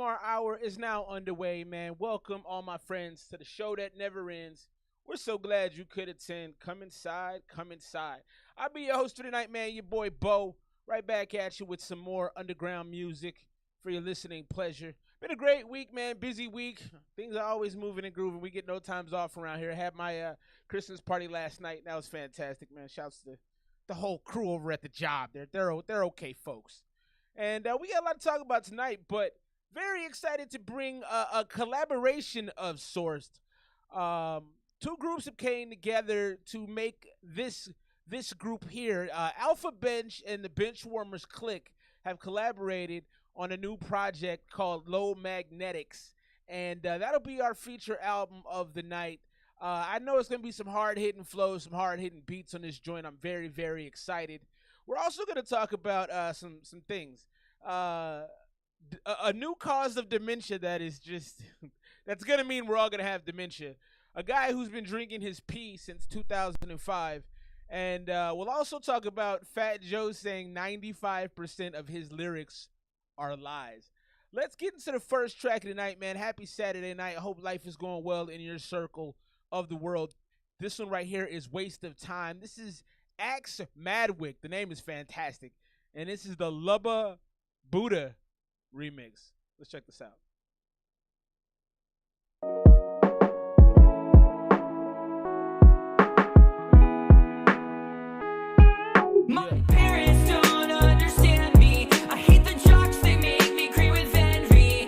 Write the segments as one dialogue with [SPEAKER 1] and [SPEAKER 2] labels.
[SPEAKER 1] Esmr hour is now underway, man. Welcome, all my friends, to the show that never ends. We're so glad you could attend. Come inside, come inside. I'll be your host for tonight, man, your boy Bo. Right back at you with some more underground music for your listening pleasure. Been a great week, man. Busy week. Things are always moving and grooving. We get no times off around here. I had my Christmas party last night. That was fantastic, man. Shouts to the whole crew over at the job. They're okay folks. And we got a lot to talk about tonight, but very excited to bring a collaboration of sorts. Two groups have came together to make this group here. Alpha Bench and the Benchwarmers Clique have collaborated on a new project called Low Magnetics, and that'll be our feature album of the night. I know it's going to be some hard-hitting flows, some hard-hitting beats on this joint. I'm very, very excited. We're also going to talk about some things. A new cause of dementia that is just that's going to mean we're all going to have dementia. A guy who's been drinking his pee since 2005. And we'll also talk about Fat Joe saying 95% of his lyrics are lies. Let's get into the first track of the night, man. Happy Saturday night. I hope life is going well in your circle of the world. This one right here is Waste of Time. This is Axe Madwick. The name is fantastic. And this is the Lubba Buddha remix. Let's check this out.
[SPEAKER 2] My parents don't understand me. I hate the jocks, they make me cream with envy.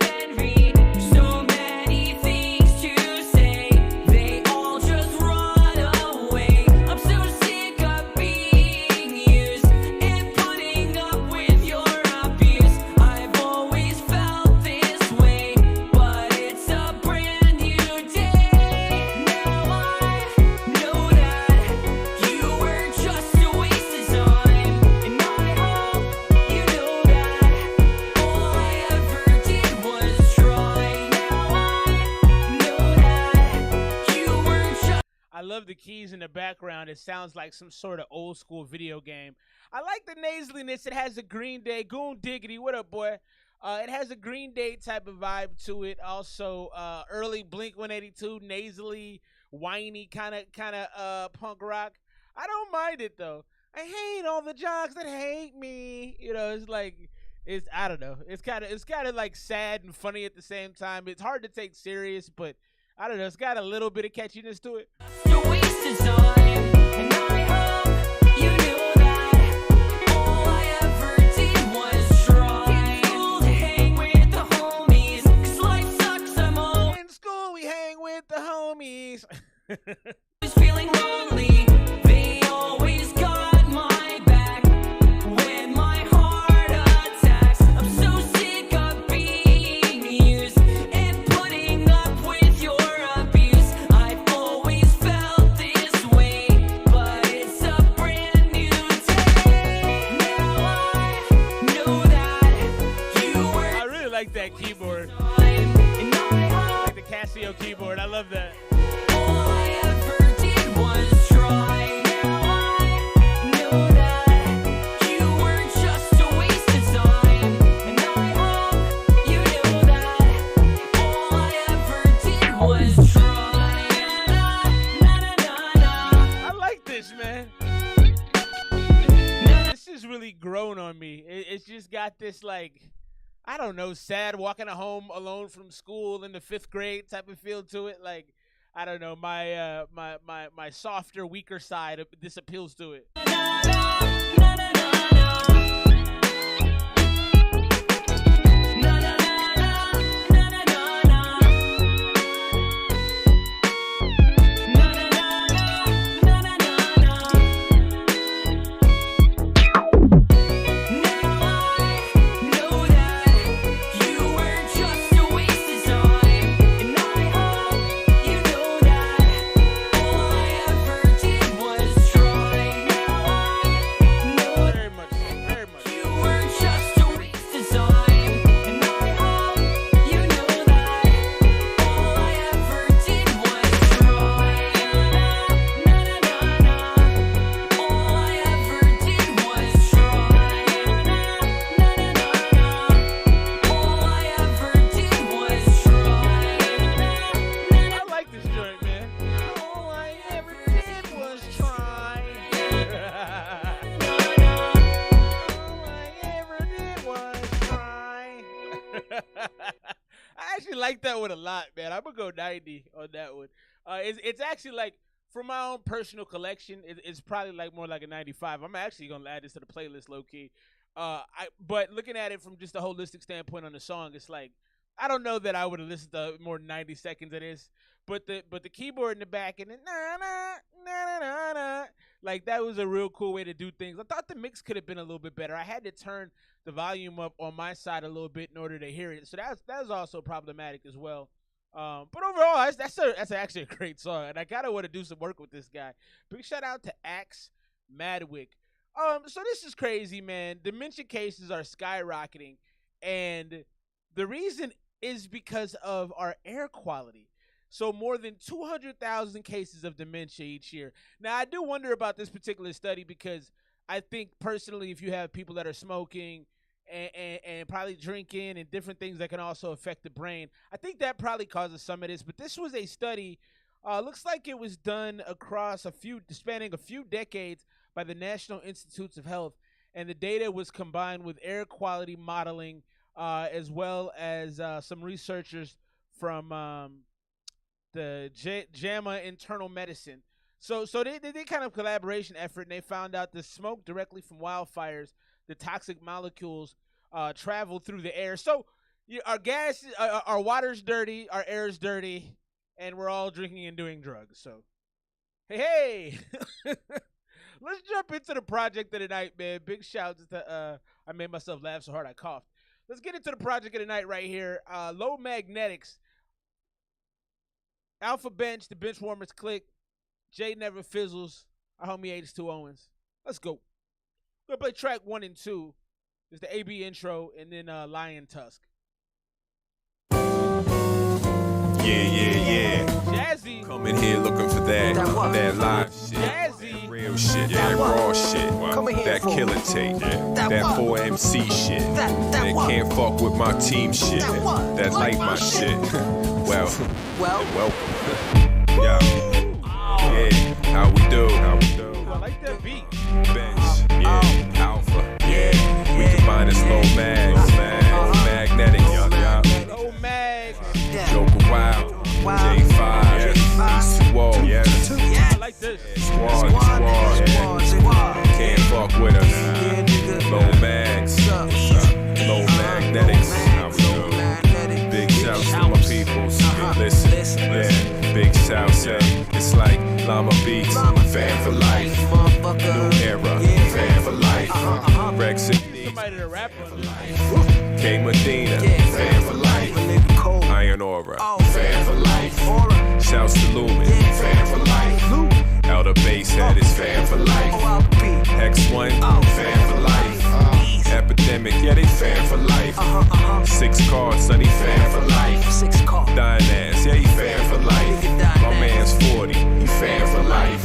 [SPEAKER 2] So many things to say, they all just run away. I'm so sick of being used and putting up with your abuse. I've always felt this way, but it's a brand new day. Now I know that you were just a waste of time. And I hope you know that all I ever did was try. Now I know that you were just.
[SPEAKER 1] I love the keys in the background. It sounds like some sort of old school video game. I like the nasaliness. It has a Green Day. Goon Diggity. What up, boy? It has a Green Day type of vibe to it. Also, early Blink-182, nasally, whiny kind of punk rock. I don't mind it though. I hate all the jocks that hate me. You know, it's like I don't know. It's kind of like sad and funny at the same time. It's hard to take serious, but I don't know. It's got a little bit of catchiness to it.
[SPEAKER 2] You wasted time, and I hope you knew that all I ever did was try. In school to hang with the homies, 'cause life sucks, I'm always
[SPEAKER 1] In school, we hang with the homies.
[SPEAKER 2] feeling lonely. They always got my back when my heart attacks. I'm so sick of being used and putting up with your abuse. I've always felt this way, but it's a brand new day. Now I know that you were
[SPEAKER 1] I really like that keyboard.
[SPEAKER 2] time, and I hope
[SPEAKER 1] Like the Casio keyboard. I love that.
[SPEAKER 2] all I ever did was try. Now I know that you were just a waste of time, and I hope you know that all I ever did was try. Na, na, na, na,
[SPEAKER 1] I like this, man.
[SPEAKER 2] na.
[SPEAKER 1] This has really grown on me. It's just got this, like, I don't know, sad walking home alone from school in the 5th grade type of feel to it. Like, I don't know, my softer, weaker side, this appeals to it.
[SPEAKER 2] All I ever did was try. Now I
[SPEAKER 1] lot, man. I'm gonna go 90 on that one. It's actually like for my own personal collection, it's probably like more like a 95. I'm actually gonna add this to the playlist, low key. But looking at it from just a holistic standpoint on the song, it's like I don't know that I would have listened to more than 90 seconds of this. But the keyboard in the back and the na na na na na, like that was a real cool way to do things. I thought the mix could have been a little bit better. I had to turn the volume up on my side a little bit in order to hear it, so that was also problematic as well. But overall, that's actually a great song, and I kind of want to do some work with this guy. Big shout out to Axe Madwick. So this is crazy, man. Dementia cases are skyrocketing, and the reason is because of our air quality. So more than 200,000 cases of dementia each year. Now, I do wonder about this particular study because I think personally if you have people that are smoking and probably drinking and different things that can also affect the brain, I think that probably causes some of this. But this was a study, looks like it was done across spanning a few decades by the National Institutes of Health. And the data was combined with air quality modeling as well as some researchers from the JAMA Internal Medicine. So they did kind of collaboration effort, and they found out the smoke directly from wildfires, the toxic molecules travel through the air. So our gas, our water's dirty, our air's dirty, and we're all drinking and doing drugs. So, hey, let's jump into the project of the night, man. Big shouts to I made myself laugh so hard I coughed. Let's get into the project of the night right here. Low Magnetics. Alpha Bench, the Benchwarmers Click, Jay Never Fizzles, our homie H2 Owens. Let's go. We're going to play track 1 and 2. There's the AB intro, and then Lion Tusk.
[SPEAKER 3] Yeah.
[SPEAKER 1] Jazzy.
[SPEAKER 3] Coming here looking for that live shit.
[SPEAKER 1] Jazzy.
[SPEAKER 3] That real shit. That raw shit. That killer tape. That 4MC shit. That can't fuck with my team shit. That like my shit. Welcome. Yeah. How we do?
[SPEAKER 1] I like that beat.
[SPEAKER 3] Bench. Yeah. Alpha. Yeah. We combine this low mags. Magnetic.
[SPEAKER 1] Low Mags.
[SPEAKER 3] Joker Wild. J5. East yes.
[SPEAKER 1] I like this.
[SPEAKER 3] Squad. Can't fuck with us. Low mags. Low magnetics. Big shouts to my peoples. Listen. Yeah. Big shouts. It's like Llama Beats. Fan for life. New era. Fan for life. Brexit.
[SPEAKER 1] Somebody to rap on
[SPEAKER 3] K Medina. Fan for life. Iron Aura. Fan for life. Shouts to Lumen. Fan for life. Elder Basshead is fan for life. X1. Fan for life. Epidemic. Yeah, they fan for life. 6 cards, Sonny fan for life. Dynass. Yeah, he fan for life. My man's 40. He fan for life.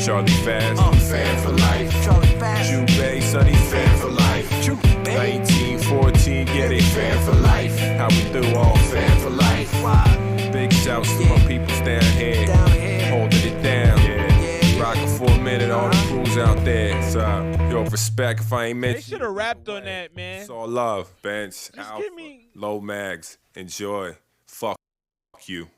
[SPEAKER 3] Charlie Fast. Fan for life. Jubei. Sonny fan for life. 1914. Yeah, they fan for life. How we do all fan for life. Big shouts to my peoples down here. Holding it down. Rocking for a minute, all the crews out there. So, yo, respect if I ain't mentioned.
[SPEAKER 1] They should have rapped on that, man.
[SPEAKER 3] It's all love, Bench, Alpha, Low Mags. Enjoy. Fuck you.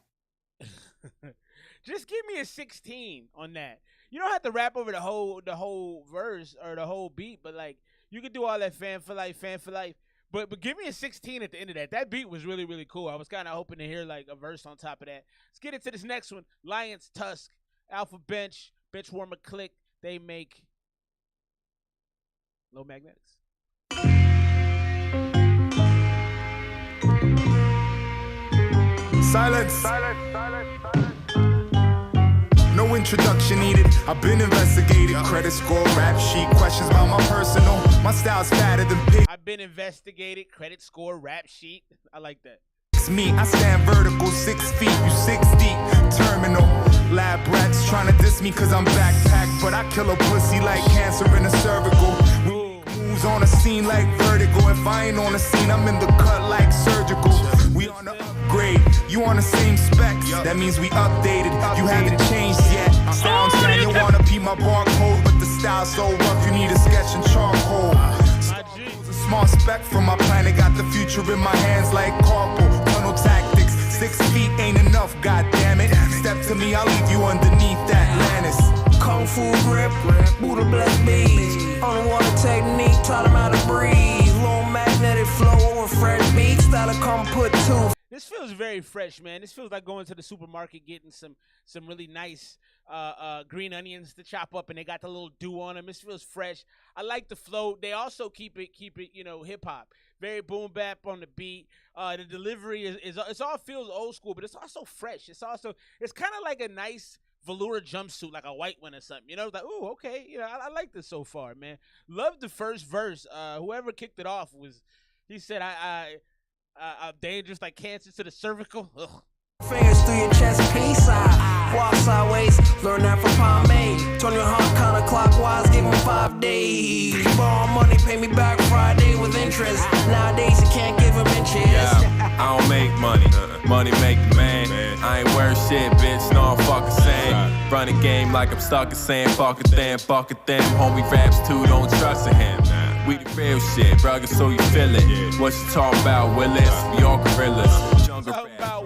[SPEAKER 1] Just give me a 16 on that. You don't have to rap over the whole verse or the whole beat, but like you could do all that fan for life. But give me a 16 at the end of that. That beat was really, really cool. I was kind of hoping to hear like a verse on top of that. Let's get into this next one. Lions Tusk, Alpha Bench, Benchwarmer Click. They make Low Magnetics.
[SPEAKER 4] Silence. No introduction needed. I've been investigated. Credit score, rap sheet, questions about my personal. My style's fatter than pig.
[SPEAKER 1] I've been investigated. Credit score, rap sheet. I like that.
[SPEAKER 4] Me, I stand vertical, 6 feet, you 6 deep. Terminal. Lab rats trying to diss me cause I'm backpacked, but I kill a pussy like cancer in the cervical. Who's on the scene like vertigo? If I ain't on the scene, I'm in the cut like surgical. We on the upgrade, you on the same specs. That means we updated, you haven't changed yet. Sound sign, you wanna be my barcode, but the style's so rough, you need a sketch and charcoal. Small spec from my planet, got the future in my hands like carpool. Tunnel tactics, 6 feet ain't enough, goddammit. Step to me, I'll leave you underneath that Atlantis.
[SPEAKER 5] Kung Fu grip, Buddha black beats. On the water technique, taught them how to breathe. Long magnetic flow over fresh beats. That'll come put two.
[SPEAKER 1] This feels very fresh, man. This feels like going to the supermarket getting some really nice green onions to chop up, and they got the little dew on them. This feels fresh. I like the flow. They also keep it, hip hop. Very boom bap on the beat. The delivery is it all feels old school, but it's also fresh. It's kind of like a nice velour jumpsuit, like a white one or something. You know, like, ooh, okay. You know, I like this so far, man. Love the first verse. Whoever kicked it off he said, I'm dangerous like cancer to the cervical. Ugh.
[SPEAKER 5] Fingers through your chest, peace side. Walk sideways, learn that from pomade. Turn your heart counterclockwise, give him 5 days. Borrow money, pay me back Friday with interest. Nowadays you can't give him inches.
[SPEAKER 3] Yeah, I don't make money, money make the man. I ain't worth shit, bitch, no I'm fucking saying. Run the game like I'm stuck in saying fuck it them. Homie raps too, don't trust in him. We the real shit, brother, so you feel it. What you talking about, Willis? We all gorillas. Jungle rap.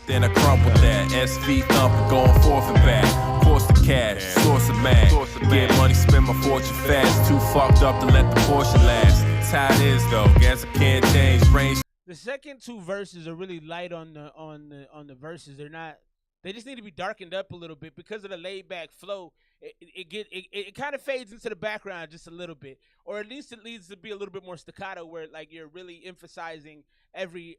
[SPEAKER 3] Then I crumple that. SV thumping, going forth and back. Course the cash, source of mad. Get money, spend my fortune fast. Too fucked up to let the portion last. That's how it is though. Guess I can't change range.
[SPEAKER 1] The second two verses are really light on the verses. They just need to be darkened up a little bit because of the laid back flow. It kind of fades into the background just a little bit, or at least it leads to be a little bit more staccato, where like you're really emphasizing every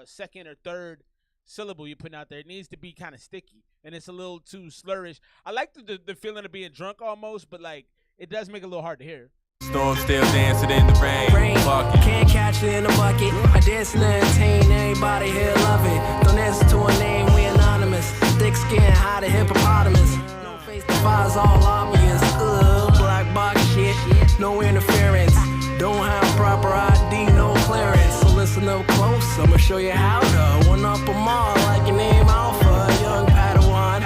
[SPEAKER 1] second or third syllable you're putting out there. It needs to be kind of sticky, and it's a little too slurish. I like the feeling of being drunk almost, but like it does make it a little hard to hear.
[SPEAKER 3] Storm still dancing in the rain. Fuck it.
[SPEAKER 5] Can't catch it in a bucket. I dance and entertain, everybody here love it. Don't answer to a name, we anonymous. Thick skin, high to hippopotamus. No face, the fire's all obvious. Black box shit, no interference. Don't have proper ID, no clearance. So listen up close, I'ma show you how to one up them all like your name Alpha. Young Padawan,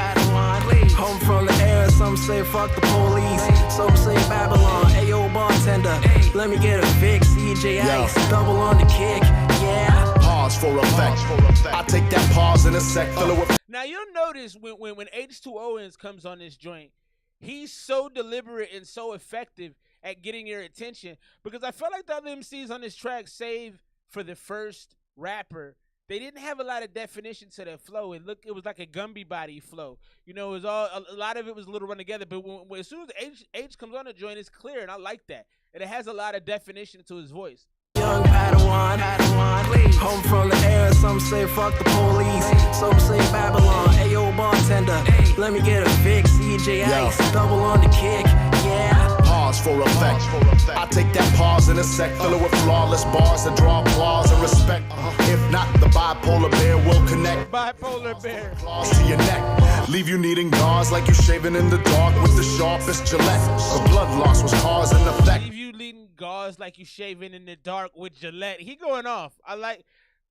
[SPEAKER 5] home from the air, some say fuck the police. Some say Babylon, ayo bartender, let me get a fix, EJ Ice, double on the kick, yeah.
[SPEAKER 6] Pause for effect. I take that pause in a sec, fill it with.
[SPEAKER 1] Now you'll notice when H2O comes on this joint, he's so deliberate and so effective at getting your attention, because I felt like the other MCs on this track, save for the first rapper, they didn't have a lot of definition to their flow. It was like a Gumby body flow. You know, it was a lot of it was a little run together. But as soon as H comes on the joint, it's clear, and I like that. And it has a lot of definition to his voice.
[SPEAKER 5] Young Padawan, home from the air, some say fuck the police. Some say Babylon, ayo bartender, let me get a fix, EJ Ice, double on the kick, yeah.
[SPEAKER 6] Pause for effect. I take that pause in a sec, fill it with flawless bars that draw applause and respect. If not, the bipolar bear will connect.
[SPEAKER 1] Bipolar bear.
[SPEAKER 6] Claws to your neck, leave you needing gauze like you're shaving in the dark with the sharpest Gillette. The blood loss was cause and effect.
[SPEAKER 1] Leave you needing gauze like you shaving in the dark with Gillette. He going off. I like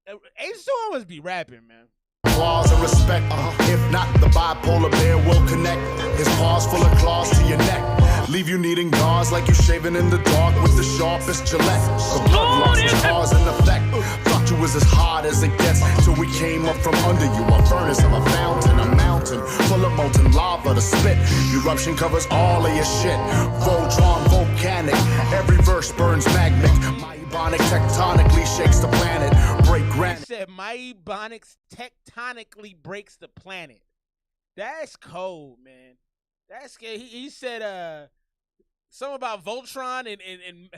[SPEAKER 1] H2O must be rapping, man.
[SPEAKER 6] Claws and respect. If not, the bipolar bear will connect. His paws full of claws to your neck. Leave you needing gauze like you're shaving in the dark with the sharpest Gillette. The blood loss was cause and effect. Thought you was as hard as it gets till we came up from under you. A furnace of a mountain full of molten lava to spit. Eruption covers all of your shit. Voltron, volcanic. Every verse burns magnetic. My ebonic tectonically shakes the planet. Break granite.
[SPEAKER 1] He said my ebonics tectonically breaks the planet. That's cold, man. That's scary. He said something about Voltron and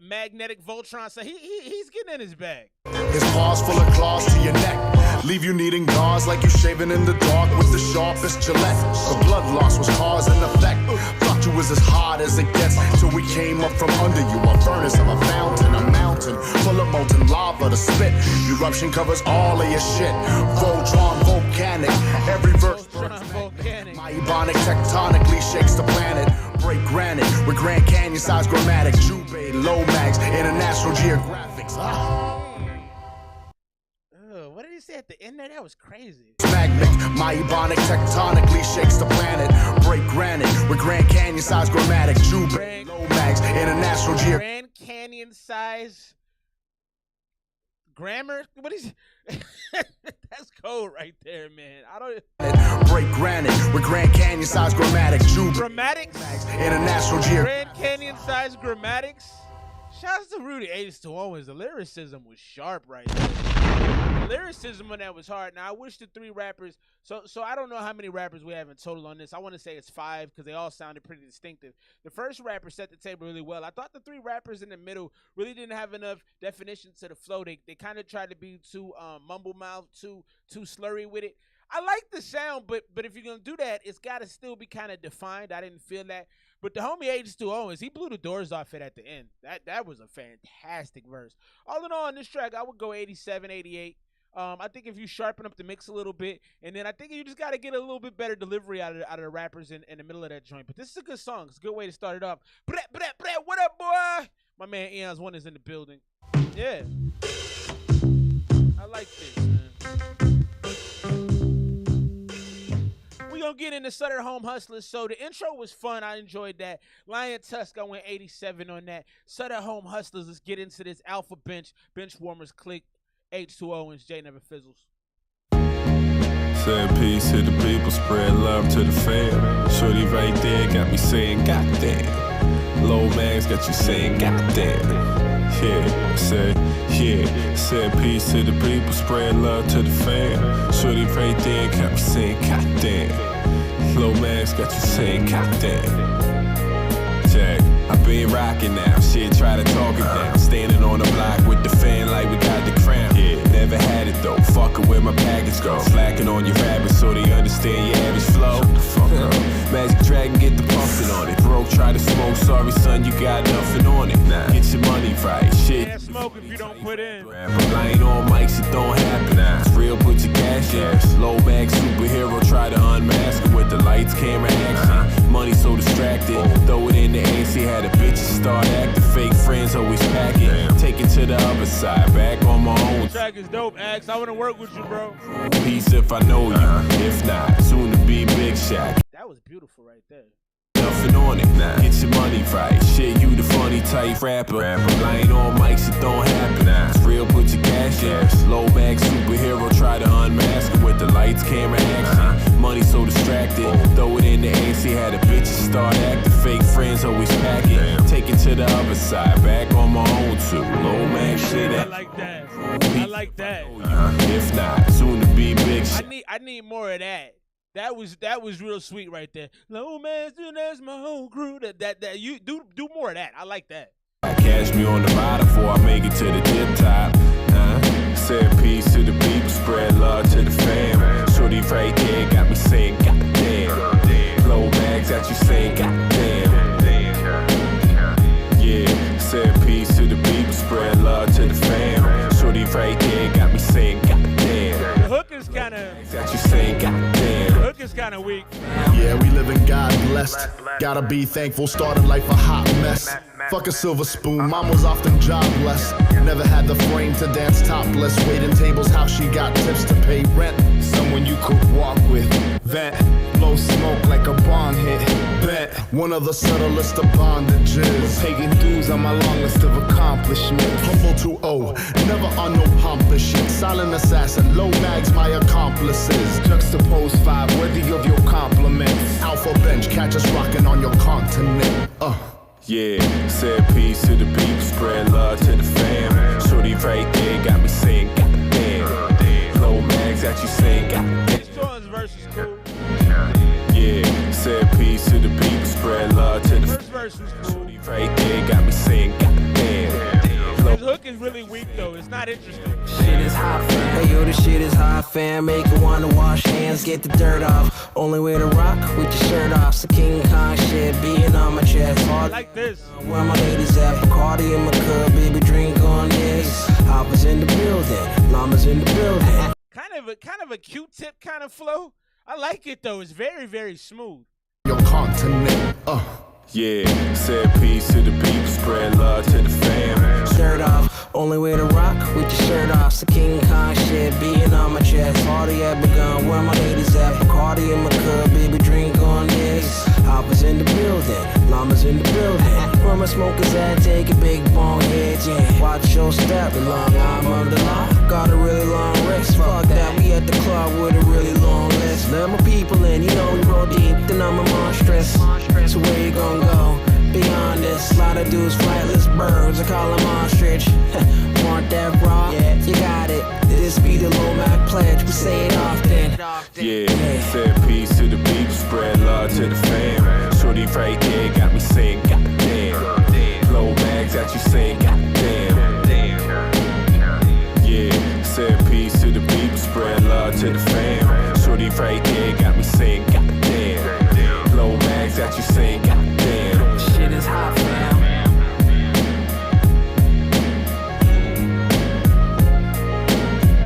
[SPEAKER 1] magnetic Voltron. So he's getting in his bag.
[SPEAKER 6] His paws full of claws to your neck. Leave you needing gauze like you're shaving in the dark with the sharpest Gillette. The blood loss was cause and effect. Thought you was as hard as it gets till we came up from under you. A furnace of a mountain full of molten lava to spit. Eruption covers all of your shit. Voltron, volcanic. Every verse burns
[SPEAKER 1] volcanic.
[SPEAKER 6] My ebonic tectonically shakes the planet. Break granite with Grand Canyon size grammatic. Jubei, Lomax, International Geographics.
[SPEAKER 1] What did he say at the end there? That was crazy.
[SPEAKER 6] Magnetic, my ebonic tectonically shakes the planet. Break granite with Grand Canyon size grammatic. Jubei, Lomax, International Geographics.
[SPEAKER 1] Grand Canyon size grammar. What is? That's cold right there, man. I don't.
[SPEAKER 6] Break granite with Grand Canyon size grammatic.
[SPEAKER 1] Grammatics.
[SPEAKER 6] International
[SPEAKER 1] Grand Canyon size grammatics. Shouts to Rudy H2O. The lyricism was sharp right there. The lyricism on that was hard. Now I wish the 3 rappers. So I don't know how many rappers we have in total on this. I want to say it's 5 because they all sounded pretty distinctive. The first rapper set the table really well. I thought the 3 rappers in the middle really didn't have enough definition to the flow. They kind of tried to be too mumble mouth, too slurry with it. I like the sound, but if you're gonna do that, it's gotta still be kind of defined. I didn't feel that. But the homie H2O, he blew the doors off it at the end. That was a fantastic verse. All in all, on this track, I would go 87, 88. I think if you sharpen up the mix a little bit, and then I think you just got to get a little bit better delivery out of the rappers in the middle of that joint. But this is a good song. It's a good way to start it off. What up, boy? My man Eon's One is in the building. Yeah. I like this, man. We gonna get into Sutter Home Hustlers. So the intro was fun. I enjoyed that. Lion Tusk, I went 87 on that. Sutter Home Hustlers, let's get into this Alpha Bench Warmers click. H2O and J Never Fizzles.
[SPEAKER 3] Saying peace to the people, spread love to the fam. Shorty right there got me saying goddamn. Low Mags got you saying goddamn. Yeah, said peace to the people, spread love to the fam. Shorty right there got me saying goddamn. Low Mags got you saying goddamn. Jack, I been rocking now, shit try to talk it down. Standing on the block with the fan like we got the crown. Yeah, never had it though, fuckin' where my package go. Slacking on your rabbits so they understand your average flow. Magic Dragon get the pumping on it. Broke try to smoke, sorry son you got nothing on it. Get your money right, shit.
[SPEAKER 1] Can't smoke if you don't put in.
[SPEAKER 3] Lying on mics, it don't happen. It's real, put your cash in. Low bag superhero, try to unmask it with the lights, camera action. Money so distracted, throw it in the air, see how the bitches start acting. Fake friends always packing. Take it to the other side, back on my own.
[SPEAKER 1] The track is dope, Axe. I wanna work with you, bro.
[SPEAKER 3] Peace if I know you, if not, soon to be Big Shaq.
[SPEAKER 1] That was beautiful right there.
[SPEAKER 3] Nothing on it, get your money right. Shit, you the funny type rapper. Lying on mics, it don't happen. It's real, put your cash in. Low bag superhero, try to unmask it with the lights, camera action. Money so distracted, throw it in the air, see how the bitches start acting. Fake friends always packing. Take it to the other side, back on my own too. Low man shit.
[SPEAKER 1] I like that. I like that.
[SPEAKER 3] If not, soon to be Big Shaq.
[SPEAKER 1] I need more of that. That was real sweet right there. Low man, that's my whole crew. That you do more of that. I like that.
[SPEAKER 3] Catch me on the bottom before I make it to the dip top. Said peace to the people, spread love to the fam. Shorty right there got me saying goddamn. Low bags got you saying goddamn. Yeah, said peace to the people, spread love to the fam. Shorty right there got me saying goddamn.
[SPEAKER 1] The hook is kind of.
[SPEAKER 3] Got you saying goddamn.
[SPEAKER 1] The hook is kind of weak.
[SPEAKER 6] Yeah, we live in God blessed. Gotta be thankful, started life a hot mess. Fuck a silver spoon, mom was often jobless. Never had the frame to dance topless. Waiting tables, how she got tips to pay rent. Someone you could walk with. Vent, blow smoke like a bomb hit. Bet, one of the subtlest of bondages. Pagan dues on my long list of accomplishments. Humble to O, never on no pompous shit. Silent assassin, low mags, my accomplices. Juxtapose 5, worthy of your compliments. Alpha bench, catch us rocking on your continent.
[SPEAKER 3] Yeah, said peace to the people, spread love to the fam. Shorty right there got me saying goddamn. Low mags got you saying goddamn.
[SPEAKER 1] This Jordan's verse is cool.
[SPEAKER 3] Yeah, said peace to the people, spread love to the
[SPEAKER 1] First verse was cool.
[SPEAKER 3] Shorty right there got me saying goddamn.
[SPEAKER 1] His hook is really weak though. It's not interesting.
[SPEAKER 5] Shit is hot, fam. Hey yo, this shit is hot, fam. Make you wanna wash hands, get the dirt off. Only way to rock with your shirt off. So King Kong shit beating on my chest.
[SPEAKER 1] I like this.
[SPEAKER 5] Where my ladies at? Bacardi in my cup, baby, drink on this. Alpha's in the building, Llama's in the building.
[SPEAKER 1] Kind of a Q-tip kind of flow. I like it though. It's very, very smooth.
[SPEAKER 6] Your continent,
[SPEAKER 3] Yeah, said peace to the people, spread love to the fam.
[SPEAKER 5] Shirt off, Only way to rock with your shirt off, so King Kong shit beating on my chest. Party had begun, where my ladies at? Bacardi in my cup, baby, drink on this. Hoppers in the building, llamas in the building. Where my smokers at? Take a big bong head, yeah. Watch your step, a long arm of the law. Got a really long wrist, fuck that. We at the club with a really long list. Let my people in, you know we roll deep, then I'm a monstrous. So where you gonna go? Beyond this, lot of dudes flightless birds, I call them ostrich. Want that raw? Yeah, you got it. This be the low Mac pledge, we say it often.
[SPEAKER 3] Yeah, said peace to the people, spread love to the fam. Shorty right there got me saying goddamn. Low mags got you saying goddamn. Yeah, said peace to the people, spread love to the fam. Shorty right there got me saying goddamn. Low mags got you saying goddamn.
[SPEAKER 5] Shit is hot, fam.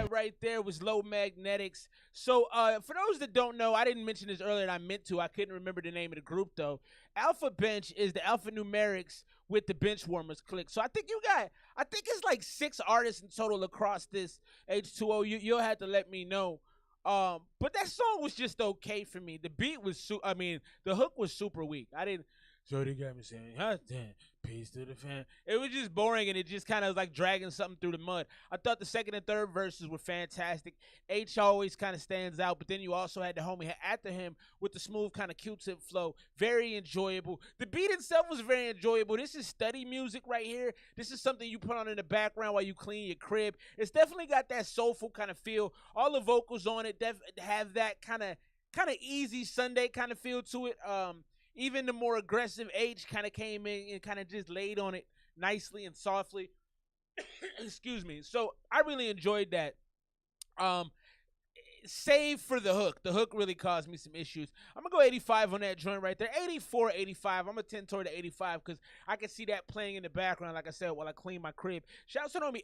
[SPEAKER 1] Right there was Low Magnetics. So for those that don't know, I didn't mention this earlier and I meant to. I couldn't remember the name of the group though. Alpha Bench is the alphanumerics with the Benchwarmers clique. So I think it's like 6 artists in total across this H2O. You'll have to let me know. But that song was just okay for me. The beat was the hook was super weak. So they got me saying, "Hot damn, peace to the fan." It was just boring, and it just kind of was like dragging something through the mud. I thought the second and third verses were fantastic. H always kind of stands out, but then you also had the homie after him with the smooth kind of Q-tip flow. Very enjoyable. The beat itself was very enjoyable. This is study music right here. This is something you put on in the background while you clean your crib. It's definitely got that soulful kind of feel. All the vocals on it have that kind of easy Sunday kind of feel to it. Even the more aggressive H kind of came in and kind of just laid on it nicely and softly. Excuse me. So I really enjoyed that. Save for the hook. The hook really caused me some issues. I'm going to go 85 on that joint right there. 84, 85. I'm going to tend toward the 85 because I can see that playing in the background, like I said, while I clean my crib. Shout out to homie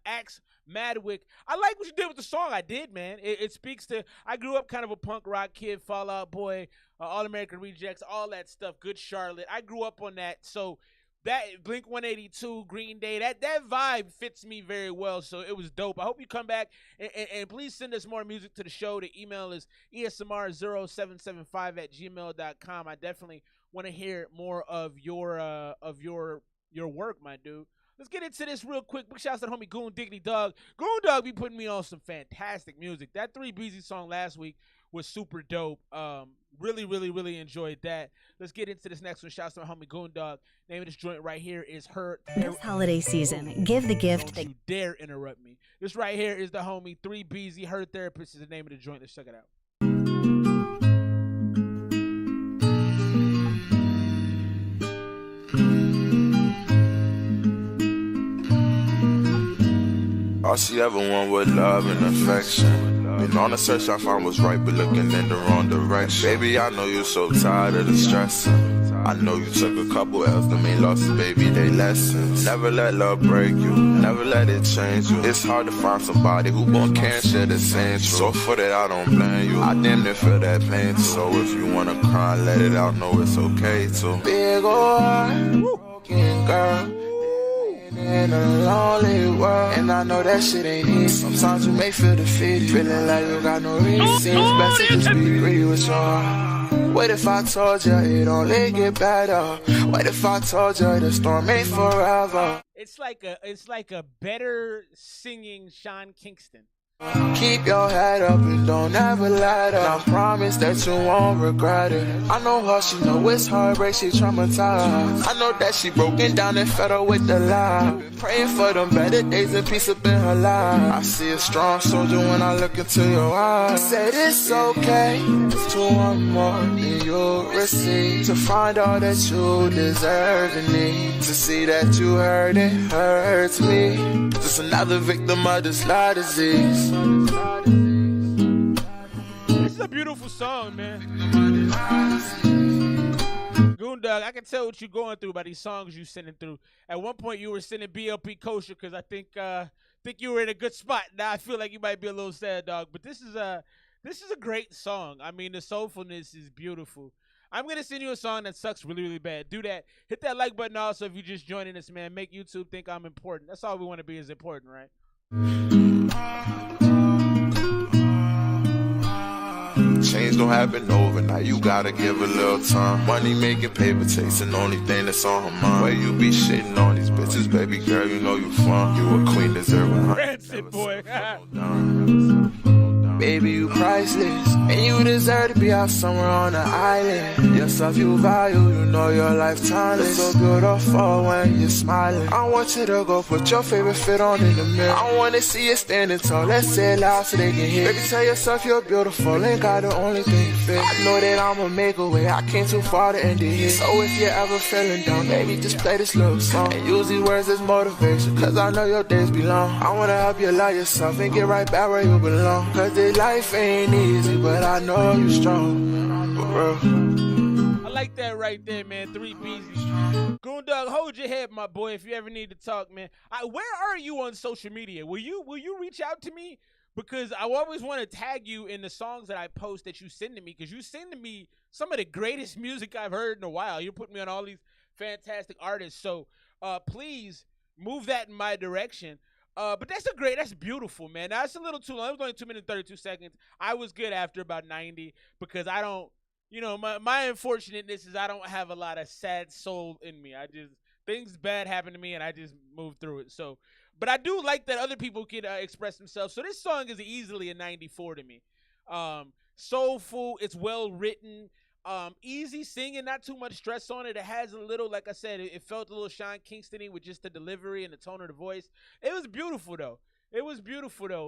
[SPEAKER 1] Axe Madwick. I like what you did with the song. I did, man. It speaks to, I grew up kind of a punk rock kid, Fall Out Boy, All-American Rejects, all that stuff. Good Charlotte. I grew up on that. So that Blink-182, Green Day, that vibe fits me very well, so it was dope. I hope you come back, and please send us more music to the show. The email is esmr0775@gmail.com. I definitely want to hear more of your work, my dude. Let's get into this real quick. Big shouts to the homie Goon Diggity Dog. Goon Dog be putting me on some fantastic music. That 3BZ song last week was super dope. Really, really, really enjoyed that. Let's get into this next one. Shouts to my homie Goon Dog. Name of this joint right here is Her.
[SPEAKER 7] This holiday season, give the gift
[SPEAKER 1] Don't you dare interrupt me. This right here is the homie 3BZ. Her Therapist is the name of the joint. Let's check it out.
[SPEAKER 8] All she ever wanted was love and affection. Been on the search, I found what's right, but looking in the wrong direction. Baby, I know you so tired of the stress. I know you took a couple L's to mean losses, baby, they lessons. Never let love break you, never let it change you. It's hard to find somebody who won't care and share the same truth. So for that, I don't blame you. I damn near feel that pain too. So if you wanna cry, let it out, know it's okay too. Big ol' heart, broken girl. In a lonely world, and I know that shit ain't easy. Sometimes you may feel defeated, feeling like you got no reason. Seems best to just be greedy with your heart. What if I told you it only get better? What if I told you the storm ain't forever?
[SPEAKER 1] It's like a better singing Sean Kingston.
[SPEAKER 8] Keep your head up and don't ever let her. I promise that you won't regret it. I know her, she know it's heartbreak, she traumatized. I know that she broken down and fed her with the lie. Been praying for them better days and peace up in her life. I see a strong soldier when I look into your eyes. Said it's okay to want more than you receive. To find all that you deserve and need. To see that you hurt, it hurts me. Just another victim of this lie disease.
[SPEAKER 1] This is a beautiful song, man. Goondog, I can tell what you're going through by these songs you sending through. At one point, you were sending BLP Kosher because I think you were in a good spot. Now I feel like you might be a little sad, dog. But this is a great song. I mean, the soulfulness is beautiful. I'm going to send you a song that sucks really, really bad. Do that. Hit that like button also if you're just joining us, man. Make YouTube think I'm important. That's all we want to be is important, right?
[SPEAKER 8] Change don't happen overnight, you gotta give a little time. Money making, paper chasing, only thing that's on her mind. Where you be shitting on these bitches, baby girl, you know you fun. You a queen, deserving.
[SPEAKER 1] Rancid, boy.
[SPEAKER 8] Baby, you priceless, and you deserve to be out somewhere on the island. Your stuff you value, you know your life timeless. So beautiful when you're smiling. I want you to go put your favorite fit on in the mirror. I wanna see you standing tall, let's say it loud so they can hear. Baby, tell yourself you're beautiful, ain't got the only thing fit. I know that I'ma make a way, I came too far to end it here. So if you're ever feeling down, baby, just play this little song and use these words as motivation, cause I know your days be long. I wanna help you love yourself and get right back where you belong. Cause this life ain't easy, but I know you strong, for real.
[SPEAKER 1] I like that right there, man. 3 B's. Goondog, hold your head, my boy, if you ever need to talk, man. Where are you on social media? Will you reach out to me? Because I always want to tag you in the songs that I post that you send to me, because you send to me some of the greatest music I've heard in a while. You put me on all these fantastic artists. So please move that in my direction. But that's beautiful, man. Now, it's a little too long. It was only 2 minutes and 32 seconds. I was good after about 90 because I don't, my unfortunateness is I don't have a lot of sad soul in me. Things bad happen to me and I just move through it. So, but I do like that other people can express themselves. So this song is easily a 94 to me. Soulful, it's well written. Easy singing, not too much stress on it. It has a little, like I said, it felt a little Sean Kingston-y with just the delivery and the tone of the voice. It was beautiful, though.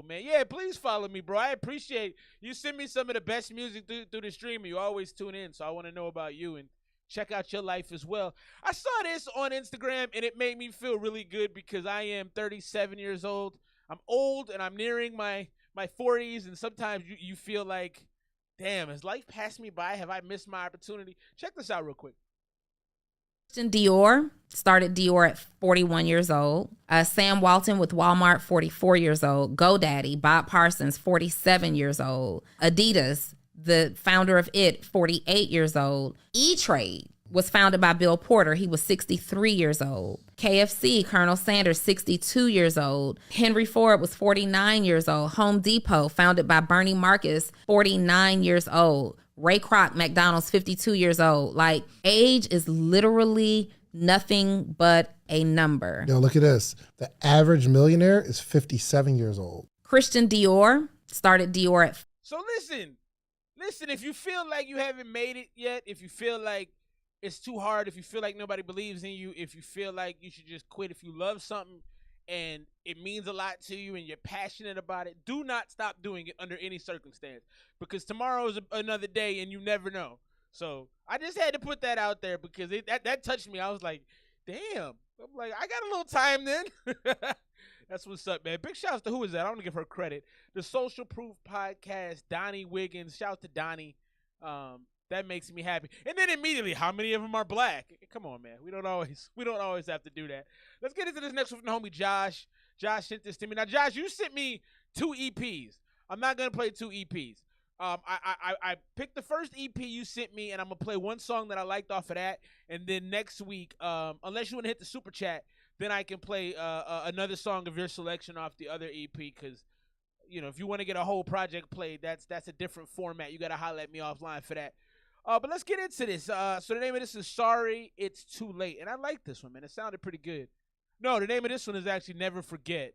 [SPEAKER 1] Man. Yeah, please follow me, bro. I appreciate you. Send me some of the best music through the stream. You always tune in, so I want to know about you and check out your life as well. I saw this on Instagram, and it made me feel really good because I am 37 years old. I'm old, and I'm nearing my 40s, and sometimes you feel like, damn, has life passed me by? Have I missed my opportunity? Check this out real quick.
[SPEAKER 9] Christian Dior started Dior at 41 years old. Sam Walton with Walmart, 44 years old. GoDaddy, Bob Parsons, 47 years old. Adidas, the founder of it, 48 years old. E-Trade was founded by Bill Porter. He was 63 years old. KFC, Colonel Sanders, 62 years old. Henry Ford was 49 years old. Home Depot, founded by Bernie Marcus, 49 years old. Ray Kroc, McDonald's, 52 years old. Like, age is literally nothing but a number.
[SPEAKER 10] Yo, look at this. The average millionaire is 57 years old.
[SPEAKER 9] Christian Dior started Dior at...
[SPEAKER 1] So listen, if you feel like you haven't made it yet, if you feel like it's too hard, if you feel like nobody believes in you, if you feel like you should just quit, if you love something and it means a lot to you and you're passionate about it, do not stop doing it under any circumstance, because tomorrow is another day and you never know. So I just had to put that out there because that touched me. I was like, damn. I'm like, I got a little time then. That's what's up, man. Big shouts to, who is that? I want to give her credit. The Social Proof Podcast, Donnie Wiggins. Shout out to Donnie. That makes me happy. And then immediately, how many of them are black? Come on, man. We don't always have to do that. Let's get into this next one from the homie Josh. Josh sent this to me. Now, Josh, you sent me 2 EPs. I'm not gonna play 2 EPs. I picked the first EP you sent me, and I'm gonna play one song that I liked off of that. And then next week, unless you want to hit the super chat, then I can play another song of your selection off the other EP. Because if you want to get a whole project played, that's a different format. You gotta holler at me offline for that. But let's get into this. So the name of this is Sorry It's Too Late. And I like this one, man. It sounded pretty good. No, the name of this one is actually Never Forget.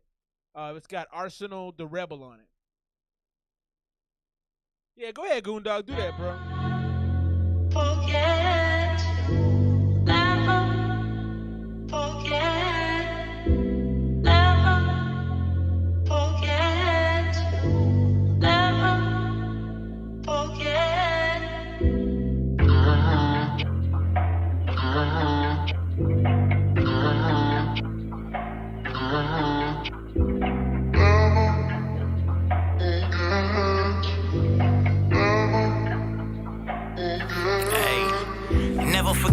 [SPEAKER 1] It's got Arsenal the Rebel on it. Yeah, go ahead, Goondog. Do that, bro.
[SPEAKER 2] Forget, never forget, never forget, never forget.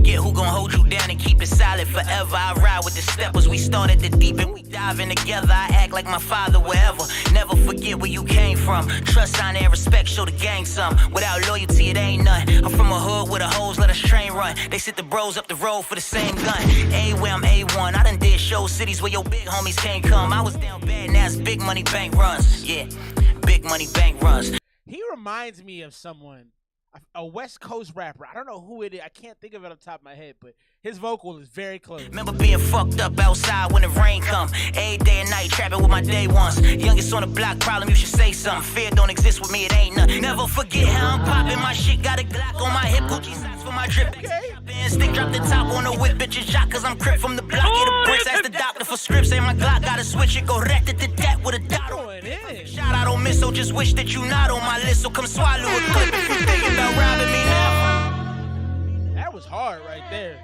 [SPEAKER 11] forget who gon' hold you down and keep it solid forever. I ride with the steppers, we started the deep and we diving together. I act like my father wherever. Never forget where you came from. Trust, honor, and respect, show the gang some. Without loyalty, it ain't none. I'm from a hood where the hoes let us train run. They sit the bros up the road for the same gun. A-where I'm A1, I done did show cities where your big homies can't come. I was down bad, now it's big money bank runs. Yeah, big money bank runs.
[SPEAKER 1] He reminds me of someone, a West Coast rapper. I don't know who it is. I can't think of it off the top of my head, but his vocal is very close.
[SPEAKER 11] Remember being fucked up outside when the rain come. Every day and night trapping with my day ones. Youngest on the block, problem, you should say something. Fear don't exist with me, it ain't nothing. Never forget how I'm popping my shit. Got a Glock on my hip, Gucci socks for my drip. Stick drop the top on the whip, bitches shot, cause I'm crip from the block. Get a bricks, ask the doctor for scripts. And my Glock gotta switch it, go rat to that with a dot on it. Shot, I don't miss, so just wish that you not on my list. So come swallow a clip if you thinking about robbing me now.
[SPEAKER 1] That was hard right there.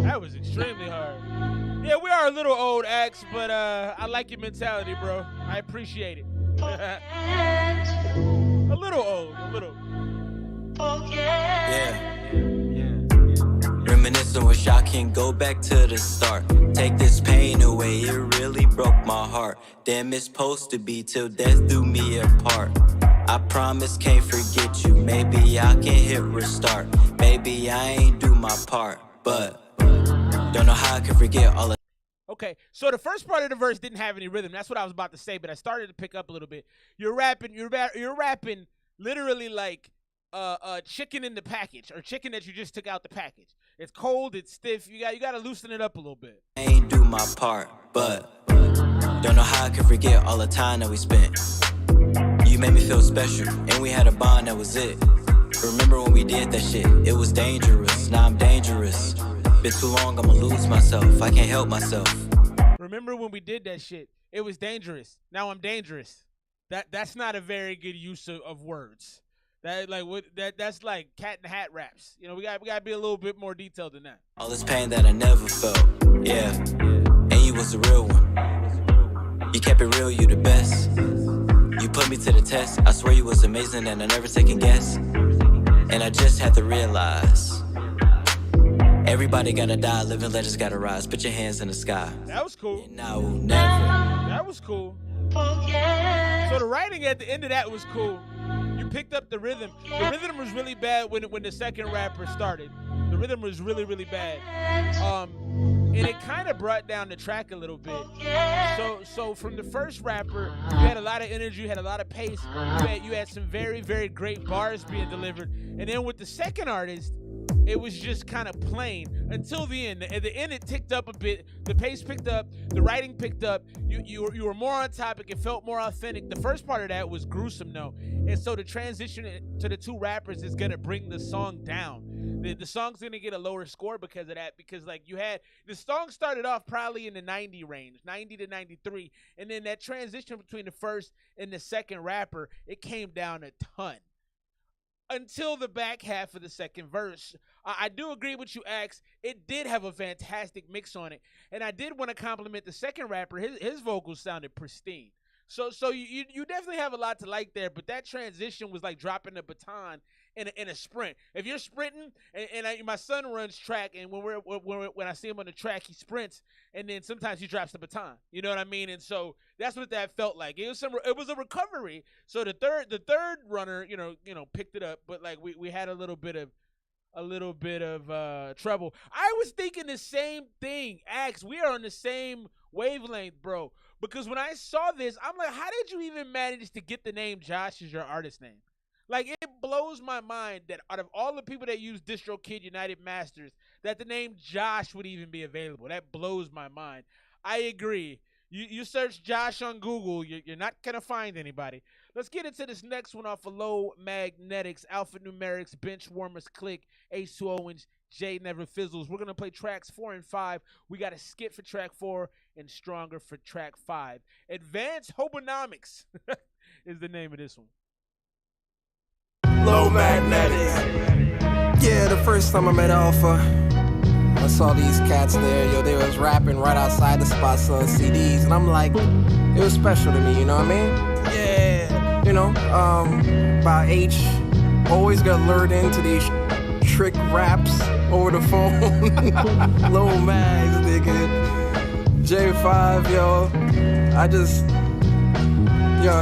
[SPEAKER 1] That was extremely hard. Yeah, we are a little old, Axe, but I like your mentality, bro. I appreciate it. A little old, a little.
[SPEAKER 12] Yeah. Reminiscing, wish I can go back to the start. Take this pain away, it really broke my heart. Damn, it's supposed to be till death do me apart. I promise can't forget you, maybe I can hit restart. Maybe I ain't do my part, but don't know how I can forget all of.
[SPEAKER 1] Okay, so the first part of the verse didn't have any rhythm. That's what I was about to say, but I started to pick up a little bit. You're rapping literally like chicken in the package, or chicken that you just took out the package. It's cold, it's stiff. You got to loosen it up a little bit.
[SPEAKER 12] I ain't do my part, but don't know how I can forget all the time that we spent. You made me feel special, and we had a bond, that was it. Remember when we did that shit? It was dangerous, now I'm dangerous. Been too long, I'ma lose myself, I can't help myself.
[SPEAKER 1] Remember when we did that shit? It was dangerous, now I'm dangerous. That's not a very good use of words. That's like cat and hat raps. You know, we gotta be a little bit more detailed than that.
[SPEAKER 12] All this pain that I never felt, yeah. And you was the real one. You kept it real, you the best. You put me to the test. I swear you was amazing and I never take a guess. And I just had to realize everybody gotta die, living legends gotta rise. Put your hands in the sky.
[SPEAKER 1] That was cool.
[SPEAKER 12] And I will never.
[SPEAKER 1] That was cool. So the writing at the end of that was cool. You picked up the rhythm. The rhythm was really bad when the second rapper started. The rhythm was really, really bad. And it kind of brought down the track a little bit. So from the first rapper, you had a lot of energy, you had a lot of pace. You had some very, very great bars being delivered. And then with the second artist, it was just kind of plain until the end. At the end, it ticked up a bit. The pace picked up. The writing picked up. You were more on topic. It felt more authentic. The first part of that was gruesome, though. And so the transition to the two rappers is going to bring the song down. The song's going to get a lower score because of that. Because, like, the song started off probably in the 90 range, 90 to 93. And then that transition between the first and the second rapper, it came down a ton. Until the back half of the second verse. I do agree with you, Axe. It did have a fantastic mix on it. And I did want to compliment the second rapper. His vocals sounded pristine. So you definitely have a lot to like there, but that transition was like dropping the baton in a sprint. If you're sprinting, and my son runs track, and when I see him on the track, he sprints, and then sometimes he drops the baton. You know what I mean? And so that's what that felt like. It was a recovery. So the third runner, you know, picked it up, but like we had a little bit of trouble. I was thinking the same thing, Axe. We are on the same wavelength, bro. Because when I saw this, I'm like, how did you even manage to get the name Josh as your artist name? Like, it blows my mind that out of all the people that use DistroKid United Masters, that the name Josh would even be available. That blows my mind. I agree. You search Josh on Google, you're not going to find anybody. Let's get into this next one off of Low Magnetics, Alphanumerics, Benchwarmers, Click, Ace 2 Owens, Jay Never Fizzles. We're going to play tracks 4 and 5. We got a skit for track 4 and Stronger for track 5. Advanced Hobonomics is the name of this one.
[SPEAKER 5] Low Magnetics. Yeah, the first time I met Alpha, I saw these cats there, they was rapping right outside the spot selling CDs, and I'm like, it was special to me, you know what I mean? Yeah. You know, by H, always got lured into these trick raps over the phone. Lil Mags, nigga. J5, yo.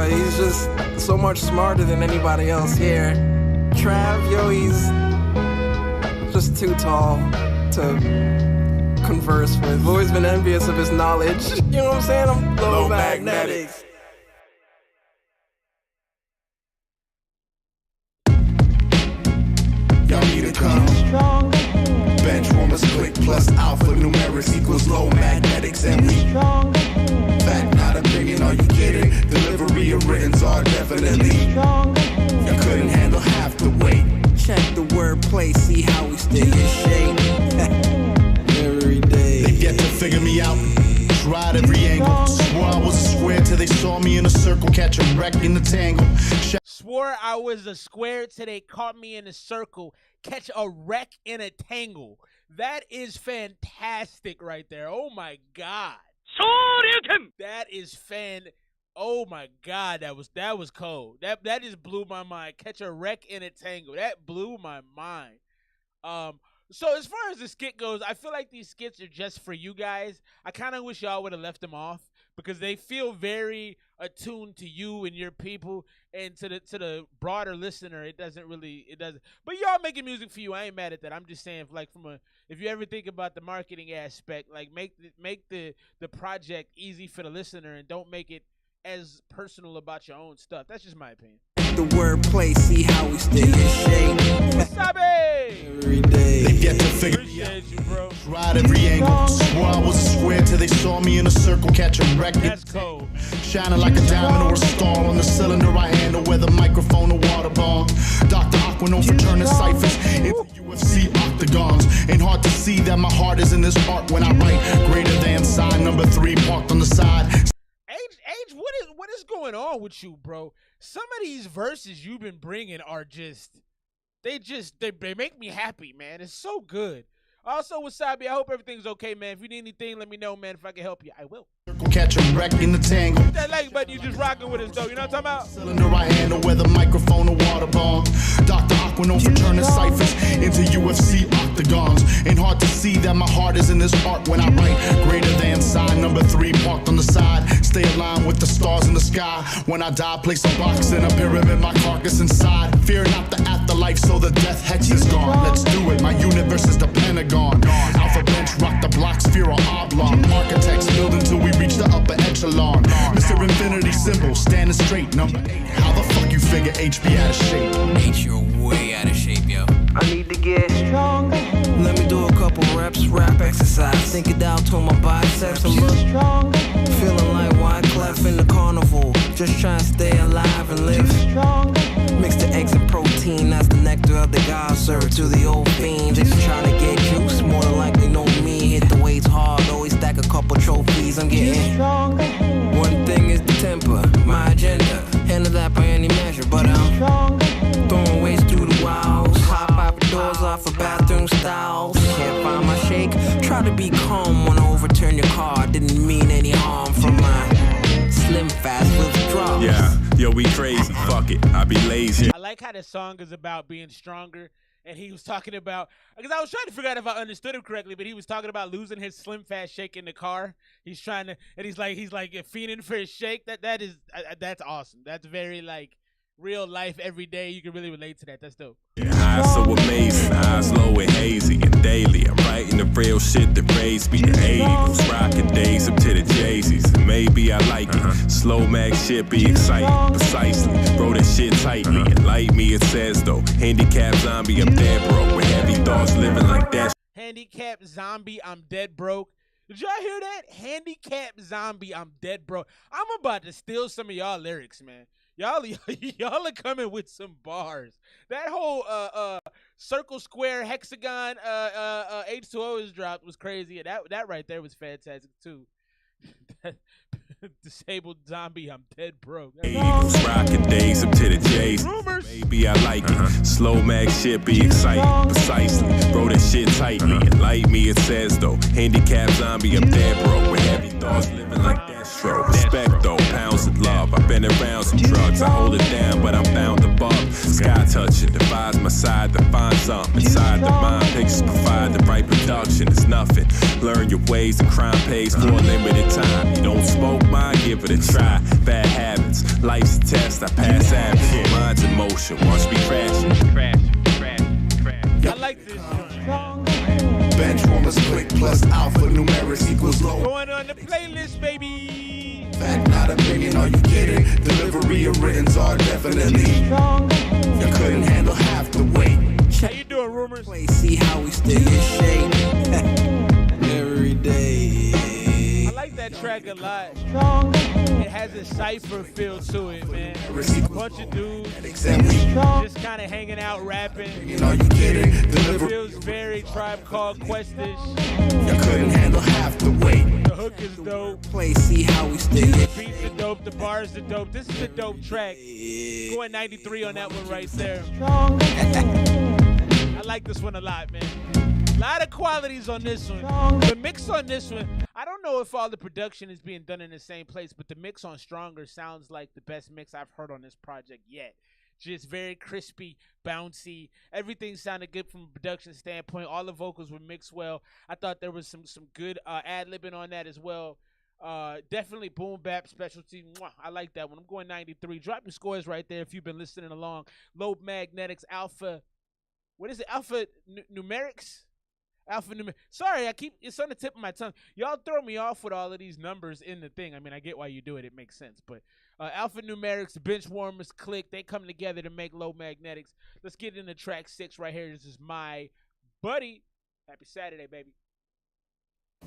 [SPEAKER 5] He's just so much smarter than anybody else here. Trav, yo, he's just too tall to converse with. I've always been envious of his knowledge. You know what I'm saying? I'm low magnetics.
[SPEAKER 6] Y'all need to come. Bench warmers click plus alpha numerics equals low magnetics, and we fact, not opinion. Are you kidding? Delivery of writtens are definitely. You couldn't handle half the weight.
[SPEAKER 5] Check the wordplay, see how we stay in shape. Every day.
[SPEAKER 6] They get to figure me out. Tried every angle. Swore I was a square till they saw me in a circle, catch a wreck in the tangle.
[SPEAKER 1] Swore I was a square till they caught me in a circle, catch a wreck in a tangle. That is fantastic right there. Oh my God. That is oh my God, that was cold. That just blew my mind. Catch a wreck in a tangle. That blew my mind. So as far as the skit goes, I feel like these skits are just for you guys. I kind of wish y'all would have left them off because they feel very attuned to you and your people, and to the broader listener, it doesn't. But y'all making music for you. I ain't mad at that. I'm just saying, like, if you ever think about the marketing aspect, like make the project easy for the listener and don't make it as personal about your own stuff. That's just my opinion.
[SPEAKER 5] The wordplay, see how we stay in shape.
[SPEAKER 1] Wasabi!
[SPEAKER 5] Every day.
[SPEAKER 6] They get to figure me out.
[SPEAKER 1] Appreciate you, bro.
[SPEAKER 6] Tried every angle. Swore I was a square till they saw me in a circle, catch a wreck.
[SPEAKER 1] That's cold.
[SPEAKER 6] Shining like a diamond or a star on the cylinder I handle, whether microphone or water bomb. Dr. Aqua known for turning ciphers into UFC octagons. Ain't hard to see that my heart is in this art when I write greater than sign number 3 parked on the side.
[SPEAKER 1] Age, what is going on with you, bro? Some of these verses you've been bringing are they make me happy, man. It's so good. Also, Wasabi, I hope everything's okay, man. If you need anything, let me know, man. If I can help you, I will.
[SPEAKER 6] Catch a wreck in the tangle.
[SPEAKER 1] That like button, you just rocking with us, though. You know what I'm talking about?
[SPEAKER 6] Cylinder I handle, whether microphone or water bomb. Dr. Aqua known for turning ciphers into UFC octagons. Ain't hard to see that my heart is in this art when I write greater than sign number 3 parked on the side. Stay aligned with the stars in the sky. When I die, place a box in a pyramid, my carcass inside. Fear not the afterlife, so the death hex is gone. Let's do it. My universe is the Pentagon. Alpha bench, rock the block, sphere or oblong. Architects build until we reach the upper echelon. Mr. Infinity symbol, standing straight. Number 8. How the fuck you figure HB out of shape?
[SPEAKER 12] H, you're way out of shape, yo.
[SPEAKER 5] I need to get stronger. Let me do a couple reps, rap exercise. Think it down to my biceps and look stronger. Feeling like Wyclef in the carnival. Just trying to stay alive and live stronger. Mix the eggs and protein, that's the nectar of the gods. Serve it to the old fiend. Just trying to get juice, more than likely know me. Hit the weights hard, always stack a couple trophies. I'm getting stronger. One thing is the temper, my agenda. Handle that by any measure, but I'm stronger. Throwing weights through the walls. Hop out the doors off of bathroom styles. Can't find my shake. Try to be calm when I overturn your car. Didn't mean any harm from my slim fast withdrawals.
[SPEAKER 3] Yeah, yo, we crazy. Fuck it, I be lazy.
[SPEAKER 1] I like how this song is about being stronger. And he was talking about, because I was trying to figure out if I understood him correctly, but he was talking about losing his slim fast shake in the car. He's trying to, and he's like fiending for his shake. That's awesome. That's very like real life, every day. You can really relate to that. That's dope.
[SPEAKER 3] Yeah, eyes so amazing, eyes low and hazy, and daily I'm writing the real shit that raised me. The 80s, rocking days up to the Jay-Z's. Maybe I like it. Slow mag shit be exciting, precisely. Bro, that shit tightly. And like me, it says though, handicapped zombie, I'm dead broke. With heavy thoughts, living like that.
[SPEAKER 1] Handicapped zombie, I'm dead broke. Did y'all hear that? Handicapped zombie, I'm dead broke. I'm about to steal some of y'all lyrics, man. Y'all are coming with some bars. That whole circle, square, hexagon H2O is dropped was crazy. And that right there was fantastic too. Disabled zombie, I'm dead broke.
[SPEAKER 3] Eagles rocking days up to the J's. Maybe I like it. Slow mag shit be exciting, precisely. Bro, that shit tightly. And like me, it says though, handicapped zombie, I'm dead broke. With heavy thoughts, living like that stroke. Respect though, pounds of love. I've been around some drugs, I hold it down, but I'm bound above. Sky touching, devise my side to find something. Inside the mind, pictures provide the right production. It's nothing. Learn your ways, the crime pays for a limited time. You don't smoke mine, give it a try. Bad habits, life's a test, I pass average. Mind's in motion, watch me crashing.
[SPEAKER 1] I like this joint.
[SPEAKER 6] Bench warmers click plus alpha numerics equals low.
[SPEAKER 1] Going on the playlist, baby.
[SPEAKER 6] Fact, not opinion, are you kidding? Delivery of writtens are definitely. You couldn't handle half the weight.
[SPEAKER 1] How you doing, Rumors?
[SPEAKER 5] See how we stay in shape every day.
[SPEAKER 1] I like that track a lot. It has a cypher feel to it, man. A bunch of dudes just kind of hanging out, rapping.
[SPEAKER 6] Are you kidding?
[SPEAKER 1] It feels very Tribe Called Quest-ish.
[SPEAKER 6] You couldn't handle half the weight.
[SPEAKER 1] The hook is dope.
[SPEAKER 5] See how we stay.
[SPEAKER 1] The beats are dope. The bars are dope. This is a dope track. Going 93 on that one right there. I like this one a lot, man. A lot of qualities on this one. The mix on this one, I don't know if all the production is being done in the same place, but the mix on Stronger sounds like the best mix I've heard on this project yet. Just very crispy, bouncy. Everything sounded good from a production standpoint. All the vocals were mixed well. I thought there was some good ad-libbing on that as well. Definitely boom bap specialty. Mwah, I like that one. I'm going 93. Drop your scores right there if you've been listening along. Low Magnetics, Alpha. What is it? Alpha Numerics? Sorry, it's on the tip of my tongue. Y'all throw me off with all of these numbers in the thing. I mean, I get why you do it. It makes sense. But Alpha Numerics, the Bench Warmers, Click, they come together to make Low Magnetics. Let's get into track 6 right here. This is My Buddy. Happy Saturday, baby.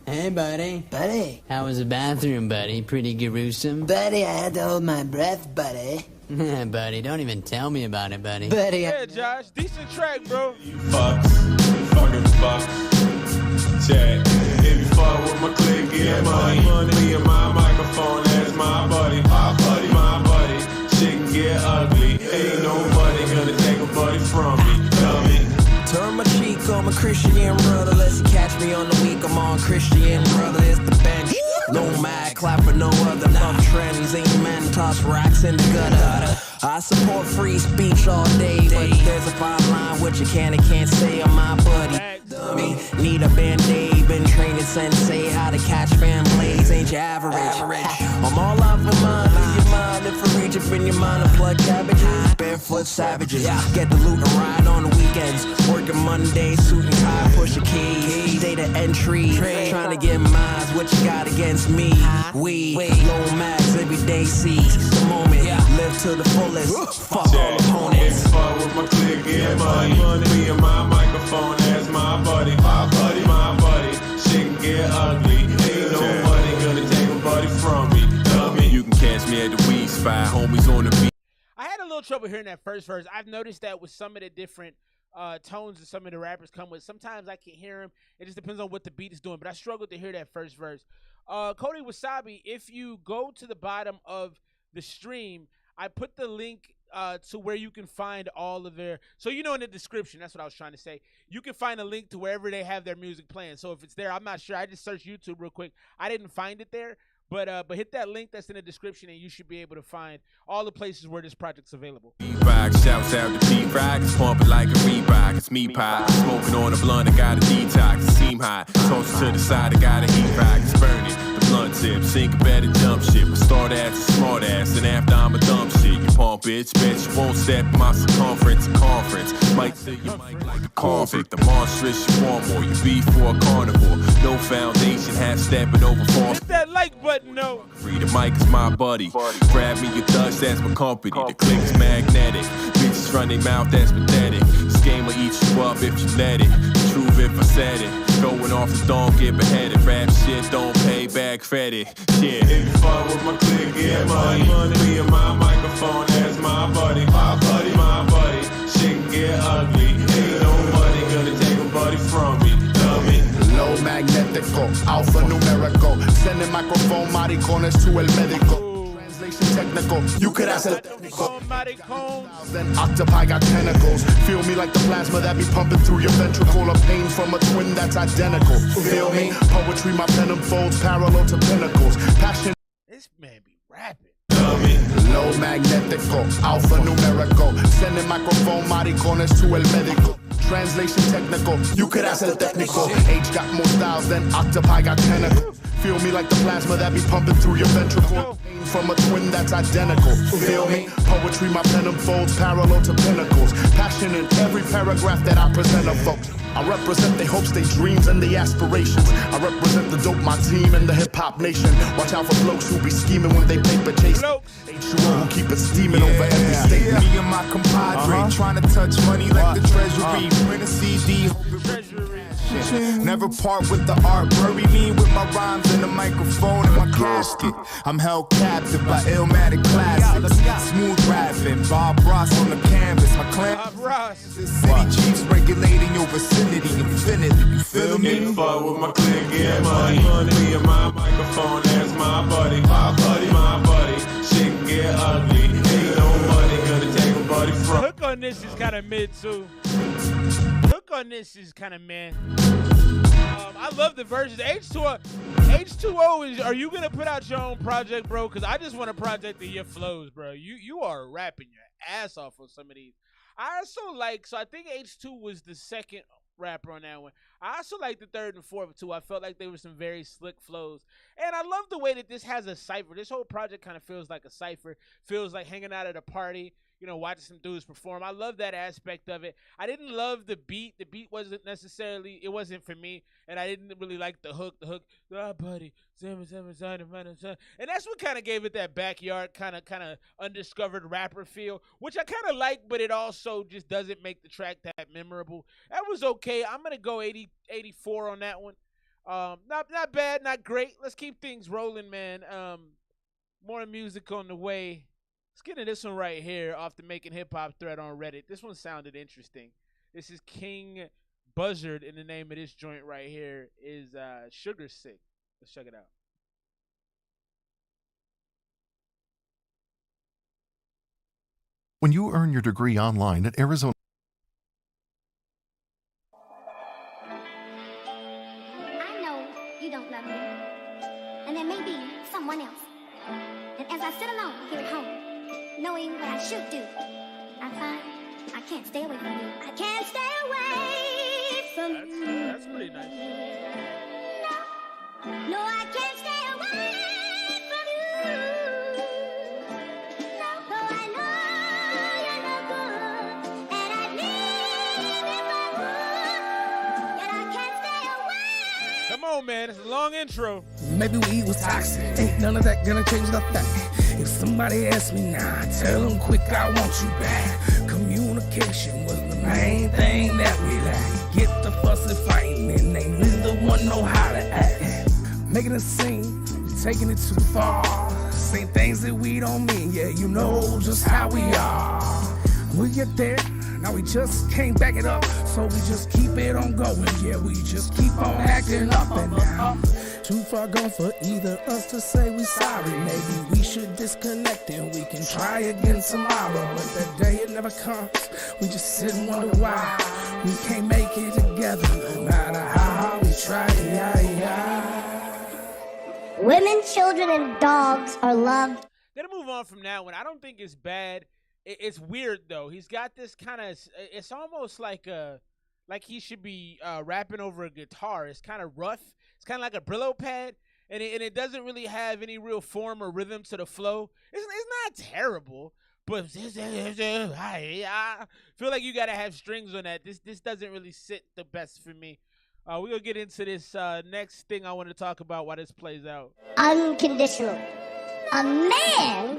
[SPEAKER 13] Hey, buddy.
[SPEAKER 14] Buddy.
[SPEAKER 13] How was the bathroom, buddy? Pretty gruesome?
[SPEAKER 14] Buddy, I had to hold my breath, buddy.
[SPEAKER 13] Buddy, don't even tell me about it, buddy.
[SPEAKER 14] Buddy.
[SPEAKER 1] Yeah, Josh. Decent track, bro.
[SPEAKER 3] Fucking fuck. Check. If you fuck with my clique, get money. Me and my microphone, that's my buddy. My buddy. Shit can get ugly. Ain't nobody gonna take a buddy from me. Dummy.
[SPEAKER 5] Turn my cheek on my Christian brother. Let's catch me on the week. I'm on Christian brother. It's the bench. No mag, clap for no other. Bump trends, amen. Toss racks in the gutter. I support free speech all day, but there's a fine line which you can and can't say on my buddy. Dummy, need a band-aid, been training sensei how to catch fan blades. Ain't your average. I'm all out for mine. Leave your mind if I reach up in your mind and plug cabbages. Barefoot savages. Get the loot and ride on the weekends. Working Monday, suit and tie, push a key. Data entry, trying to get mines. What you got against me? We low max every day. Seize the moment, live to the fullest. Fuck all opponents.
[SPEAKER 3] Fuck with my clique, get money. Me and my microphone, that's my buddy. My buddy. Shit can get ugly. Ain't nobody gonna take a buddy from me. Dummy. You can catch me at the weed spot, homies on the beat.
[SPEAKER 1] I had a little trouble hearing that first verse. I've noticed that with some of the different tones that some of the rappers come with. Sometimes I can hear them. It just depends on what the beat is doing. But I struggled to hear that first verse. Cody Wasabi, if you go to the bottom of the stream, I put the link to where you can find all of their. So in the description, that's what I was trying to say. You can find a link to wherever they have their music playing. So if it's there, I'm not sure. I just searched YouTube real quick. I didn't find it there. But hit that link that's in the description, and you should be able to find all the places where this project's available.
[SPEAKER 3] Shouts out to P-Rock, it's pumping like a Reebok. It's me pie, smoking on a blunt, I got a detox. It seem hot, toss it to the side, I got a heat rock. It's burning, the blunt tip, sink a better jump shit. But start ass is smart ass, and after I'm a dumb shit. You pump bitch, you won't step in my circumference. Conference, might say you might like a convict. The monstrous, you want more, you beef for a carnivore. No foundation, half stepping over false.
[SPEAKER 1] Hit that like button, no.
[SPEAKER 3] Free the mic is my buddy. Grab me your dust, that's my company. The click is magnetic. Bitches run their mouth, that's pathetic. This game will eat you up if you let it. The truth if I said it. Going off the dome, get beheaded. Rap shit, don't pay back credit. Shit. If you fuck with my click, get money. Me and my microphone, that's my buddy. My buddy. Shit can get ugly. Ain't nobody gonna take a buddy from me. Dummy.
[SPEAKER 6] Low magnetico, alpha numerical. Sending microphone maricones to el médico. Translation technical, you could ask a technical. Then octopi got tentacles. Feel me like the plasma that be pumping through your ventricle. A pain from a twin that's identical. Feel me? Poetry, my pen unfolds parallel to pinnacles. Passion.
[SPEAKER 1] This man be rapping.
[SPEAKER 6] Dummy. Low magnetico, alphanumerical. Sending microphone maricones to el médico. Translation technical, you could ask the technical. H got more styles than octopi got tentacles. Feel me like the plasma that be pumping through your ventricle. From a twin that's identical. Feel me? Poetry, my pen unfolds parallel to pinnacles. Passion in every paragraph that I present to folks. I represent their hopes, their dreams, and their aspirations. I represent the dope, my team, and the hip-hop nation. Watch out for blokes who be scheming when they paper chase. H2O who keep it steaming over every state.
[SPEAKER 4] Me and my compadre trying to touch money like the treasury. Print a CD, never part with the art. Bury me with my rhymes and the microphone and my casket. I'm held captive by Illmatic classics. Smooth rapping, Bob Ross on the canvas. My clan the city chiefs regulating your vicinity infinitely. You feel me?
[SPEAKER 3] Getting far with my click, get money. Me and my microphone, that's my buddy. My buddy, my buddy. Shit can get ugly. Ain't no money gonna take a buddy from.
[SPEAKER 1] Hook on this is kind of mid too. Hook on this is kind of meh. I love the versions. H2O is. Are you gonna put out your own project, bro? Because I just want a project of your flows, bro. You are rapping your ass off on some of these. I also like. So I think H2 was the second rapper on that one. I also like the third and fourth too. I felt like there were some very slick flows, and I love the way that this has a cipher. This whole project kind of feels like a cipher. Feels like hanging out at a party. You know, watching some dudes perform. I love that aspect of it. I didn't love the beat. The beat wasn't necessarily, it wasn't for me. And I didn't really like the hook. Buddy. And that's what kind of gave it that backyard kind of undiscovered rapper feel, which I kind of like, but it also just doesn't make the track that memorable. That was okay. I'm going to go 84 on that one. Not bad, not great. Let's keep things rolling, man. More music on the way. Let's get into this one right here off the Making Hip Hop thread on Reddit. This one sounded interesting. This is King Buzzard, and the name of this joint right here is Sugar Sick. Let's check it out.
[SPEAKER 15] When you earn your degree online at Arizona.
[SPEAKER 16] I know you don't love me, and there may be someone else. And as I sit alone here at home, knowing what I should do, I find I can't stay away from you. I can't stay away from you.
[SPEAKER 1] That's pretty nice.
[SPEAKER 16] No, I can't stay away from you. No, though I know you're no good, and I need if I would, yet I can't stay away.
[SPEAKER 1] Come on, man. It's a long intro.
[SPEAKER 5] Maybe we was toxic. Ain't none of that gonna change the fact. If somebody asks me now, tell them quick I want you back. Communication was the main thing that we lacked. Get the fuss and fighting, and they neither one know how to act. Making a scene, taking it too far. Saying things that we don't mean, yeah, you know just how we are. We get there, now we just can't back it up. So we just keep it on going, yeah, we just keep on acting up and down. Too far gone for either us to say we sorry. Maybe we should disconnect and we can try again tomorrow. But that day it never comes. We just sit and wonder why we can't make it together, no matter how hard we try.
[SPEAKER 16] Women, children, and dogs are loved.
[SPEAKER 1] Gonna move on from that one. I don't think it's bad. It's weird though. He's got this kind of. It's almost like he should be rapping over a guitar. It's kind of rough. It's kind of like a Brillo pad, and it doesn't really have any real form or rhythm to the flow. It's not terrible, but I feel like you gotta have strings on that. This doesn't really sit the best for me. We're gonna get into this next thing I want to talk about while this plays out.
[SPEAKER 16] Unconditional. A man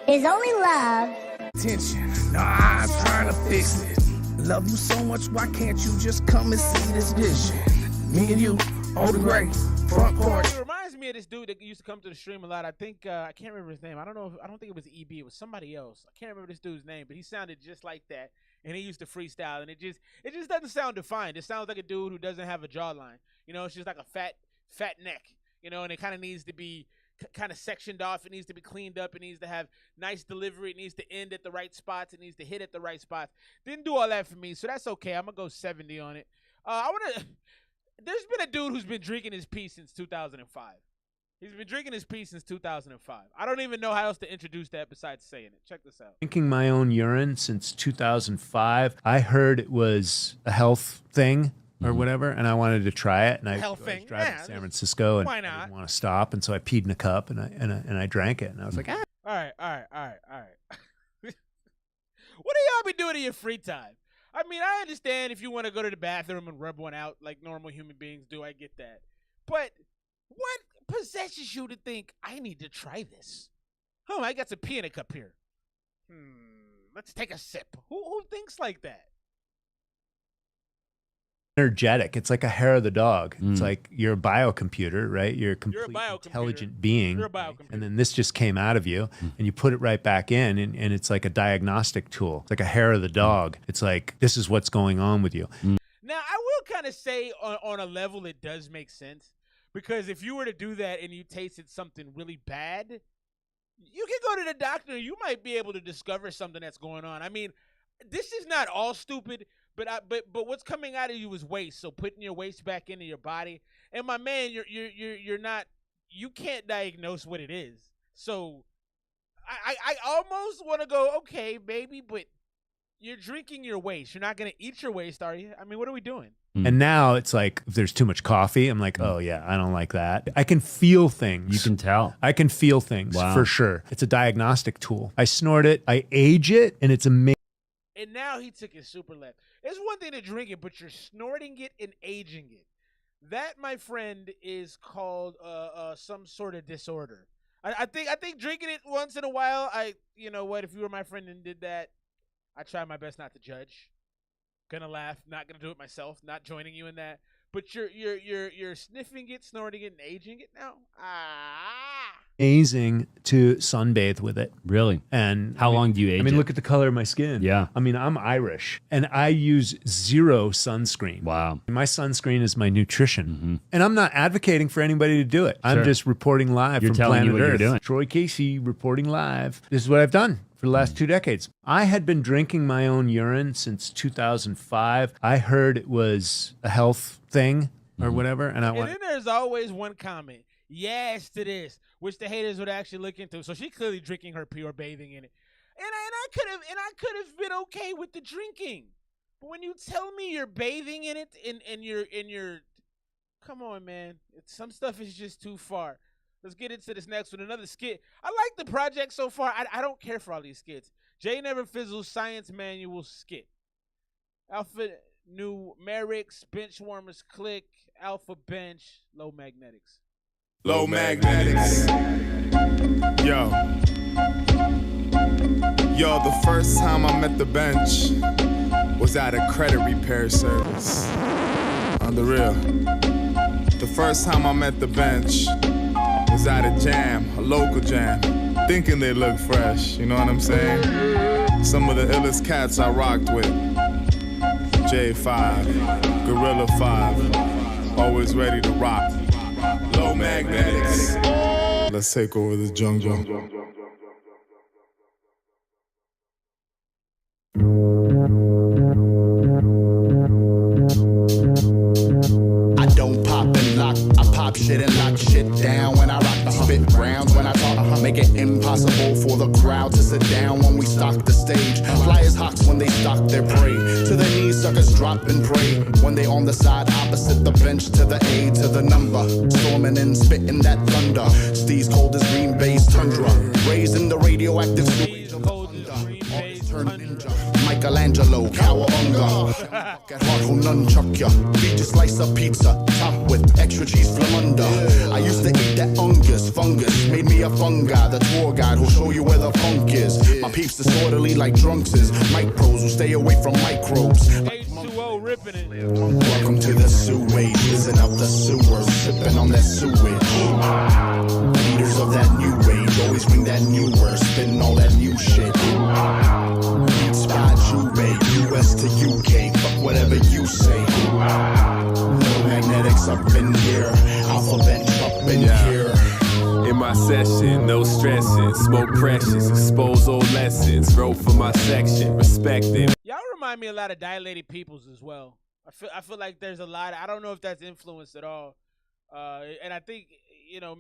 [SPEAKER 16] is only loved.
[SPEAKER 5] Attention, no, I'm trying to fix it. Love you so much, why can't you just come and see this vision? Me and you, old and gray, front porch.
[SPEAKER 1] It reminds me of this dude that used to come to the stream a lot. I think I can't remember his name. I don't think it was EB. It was somebody else. I can't remember this dude's name, but he sounded just like that. And he used to freestyle, and it just doesn't sound defined. It sounds like a dude who doesn't have a jawline. You know, it's just like a fat neck. You know, and it kind of needs to be kind of sectioned off. It needs to be cleaned up. It needs to have nice delivery. It needs to end at the right spots. It needs to hit at the right spots. Didn't do all that for me, so that's okay. I'm gonna go 70 on it. There's been a dude who's been drinking his pee since 2005. He's been drinking his pee since 2005. I don't even know how else to introduce that besides saying it. Check this out.
[SPEAKER 17] Drinking my own urine since 2005. I heard it was a health thing or whatever, and I wanted to try it. And I was driving to San Francisco, and
[SPEAKER 1] why not?
[SPEAKER 17] I didn't want to stop, and so I peed in a cup, and I drank it, and I was like, ah.
[SPEAKER 1] All right. What do y'all be doing in your free time? I mean, I understand if you want to go to the bathroom and rub one out like normal human beings do. I get that. But what possesses you to think, I need to try this? Oh, I got some pee in a cup here. Let's take a sip. Who thinks like that?
[SPEAKER 17] Energetic. It's like a hair of the dog. It's like you're a biocomputer, right? You're a complete intelligent being.
[SPEAKER 1] You're a biocomputer.
[SPEAKER 17] And then this just came out of you, and you put it right back in, and it's like a diagnostic tool. It's like a hair of the dog. It's like, this is what's going on with you.
[SPEAKER 1] Now, I will kind of say on a level it does make sense, because if you were to do that and you tasted something really bad, you can go to the doctor and you might be able to discover something that's going on. I mean, this is not all stupid, but what's coming out of you is waste. So putting your waste back into your body, and my man, you can't diagnose what it is. So I almost want to go, okay, baby, but you're drinking your waste. You're not gonna eat your waste, are you? I mean, what are we doing?
[SPEAKER 17] And now it's like, if there's too much coffee, I'm like, oh yeah, I don't like that. I can feel things.
[SPEAKER 18] You can tell.
[SPEAKER 17] I can feel things for sure. It's a diagnostic tool. I snort it, I age it, and it's amazing.
[SPEAKER 1] And now he took it super left. It's one thing to drink it, but you're snorting it and aging it. That, my friend, is called some sort of disorder. I think drinking it once in a while, you know what, if you were my friend and did that, I try my best not to judge. Gonna laugh, not gonna do it myself, not joining you in that. But you're sniffing it, snorting it, and aging it now.
[SPEAKER 17] Amazing to sunbathe with it.
[SPEAKER 18] Really?
[SPEAKER 17] And
[SPEAKER 18] how long do you age?
[SPEAKER 17] I mean, look at the color of my skin.
[SPEAKER 18] Yeah.
[SPEAKER 17] I mean, I'm Irish, and I use 0 sunscreen.
[SPEAKER 18] Wow.
[SPEAKER 17] My sunscreen is my nutrition, and I'm not advocating for anybody to do it. I'm just reporting live from planet Earth.
[SPEAKER 18] You're doing.
[SPEAKER 17] Troy Casey reporting live. This is what I've done for the last 2 decades. I had been drinking my own urine since 2005. I heard it was a health thing or whatever, and
[SPEAKER 1] then there's always one comment. Yes to this, which the haters would actually look into. So she's clearly drinking her pee or bathing in it. And I could have been okay with the drinking. But when you tell me you're bathing in it and you're come on, man. Some stuff is just too far. Let's get into this next one. Another skit. I like the project so far. I don't care for all these skits. Jay Never Fizzles Science Manual skit. Alpha numerics, bench warmers click, alpha bench, low magnetics.
[SPEAKER 4] Low magnetics. Yo, the first time I met the bench was at a credit repair service. On the real. The first time I met the bench was at a jam, a local jam, thinking they look fresh, you know what I'm saying? Some of the illest cats I rocked with. J5, Gorilla 5, always ready to rock. Low magnetics. Let's take over the jungle.
[SPEAKER 6] I don't pop and lock, I pop shit and lock shit down when I rock the spit rounds. When I talk, make it impossible for the crowd to sit down when we stock the stage. Flyers hawks when they stalk their prey. To their knees, suckers drop and pray. When they on the side opposite the bench, to the A to the number. Storming and spitting that thunder. Steve's cold as Green Bay's tundra. Raising the radioactive sewage of thunder. Always turn ninja. Michelangelo, cowabunga. At heart who nunchuck ya. Beat your slice of pizza, top with extra cheese flamunda. I used to eat that fungus. Made me a fungi, the tour guide who'll show you where the funk is. My peeps disorderly like drunks is. Mic pros who stay away from microbes.
[SPEAKER 1] H2O ripping it.
[SPEAKER 6] Welcome to the sewage, isn't out the sewer, sipping on that sewage. Leaders of that new age, always bring that new word, spitting all that new shit. Beats by Juve, US to UK, fuck whatever you say. No magnetics up in here, alpha bench up in here.
[SPEAKER 3] In my session, no stressing, smoke precious, expose old lessons, wrote for my section, respect them.
[SPEAKER 1] Y'all remind me a lot of Dilated Peoples as well. I feel like there's a lot. I don't know if that's influenced at all. And I think,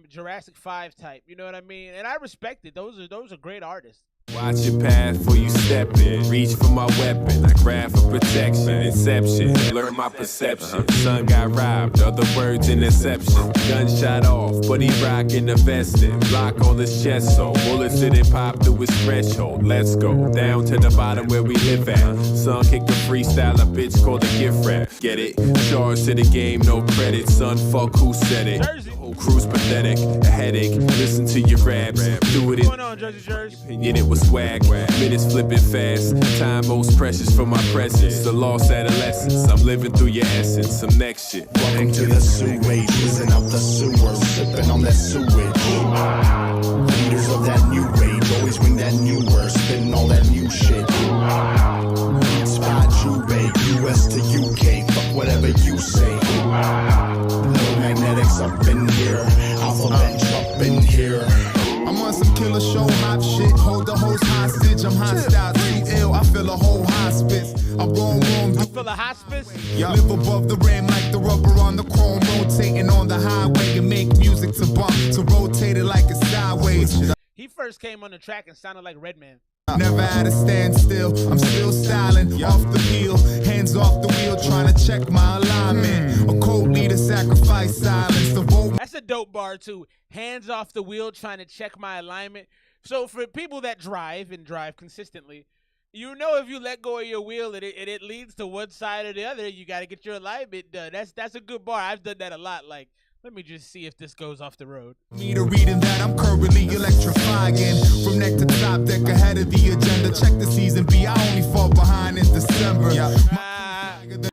[SPEAKER 1] Jurassic 5 type. You know what I mean? And I respect it. Those are great artists.
[SPEAKER 3] Watch your path before you step in. Reach for my weapon. I grab for protection. Inception. Learn my perception. Son got robbed. Other words, interception. Gunshot off, but he rockin' the vesting. Block all his chest so bullets didn't pop through his threshold. Let's go down to the bottom where we live at. Son kick a freestyle, a bitch called a gift wrap. Get it? Charge to the game, no credit. Son, fuck who said it.
[SPEAKER 1] Jersey.
[SPEAKER 3] Whole crew's pathetic. A headache. Listen to your raps. Do it in.
[SPEAKER 1] What's going on, Jersey?
[SPEAKER 3] Opinion, it was swag. Minutes flipping fast. Time most precious for my presence. The lost adolescence. I'm living through your essence. Some next shit.
[SPEAKER 6] Welcome to the sewage, whizzing out the sewer, sipping on that sewage. Leaders of that new age, always bring that new word, spitting all that new shit. Spy Jube, US to UK, fuck whatever you say. No magnetics up in here, alphabet up in here. I'm on some killer show hop shit, hold the host hostage, I'm hostile, too ill, I feel a whole hospice. I'm going wrong.
[SPEAKER 1] I feel a hospice?
[SPEAKER 6] Yeah. Live above the rim like the rubber on the chrome, rotating on the highway and make music to bump, to rotate it like it's sideways.
[SPEAKER 1] He first came on the track and sounded like Redman.
[SPEAKER 6] Never at a standstill, I'm still styling, off the peel, hands off the wheel, trying to check my alignment. A code leader sacrifice silence. The vote.
[SPEAKER 1] That's a dope bar too. Hands off the wheel, trying to check my alignment. So for people that drive and drive consistently, you know if you let go of your wheel and it leads to one side or the other, you got to get your alignment done. That's a good bar. I've done that a lot. Like, let me just see if this goes off the road.
[SPEAKER 6] Me to reading that I'm currently electrifying from neck to top deck ahead of the agenda. Check the season B. I only fall behind in December.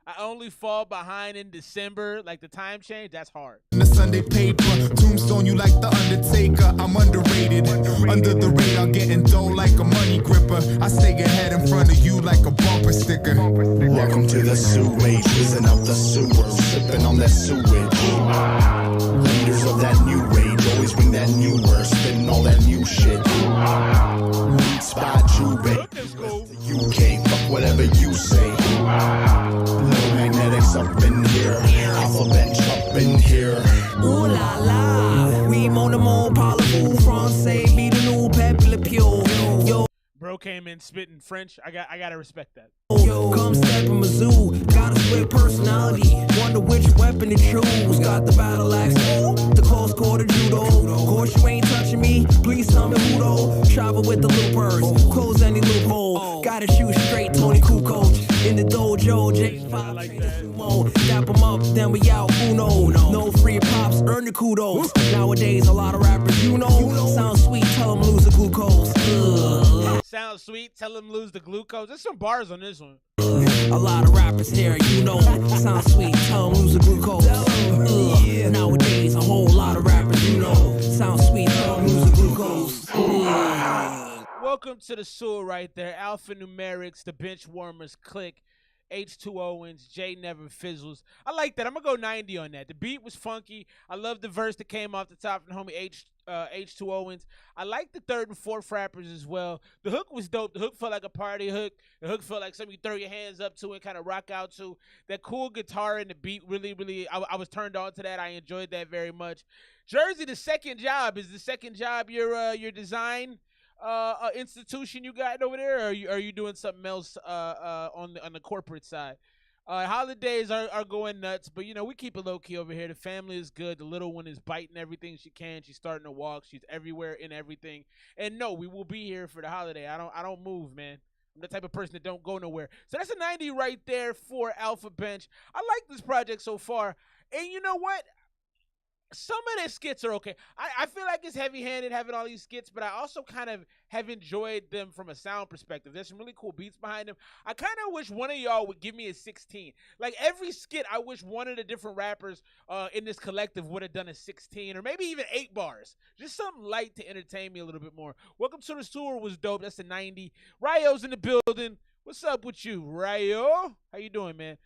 [SPEAKER 1] I only fall behind in December. Like the time change, that's hard.
[SPEAKER 6] In the Sunday paper, tombstone you like the Undertaker. I'm underrated, under the radar, getting dough like a money gripper. I stay ahead in front of you like a bumper sticker. Welcome to the sewage, whizzing out the sewer, sipping on that sewage. Leaders of that new age, always bring that new word, spitting all that new shit. Spy Jube, UK, fuck whatever you say. No magnetics up in here, alphabet up in here.
[SPEAKER 5] Ooh la la, we mon amour, parlez-vous français, be the new Pepe Le Pew. Yo.
[SPEAKER 1] Bro came in spitting French. I gotta respect that.
[SPEAKER 5] Yo, come step in Mizzou, got a split personality. Wonder which weapon to choose. Got the battle axe, the close quarter judo. Course you ain't touching me, please tell me who though. Travel with the loopers, close any loophole. Gotta shoot straight, Tony Kukoc. In the dojo, J5 like sumo. Dap 'em up, then we out, uno. No free pops, earn the kudos. Nowadays, a lot of rappers, you know. Sound sweet, tell them lose the glucose.
[SPEAKER 1] Sounds sweet, tell them lose the glucose. There's some bars on this one.
[SPEAKER 5] A lot of rappers here, you know. Sound sweet, tell them lose the glucose. Nowadays, a whole lot of rappers, you know. Sound sweet, tell them lose the glucose.
[SPEAKER 1] Welcome to the sewer right there. Alphanumerics, the bench warmers click. H2Oins, J never fizzles. I like that. I'm gonna go 90 on that. The beat was funky. I love the verse that came off the top from homie H2Oins. I like the third and fourth rappers as well. The hook was dope. The hook felt like a party hook. The hook felt like something you throw your hands up to and kind of rock out to. That cool guitar and the beat really, I was turned on to that. I enjoyed that very much. Jersey, the second job. Is the second job your design institution you got over there, or are you doing something else on the corporate side? Holidays are going nuts, but we keep it low key over here. The family is good. The little one is biting everything she can. She's starting to walk. She's everywhere in everything. And no, we will be here for the holiday. I don't move, man. I'm the type of person that don't go nowhere. So that's a 90 right there for Alpha Bench. I like this project so far. And you know what? Some of the skits are okay. I feel like it's heavy-handed having all these skits, but I also kind of have enjoyed them from a sound perspective. There's some really cool beats behind them. I kind of wish one of y'all would give me a 16. Like every skit, I wish one of the different rappers in this collective would have done a 16 or maybe even 8 bars. Just something light to entertain me a little bit more. Welcome to the Sewer was dope. That's a 90. Ryo's in the building. What's up with you, Ryo? How you doing, man?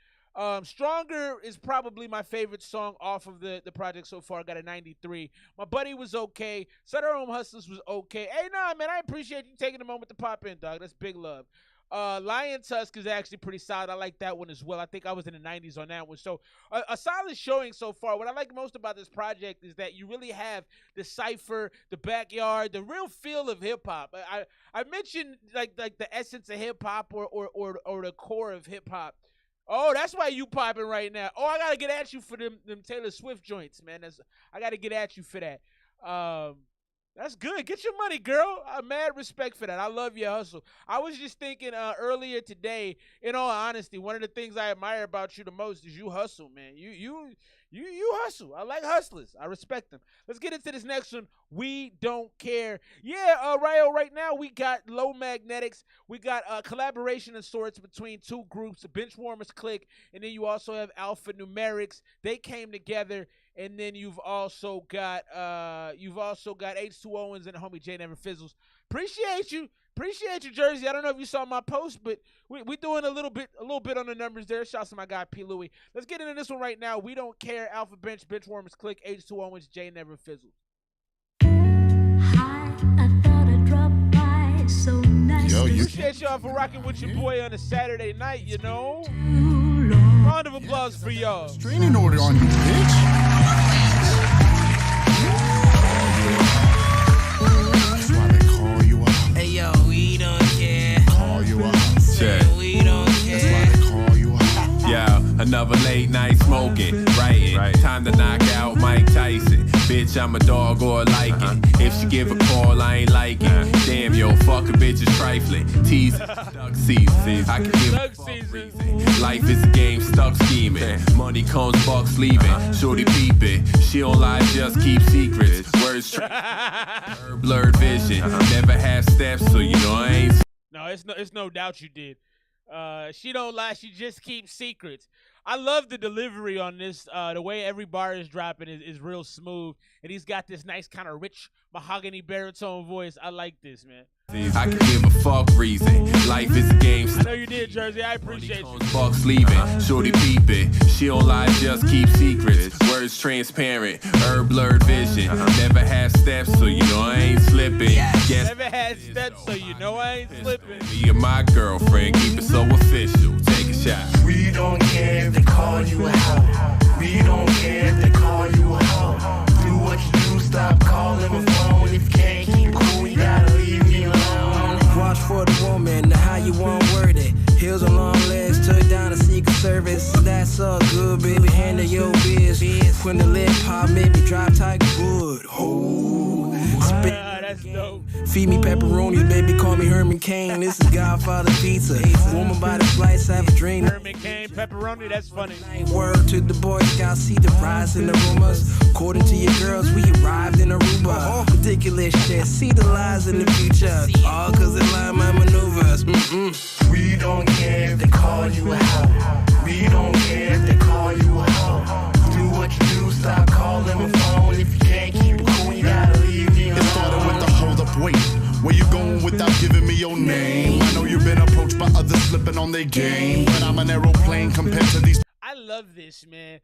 [SPEAKER 1] Stronger is probably my favorite song off of the project so far. I got a 93. My Buddy was okay. Sutter Home Hustlers was okay. Hey, nah, man, I appreciate you taking a moment to pop in, dog. That's big love. Lion Tusk is actually pretty solid. I like that one as well. I think I was in the 90s on that one. So a solid showing so far. What I like most about this project is that you really have the cypher, the backyard, the real feel of hip hop. I mentioned like the essence of hip hop or the core of hip hop. Oh, that's why you popping right now. Oh, I gotta get at you for them Taylor Swift joints, man. I gotta get at you for that. That's good. Get your money, girl. Mad respect for that. I love your hustle. I was just thinking earlier today, in all honesty, one of the things I admire about you the most is you hustle, man. You hustle. I like hustlers. I respect them. Let's get into this next one. We Don't Care. Yeah, Ryo, right now we got Low Magnetics. We got a collaboration of sorts between two groups, the Benchwarmers Clique, and then you also have Alpha Numerics. They came together. And then you've also got H2Owens and the homie Jay Never Fizzles. Appreciate you, Jersey. I don't know if you saw my post, but we doing a little bit on the numbers there. Shouts to my guy P. Louie. Let's get into this one right now. We Don't Care. Alpha Benchwarmers Clique, H2Owens, Jay Never Fizzles.
[SPEAKER 6] Yo, you
[SPEAKER 1] appreciate y'all for rocking with your boy on a Saturday night. You know, round of applause for y'all.
[SPEAKER 6] Training order on you, bitch. That's why they call you up.
[SPEAKER 5] Hey yo, we don't care.
[SPEAKER 6] Call you up.
[SPEAKER 5] Say we don't care.
[SPEAKER 6] That's why they call you up.
[SPEAKER 3] Yeah, another late night smoking, writing. Time to knock out Mike Tyson. Bitch, I'm a dog or a lichen. If she give a call, I ain't like it. Damn, yo, fuck a bitch is trifling. Tease, duck season. I can give a fuck reason. Life is a game, stuck scheming. Money comes, bucks leaving. Shorty peep it. She don't lie, just keep secrets. Words blurred vision. Never have steps, so you know I ain't.
[SPEAKER 1] No, it's no doubt you did. She don't lie, she just keeps secrets. I love the delivery on this. The way every bar is dropping is real smooth. And he's got this nice kind of rich mahogany baritone voice. I like this, man.
[SPEAKER 3] I can give a fuck reason. Life is a game.
[SPEAKER 1] I know you did, Jersey. I appreciate you.
[SPEAKER 3] Bucks leaving. Shorty peep it. She don't lie, just keep secrets. Words transparent. Blurred vision. Never have steps, so you know I ain't slipping.
[SPEAKER 1] Never had steps, so you know I ain't slipping.
[SPEAKER 3] Me and my girlfriend keep it so official. Take a shot.
[SPEAKER 18] We don't care if they call you a hoe. We don't care if they call you a hoe. Do what you do, stop calling my phone. If you can't keep cool, you gotta leave me alone.
[SPEAKER 5] Watch for the woman, now how you want word it. Heels on long legs, took down a Secret Service. That's all good, baby, handle your biz. When the lid pop, maybe drop Tiger Wood. Oh,
[SPEAKER 1] that's dope.
[SPEAKER 5] Feed me pepperonis, baby, call me Herman Cain. This is Godfather Pizza. Woman by the slice, have a dream.
[SPEAKER 1] Herman Cain, pepperoni, that's funny.
[SPEAKER 5] Word to the Boy Scouts, see the rise in the rumors. According to your girls, we arrived in Aruba. Ridiculous shit, see the lies in the future. All cause they lie my maneuvers.
[SPEAKER 18] We don't care if they call you a hoe. We don't care if they call you a hoe. Do what you do, stop calling my phone. If you can't keep it cool, you gotta leave me alone.
[SPEAKER 6] It started with the hold up, wait. Where you going without giving me your name? I know you've been approached by others slipping on their game, but I'm an aeroplane compared to these.
[SPEAKER 1] I love this, man.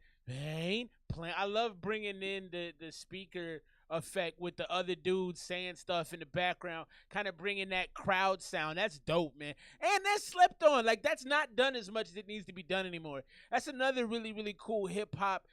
[SPEAKER 1] I love bringing in the speaker effect with the other dudes saying stuff in the background, kind of bringing that crowd sound. That's dope, man. And that's slept on. Like, that's not done as much as it needs to be done anymore. That's another really, really cool hip-hop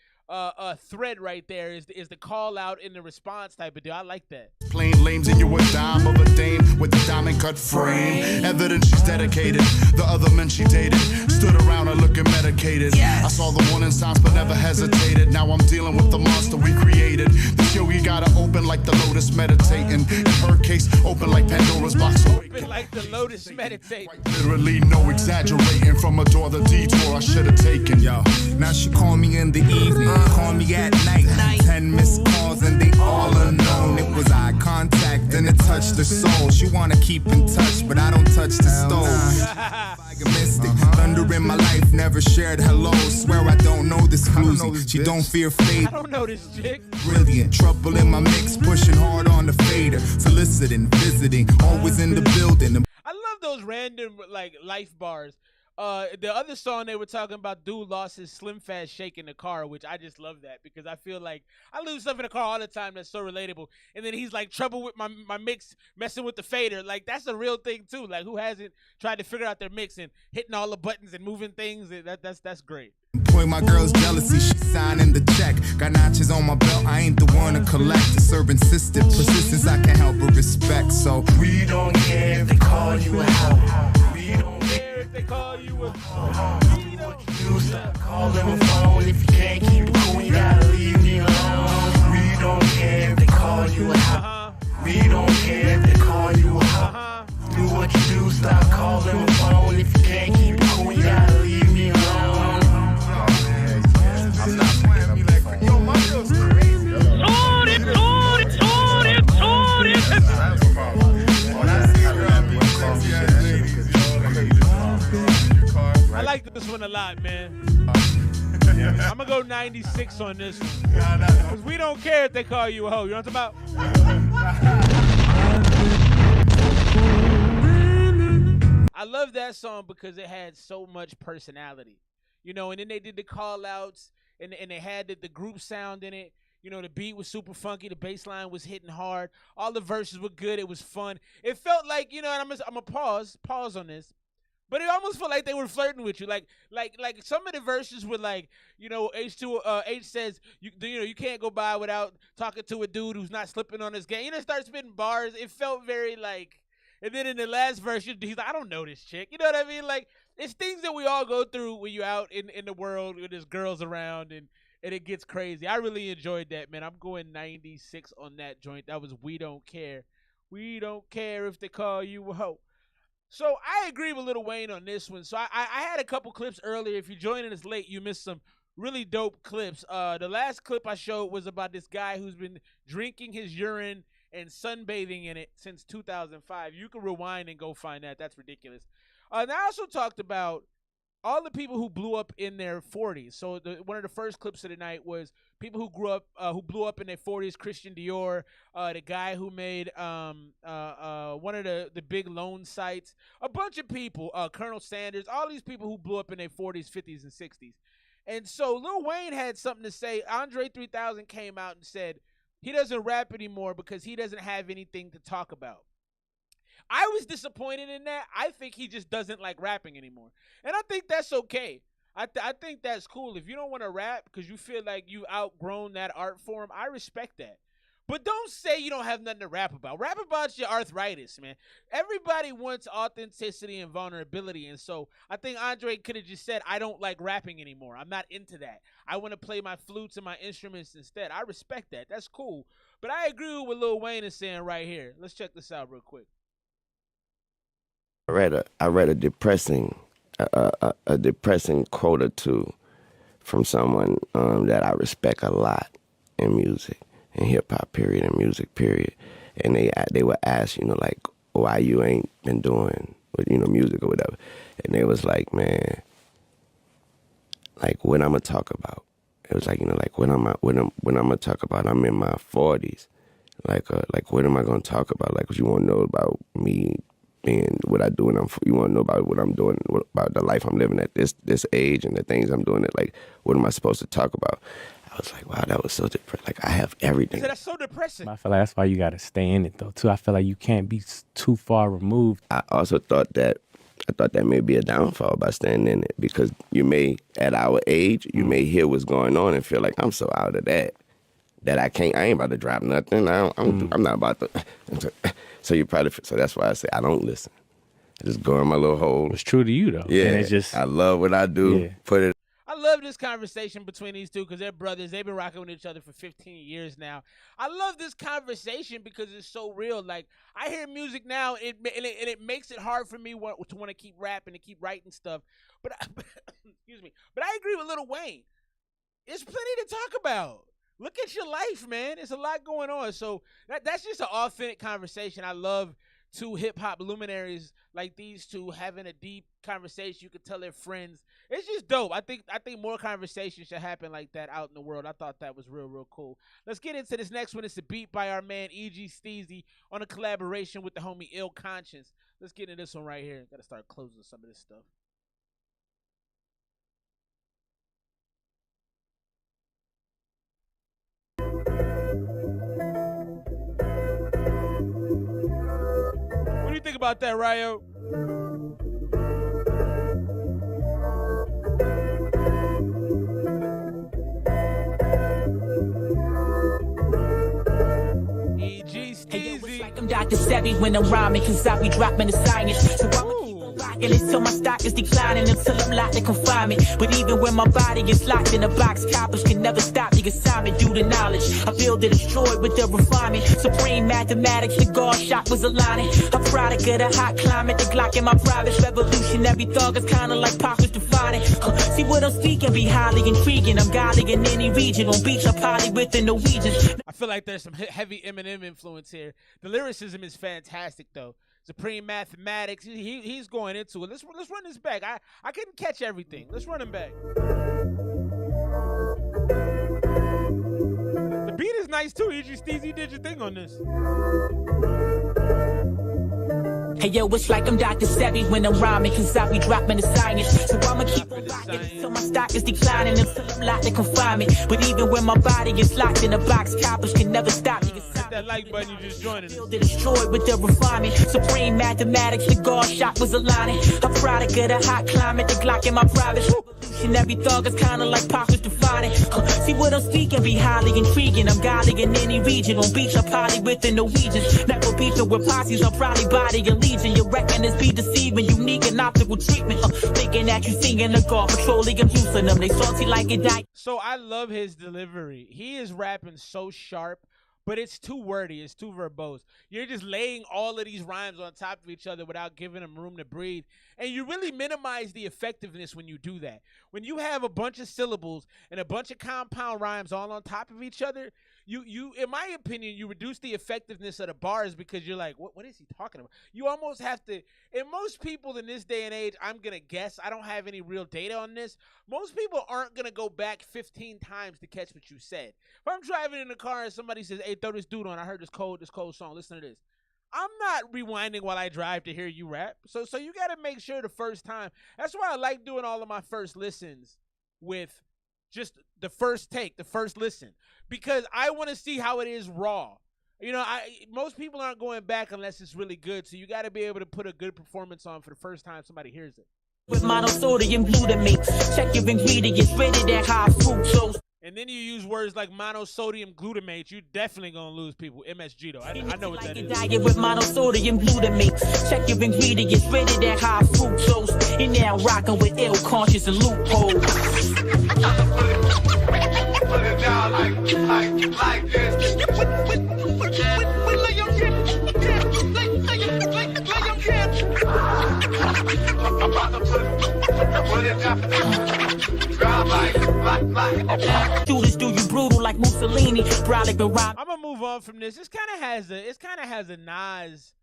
[SPEAKER 1] thread right there is the call out and the response type of deal. I like that.
[SPEAKER 6] Plain lames and you a dime of a dame with a diamond cut frame. Evidence she's dedicated. The other men she dated stood around her looking medicated. I saw the warning signs but never hesitated. Now I'm dealing with the monster we created. This year we gotta open like the lotus meditating. In her case, open like Pandora's box.
[SPEAKER 1] Open like the lotus meditating.
[SPEAKER 6] Literally no exaggerating. From a door the detour I should have taken.
[SPEAKER 4] Yo, now she call me in the evening. Call me at night. 10 missed calls and they all unknown. It was eye contact and it touched the soul. She wanna keep in touch, but I don't touch the stove. Mystic, thunder in my life, never shared hello. Swear I don't know this floozy. She don't fear fate.
[SPEAKER 1] I don't know this chick.
[SPEAKER 4] Brilliant, trouble in my mix, pushing hard on the fader. Soliciting, visiting, always in the building.
[SPEAKER 1] I love those random like life bars. The other song they were talking about, dude lost his Slim Fast shake in the car, which I just love that because I feel like I lose stuff in the car all the time that's so relatable. And then he's like, trouble with my mix, messing with the fader. Like, that's a real thing too. Like, who hasn't tried to figure out their mix and hitting all the buttons and moving things? That's great.
[SPEAKER 4] Point my girl's jealousy, she signing the check. Got notches on my belt, I ain't the one to collect. The servant sister, persistence I can't help but respect. So
[SPEAKER 18] we don't care if they call you a hoe. We don't
[SPEAKER 1] care if they call you a
[SPEAKER 18] you stop calling my phone. If you can't keep it cool, you gotta leave me alone. We don't care if they call you a hoe. We don't care if they call you a hoe. Do what you do, stop calling my phone. If you can't keep it cool, you gotta leave me alone. I'm not playing me like, yo, my girl's crazy.
[SPEAKER 1] I like this one a lot, man. I'm gonna go 96 on this one. Cause we don't care if they call you a hoe. You know what I'm talking about? I love that song because it had so much personality. You know, and then they did the call outs and they had the group sound in it. You know, the beat was super funky. The bass line was hitting hard. All the verses were good. It was fun. It felt like, you know, and I'm gonna pause on this. But it almost felt like they were flirting with you. Like some of the verses were like, you know, H says, you know, you can't go by without talking to a dude who's not slipping on his game. You know, start spitting bars. It felt very like, and then in the last verse, he's like, I don't know this chick. You know what I mean? Like, it's things that we all go through when you're out in the world when there's girls around and it gets crazy. I really enjoyed that, man. I'm going 96 on that joint. That was We Don't Care. We don't care if they call you a hoe. So I agree with Lil Wayne on this one. So I had a couple clips earlier. If you're joining us late, you missed some really dope clips. The last clip I showed was about this guy who's been drinking his urine and sunbathing in it since 2005. You can rewind and go find that. That's ridiculous. And I also talked about all the people who blew up in their 40s. So one of the first clips of the night was people who who blew up in their 40s. Christian Dior, the guy who made one of the big loan sites, a bunch of people, Colonel Sanders, all these people who blew up in their 40s, 50s, and 60s. And so Lil Wayne had something to say. Andre 3000 came out and said he doesn't rap anymore because he doesn't have anything to talk about. I was disappointed in that. I think he just doesn't like rapping anymore. And I think that's okay. I think that's cool. If you don't want to rap because you feel like you've outgrown that art form, I respect that. But don't say you don't have nothing to rap about. Rap about your arthritis, man. Everybody wants authenticity and vulnerability. And so I think Andre could have just said, I don't like rapping anymore. I'm not into that. I want to play my flutes and my instruments instead. I respect that. That's cool. But I agree with what Lil Wayne is saying right here. Let's check this out real quick.
[SPEAKER 19] I read a depressing quote or two from someone that I respect a lot in music, in hip hop period, and music period, and they were asked, you know, like, why you ain't been doing, you know, music or whatever, and they was like, man, like what I'm gonna talk about. It was like, you know, like when I'm gonna talk about, I'm in my 40s, like what am I gonna talk about? Like, you want to know about me? And what I do, and you want to know about what I'm doing, about the life I'm living at this age and the things I'm doing. Like, what am I supposed to talk about? I was like, wow, that was so depressing. Like, I have everything.
[SPEAKER 1] That's so depressing.
[SPEAKER 20] I feel like that's why you got to stay in it, though, too. I feel like you can't be too far removed.
[SPEAKER 19] I also thought that may be a downfall by staying in it, because you may, at our age, you may hear what's going on and feel like, I'm so out of that I ain't about to drop nothing. I'm not about to. So that's why I say I don't listen. I just go in my little hole.
[SPEAKER 20] It's true to you, though.
[SPEAKER 19] Yeah,
[SPEAKER 20] and it's just,
[SPEAKER 19] I love what I do.
[SPEAKER 20] Yeah.
[SPEAKER 19] Put it.
[SPEAKER 1] I love this conversation between these two because they're brothers. They've been rocking with each other for 15 years now. I love this conversation because it's so real. Like, I hear music now, and it makes it hard for me to want to keep rapping and keep writing stuff. But excuse me. But I agree with Lil Wayne. There's plenty to talk about. Look at your life, man. There's a lot going on. So that's just an authentic conversation. I love two hip-hop luminaries like these two having a deep conversation. You could tell they're friends. It's just dope. I think more conversations should happen like that out in the world. I thought that was real, real cool. Let's get into this next one. It's a beat by our man E.G. Steezy on a collaboration with the homie Ill Conscience. Let's get into this one right here. Got to start closing some of this stuff. about that, Ryo?
[SPEAKER 11] Like I'm Dr. Sebi when I'm rhyming, cause I be dropping the science. So I'ma keep on rocking until my stock is declining, until I'm locked in confinement. But even when my body is locked in a box, coppers can never stop the assignment due to knowledge. I build it destroyed with the refinement. Supreme mathematics, the guard shot was aligning. A product of the hot climate, the Glock in my private revolutionary thug is kinda like Pac was defining. See what I'm speaking, be highly intriguing. I'm godly in any region, on beach, I'm poly with the Norwegians.
[SPEAKER 1] I feel like there's some heavy Eminem influence here. The lyricism is fantastic, though. Supreme mathematics, he's going into it. Let's run this back. I couldn't catch everything. Let's run him back. The beat is nice too. You did your thing on this.
[SPEAKER 11] Hey yo, it's like I'm Dr. Sebi when I'm rhyming, cause I be dropping the science. So I'ma keep on rocking until my stock is declining, until I'm locked in confinement. But even when my body is locked in a box, coppers can never stop me.
[SPEAKER 1] Hit that like button, you just joining us.
[SPEAKER 11] Build it destroyed with the refinement. Supreme mathematics, the guard shot was aligning. A product of the hot climate, the Glock in my private revolutionary thug is kinda like Pac was defining. See what I'm speaking, be highly intriguing. I'm godly in any region, on beach, I'm poly with the Norwegians. Never beefing with posses, I'm probably body and legion. Your reckoners be deceiving, unique and optical treatment. Thinking that you singing the guard, patrolling, abusing them. They salty like a dike.
[SPEAKER 1] So I love his delivery. He is rapping so sharp, but it's too wordy. It's too verbose. You're just laying all of these rhymes on top of each other without giving them room to breathe. And you really minimize the effectiveness when you do that. When you have a bunch of syllables and a bunch of compound rhymes all on top of each other, you in my opinion, you reduce the effectiveness of the bars because you're like, what is he talking about? You almost have to, and most people in this day and age, I'm going to guess, I don't have any real data on this, most people aren't going to go back 15 times to catch what you said. If I'm driving in the car and somebody says, hey, throw this dude on, I heard this cold song, listen to this. I'm not rewinding while I drive to hear you rap. So you got to make sure the first time. That's why I like doing all of my first listens with just the first take, the first listen, because I want to see how it is raw. You know, most people aren't going back unless it's really good. So you got to be able to put a good performance on for the first time somebody hears it.
[SPEAKER 11] With monosodium glutamate, check your ingredients, rated at high fructose.
[SPEAKER 1] And then you use words like monosodium glutamate, you definitely gonna lose people. MSG though, I know what that is.
[SPEAKER 11] Diet with monosodium glutamate, check your ingredients, rated at high fructose. And now rocking with ill conscious and loopholes.
[SPEAKER 18] Put it down like this. I'm about to put it down.
[SPEAKER 11] Do this, do you brutal like Mussolini?
[SPEAKER 1] I'm gonna move on from this. This kind of has a Nas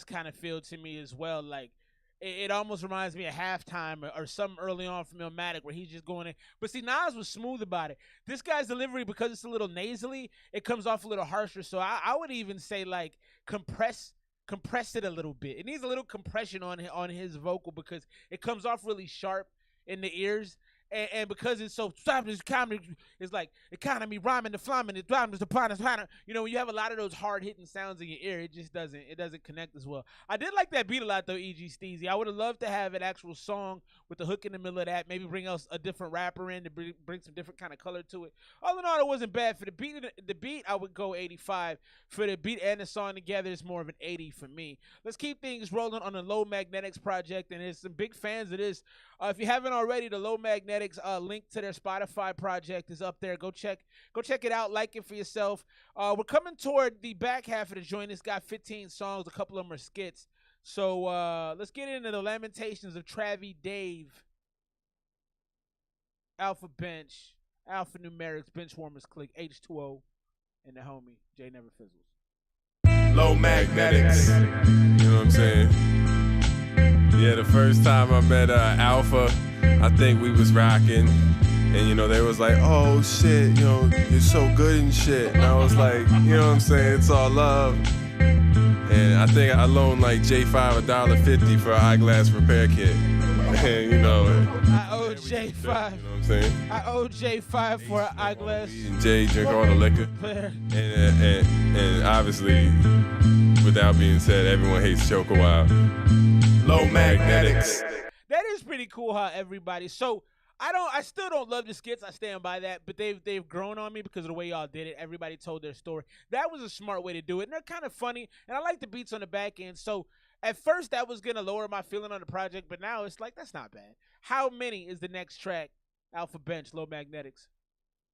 [SPEAKER 1] kind of feel to me as well. Like it almost reminds me of Halftime or something early on from Illmatic where he's just going in. But see, Nas was smooth about it. This guy's delivery, because it's a little nasally, it comes off a little harsher. So I would even say like compress it a little bit. It needs a little compression on his vocal because it comes off really sharp in the ears, and because it's so it's like economy rhyming the flamming the driving the partners. You know, when you have a lot of those hard hitting sounds in your ear, it just doesn't connect as well. I did like that beat a lot though, E.G. Steezy. I would have loved to have an actual song with the hook in the middle of that. Maybe bring us a different rapper in to bring some different kind of color to it. All in all, it wasn't bad. For the beat, I would go 85. For the beat and the song together, it's more of an 80 for me. Let's keep things rolling on the Low Magnetics project, and there's some big fans of this. If you haven't already, the Low Magnetics link to their Spotify project is up there. Go check it out. Like it for yourself. We're coming toward the back half of the joint. It's got 15 songs. A couple of them are skits. So let's get into the Lamentations of Travie Dave, Alpha Bench, Alpha Numerics, Benchwarmers Click, H2O, and the homie Jay Never Fizzles.
[SPEAKER 3] Low Magnetics. You know what I'm saying? Yeah, the first time I met Alpha, I think we was rocking, and you know they was like, "Oh shit, you know you're so good and shit," and I was like, you know what I'm saying? It's all love. And I think I loaned like J5 $1.50 for an eyeglass repair kit. And you know,
[SPEAKER 1] I owe J5.
[SPEAKER 3] You know what I'm saying?
[SPEAKER 1] I owe J5 for an eyeglass.
[SPEAKER 3] And Jay drink all the liquor, and obviously with that being said, everyone hates Choco Wild. Low magnetics.
[SPEAKER 1] That is pretty cool how everybody. So I still don't love the skits. I stand by that, but they've grown on me because of the way y'all did it. Everybody told their story. That was a smart way to do it, and they're kind of funny. And I like the beats on the back end. So at first that was gonna lower my feeling on the project, but now it's like that's not bad. How many is the next track? Alpha Bench, Low Magnetics.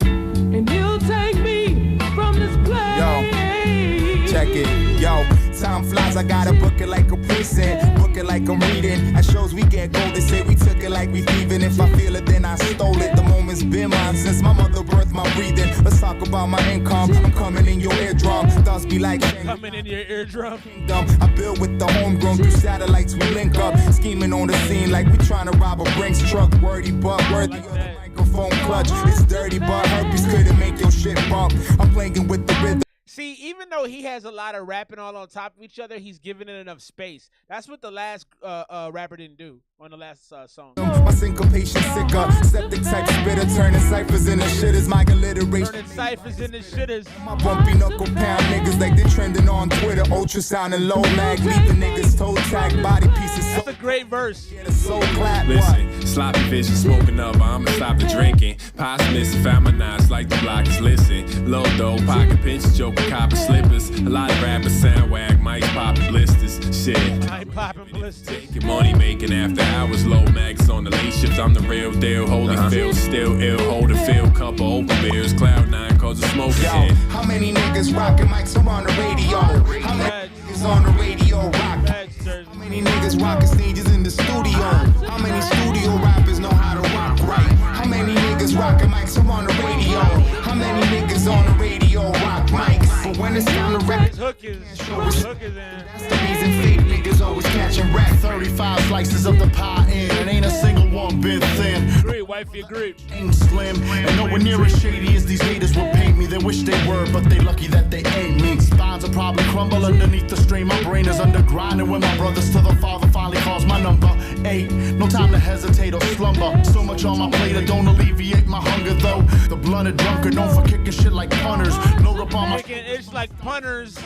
[SPEAKER 18] And you'll take me from this place.
[SPEAKER 4] Yo, check it. Yo, time flies, I gotta book it like a prison. Book it like I'm reading. At shows we get gold, they say we took it like we thieving. If I feel it, then I stole it. The moment's been mine since my mother birthed my breathing. Let's talk about my income. I'm coming in your eardrum. Thoughts be like
[SPEAKER 1] coming in your eardrum.
[SPEAKER 4] I build with the homegrown through satellites. We link up, scheming on the scene like we trying to rob a Brinks truck. Wordy but worthy of the microphone clutch. It's dirty but herpes couldn't make your shit bump. I'm playing with the rhythm.
[SPEAKER 1] See, even though he has a lot of rapping all on top of each other, he's giving it enough space. That's what the last rapper didn't do on the last song.
[SPEAKER 4] My syncopation sicker, septic type spitter, turning ciphers into shitters. My alliteration.
[SPEAKER 1] Turning ciphers into shitters.
[SPEAKER 4] My bumpy knuckle pound niggas like they trending on Twitter. Ultrasound and low mag, leaving niggas toe tag, body pieces.
[SPEAKER 1] That's a great verse.
[SPEAKER 4] So clap.
[SPEAKER 3] Listen, sloppy vision, smoking up, I'ma stop the drinking. Positive, found my knives like the block is listen. Low dough, pocket pinch, joker, copper slippers. A lot of rappers sound wag, mics popping blisters. Shit.
[SPEAKER 1] Mic popping blisters.
[SPEAKER 3] Taking money making after hours, low mags on the late shift. I'm the real deal, Holyfield, still ill, hold a field, couple open beers, cloud nine, cause the smoke is
[SPEAKER 4] Yo,
[SPEAKER 3] in.
[SPEAKER 4] how many niggas rocking mics are on the radio? How many niggas on the radio rock? How many niggas rocking stages in the studio? How many studio rappers know how to rock right? How many niggas rocking mics are on the radio? How many niggas on the radio rock mics? But when it's time to rap,
[SPEAKER 1] hook is in.
[SPEAKER 4] That's the reason fake niggas always catching rap.
[SPEAKER 18] 35 slices of the pie in, and ain't a single one been thin.
[SPEAKER 1] Agree, wifey, agree.
[SPEAKER 18] Ain't slim, and nowhere near as shady as these haters would paint me. They wish they were, but they lucky that they ain't me. Spines will probably crumble underneath the strain. My brain is underground, and when my brothers to the father finally calls my number 8. No time to hesitate or slumber. So much on my plate, I don't alleviate my hunger though. The blunted drunkard, known for kicking shit like punters. Load up on my
[SPEAKER 1] it's like punters.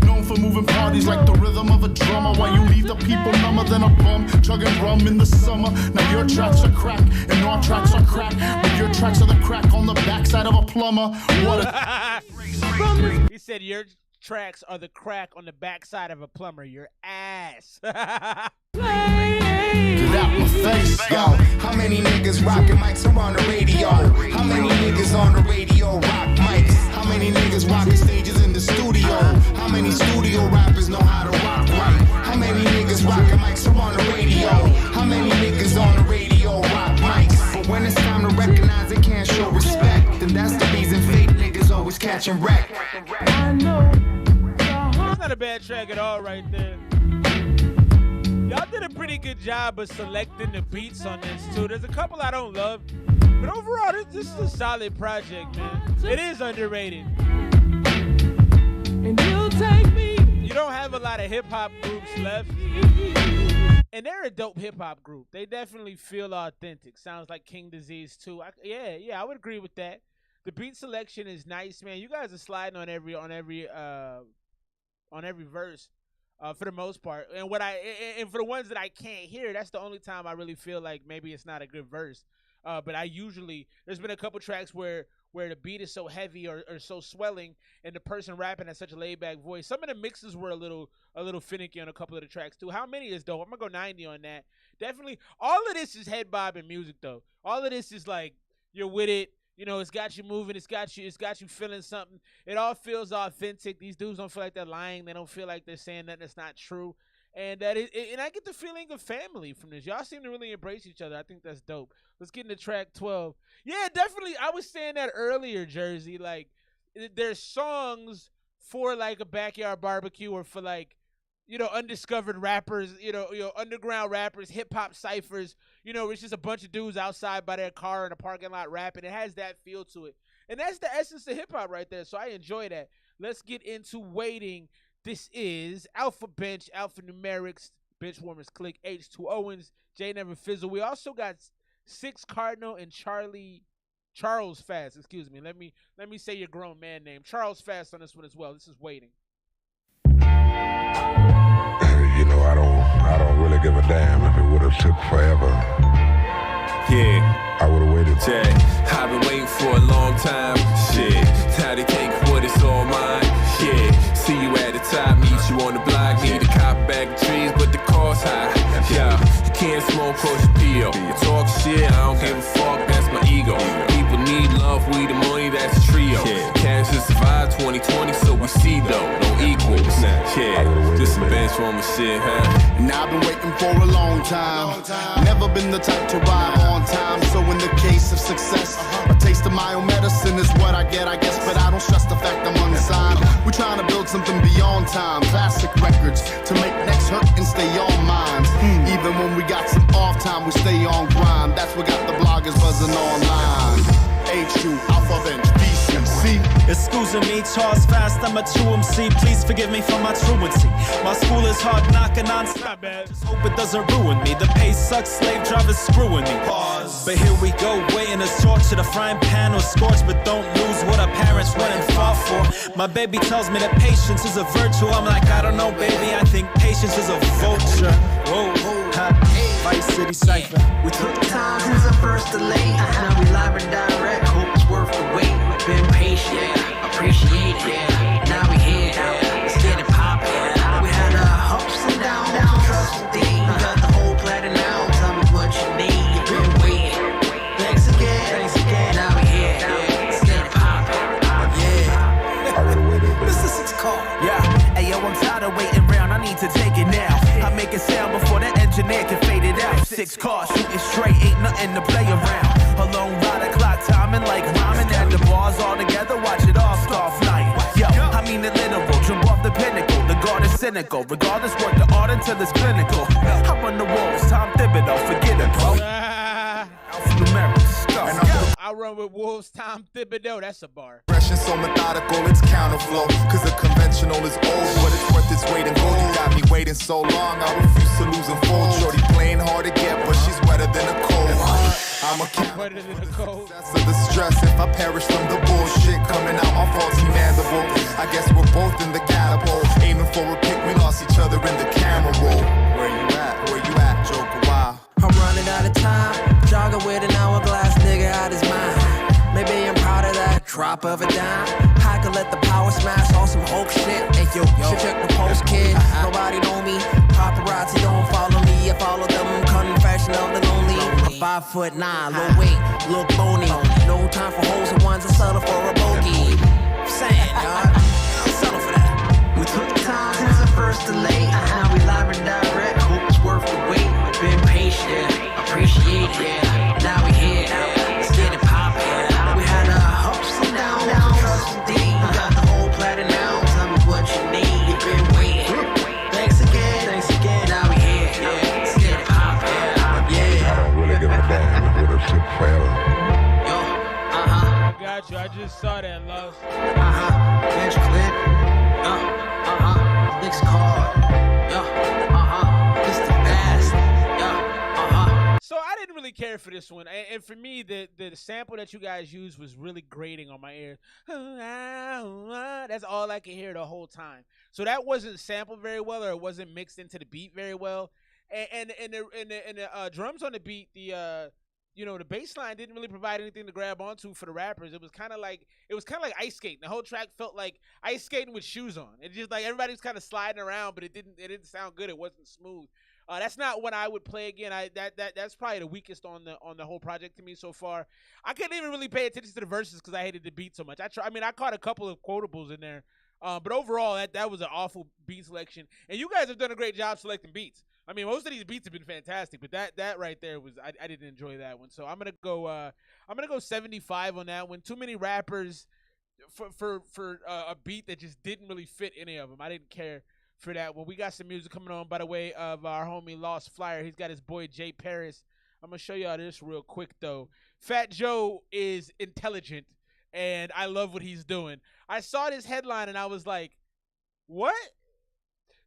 [SPEAKER 18] Known for moving parties like the rhythm of a drummer. While you leave the people number than a bum, chugging rum in the summer. Now your tracks are crack and our tracks are crack, but your tracks are the crack on the backside of a plumber. What a
[SPEAKER 1] He said your tracks are the crack on the backside of a plumber. Your ass.
[SPEAKER 4] Get out my face, yo. How many niggas rocking mics are on the radio? How many niggas on the radio rock mics? How many niggas rocking stages in the studio? How many studio rappers know how to rock right? How many niggas rocking mics are on the radio? How many niggas on the radio rock mics? But when it's time to recognize they can't show respect, then that's the reason fake niggas always catching wreck.
[SPEAKER 1] That's not a bad track at all right there. Y'all did a pretty good job of selecting the beats on this too. There's a couple I don't love, but overall this is a solid project, man. It is underrated.
[SPEAKER 18] And you'll take me.
[SPEAKER 1] You don't have a lot of hip-hop groups left, and they're a dope hip-hop group. They definitely feel authentic. Sounds like King Disease too. I would agree with that. The beat selection is nice, man. You guys are sliding on every verse. For the most part, and for the ones that I can't hear, that's the only time I really feel like maybe it's not a good verse. But there's been a couple tracks where the beat is so heavy or so swelling, and the person rapping has such a laid back voice. Some of the mixes were a little finicky on a couple of the tracks too. How many is dope? I'm gonna go 90 on that. Definitely, all of this is head bobbing music though. All of this is like you're with it. You know, it's got you moving. It's got you feeling something. It all feels authentic. These dudes don't feel like they're lying. They don't feel like they're saying nothing that's not true. And and I get the feeling of family from this. Y'all seem to really embrace each other. I think that's dope. Let's get into track 12. Yeah, definitely. I was saying that earlier, Jersey. Like, there's songs for like a backyard barbecue or for like, you know, undiscovered rappers, you know, underground rappers, hip hop ciphers, you know, it's just a bunch of dudes outside by their car in a parking lot rapping. It has that feel to it. And that's the essence of hip hop right there. So I enjoy that. Let's get into Waiting. This is Alpha Bench, Alpha Numerics, Benchwarmers Click, H2 Owens, J Never Fizzle. We also got Six Cardinal and Charles Fast, excuse me. Let me say your grown man name. Charles Fast on this one as well. This is Waiting.
[SPEAKER 18] You know, I don't really give a damn if it would've took forever.
[SPEAKER 3] Yeah,
[SPEAKER 18] I would've waited.
[SPEAKER 3] yeah. I've been waiting for a long time. Shit, now they take what it's all mine. Yeah, see you at the top, meet you on the block. Need a cop bag of trees, but the cost high. Yeah, you can't smoke cause you peel. You talk shit, I don't give a fuck, that's my ego. People need love, we the money, that's a trio. Cash to survive 2020, so we see though, no equals. Yeah, just some bench warmer shit, huh?
[SPEAKER 6] And I've been waiting for a long time. Never been the type to ride on time. So in the case of success, a taste of my own medicine is what I get, I guess. But I don't stress the fact I'm unsigned. We're trying to build something beyond time. Classic records to make next hurt and stay on minds. Even when we got some off time, we stay on grind. That's what got the bloggers buzzing online. HU, Alpha Bench, BCC.
[SPEAKER 21] Excusing me, Charles Fast, I'm a true MC. Please forgive me for my truancy. My school is hard knocking on.
[SPEAKER 1] Not bad.
[SPEAKER 21] Just hope it doesn't ruin me. The pay sucks, slave drivers screwing me. Pause. But here we go, waiting to sort to the frying pan or scorch, but don't lose what our parents went and fought for. My baby tells me that patience is a virtue. I'm like, I don't know, baby. I think patience is a vulture. Whoa, ha. Vice City Cypher.
[SPEAKER 5] We took time since the first delay. Now we live and direct. Hope it's worth the wait. We've been patient, appreciate it. Now we here, let's get it poppin'. We had our ups and downs, trust me. We got the whole planet now. Tell me what you need. You've been waiting. Thanks again. Now we here, let's get it poppin'. Yeah.
[SPEAKER 18] I would've waited.
[SPEAKER 21] This is its call.
[SPEAKER 11] Yeah, hey yo, I'm tired of waiting round, I need to take it now. I make it sound before the engineer can fade it out. 6 cars, shooting straight, ain't nothing to play around. A long ride, clock timing like rhyming. Add the bars all together, watch it all start flying. Yo, I mean the literal, jump off the pinnacle. The guard is cynical, regardless work the art until it's clinical. I run the walls, Tom Thibodeau, forget it, bro. Alphanumeric stuff.
[SPEAKER 1] I run with Wolves, Tom Thibodeau. That's a bar.
[SPEAKER 4] Expression so methodical, it's counterflow. Cause the conventional is old, but it's worth its weight in gold. You got me waiting so long, I refuse to lose and fold. Shorty playing hard to get, but she's wetter than a cold. I'm a king
[SPEAKER 1] Wetter than a cold.
[SPEAKER 4] of the stress. If I perish from the bullshit coming out my faulty mandible, I guess we're both in the catapult. Aiming for a pick, we lost each other in the camera roll. Where you at, Joker? Wow.
[SPEAKER 5] I'm running out of time. Jogging with an hourglass, nigga out his mind. Maybe I'm proud of that drop of a dime. I could let the power smash on some hope shit. Hey yo, should check the post, kid. Nobody know me. Paparazzi don't follow me. I follow them. Confession of the lonely. I'm 5'9", low weight, look bony. No time for hoes and ones. I settle for a bogey. I'm saying, dog, I'll settle for that. We took time since the first delay. Now we live and direct. Hope it's worth the wait. We've been patient, appreciate it. Now we here, let's get it poppin'. We had our ups and downs, trust me. We got the whole planet now. Tell me what you need. You've been waiting. Thanks again. Now we here, let's get it poppin'. Yeah.
[SPEAKER 18] I don't really give a damn if it would've took forever.
[SPEAKER 1] Got you. I just saw that, Loves.
[SPEAKER 5] Bench clip. Next card. It's the best.
[SPEAKER 1] So I didn't really care for this one, and for me, the sample that you guys used was really grating on my ears. That's all I could hear the whole time. So that wasn't sampled very well, or it wasn't mixed into the beat very well. And the drums on the beat, the bass line didn't really provide anything to grab onto for the rappers. It was kind of like ice skating. The whole track felt like ice skating with shoes on. It's just like everybody was kind of sliding around, but it didn't sound good. It wasn't smooth. That's not what I would play again. That's probably the weakest on the whole project to me so far. I couldn't even really pay attention to the verses because I hated the beat so much. I caught a couple of quotables in there, but overall that was an awful beat selection. And you guys have done a great job selecting beats. I mean, most of these beats have been fantastic, but that right there was I didn't enjoy that one. So I'm gonna go 75 on that one. Too many rappers for a beat that just didn't really fit any of them. I didn't care for that one. We got some music coming on by the way of our homie Lost Flyer. He's got his boy Jay Paris. I'm gonna show y'all this real quick though. Fat Joe is intelligent, and I love what he's doing. I saw this headline and I was like, what?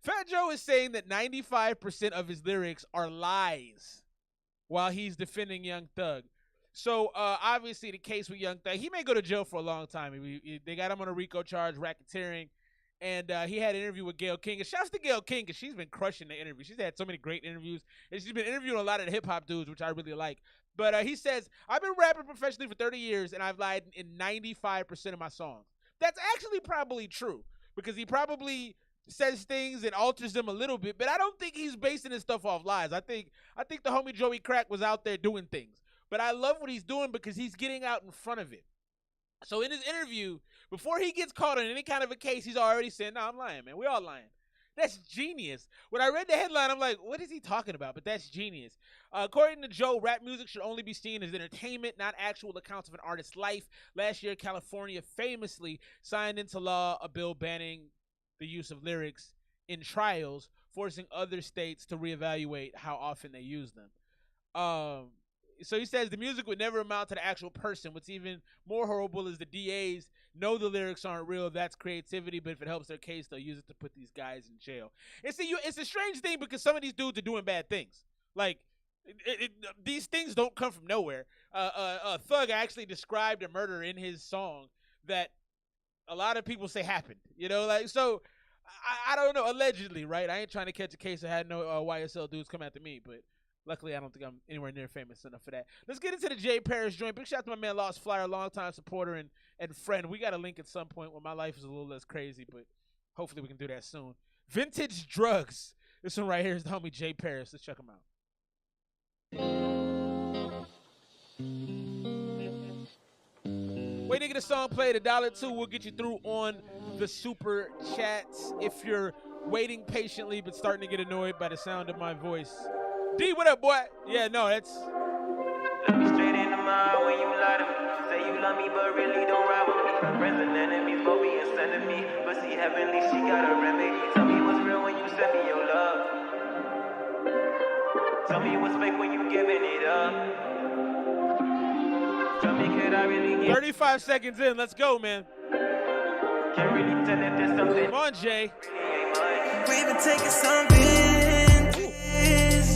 [SPEAKER 1] Fat Joe is saying that 95% of his lyrics are lies while he's defending Young Thug. So, obviously, the case with Young Thug, he may go to jail for a long time. They got him on a RICO charge, racketeering. And he had an interview with Gayle King. And shouts to Gayle King because she's been crushing the interview. She's had so many great interviews. And she's been interviewing a lot of the hip-hop dudes, which I really like. But he says, I've been rapping professionally for 30 years, and I've lied in 95% of my songs. That's actually probably true because he probably says things and alters them a little bit. But I don't think he's basing his stuff off lies. I think the homie Joey Crack was out there doing things. But I love what he's doing because he's getting out in front of it. So in his interview, before he gets caught in any kind of a case, he's already saying, no, I'm lying, man. We all lying. That's genius. When I read the headline, I'm like, what is he talking about? But that's genius. According to Joe, rap music should only be seen as entertainment, not actual accounts of an artist's life. Last year, California famously signed into law a bill banning the use of lyrics in trials, forcing other states to reevaluate how often they use them. So he says the music would never amount to the actual person. What's even more horrible is the DAs know the lyrics aren't real. That's creativity, but if it helps their case, they'll use it to put these guys in jail. And see, it's a strange thing because some of these dudes are doing bad things. Like, these things don't come from nowhere. Thug actually described a murder in his song that a lot of people say happened. You know, like, so I don't know. Allegedly, right? I ain't trying to catch a case. I had no YSL dudes come after me, but luckily, I don't think I'm anywhere near famous enough for that. Let's get into the Jay Paris joint. Big shout out to my man Lost Flyer, longtime supporter and friend. We got a link at some point when my life is a little less crazy, but hopefully we can do that soon. Vintage Drugs. This one right here is the homie Jay Paris. Let's check him out. Wait to get a song played, $1.02. We'll get you through on the super chats. If you're waiting patiently but starting to get annoyed by the sound of my voice. D, what up, boy? Yeah, no, that's...
[SPEAKER 7] Look me straight in the mind when you lie to me. Say you love me, but really don't ride with me. Friends and enemies both be instead of me. But see, heavenly, she got a remedy. Tell me what's real when you send me your love. Tell me what's fake when you giving it up. Tell me, could I really get
[SPEAKER 1] 35 seconds in. Let's go, man.
[SPEAKER 7] Can't really tell if there's something.
[SPEAKER 1] Come on, Jay.
[SPEAKER 7] We've been taking something.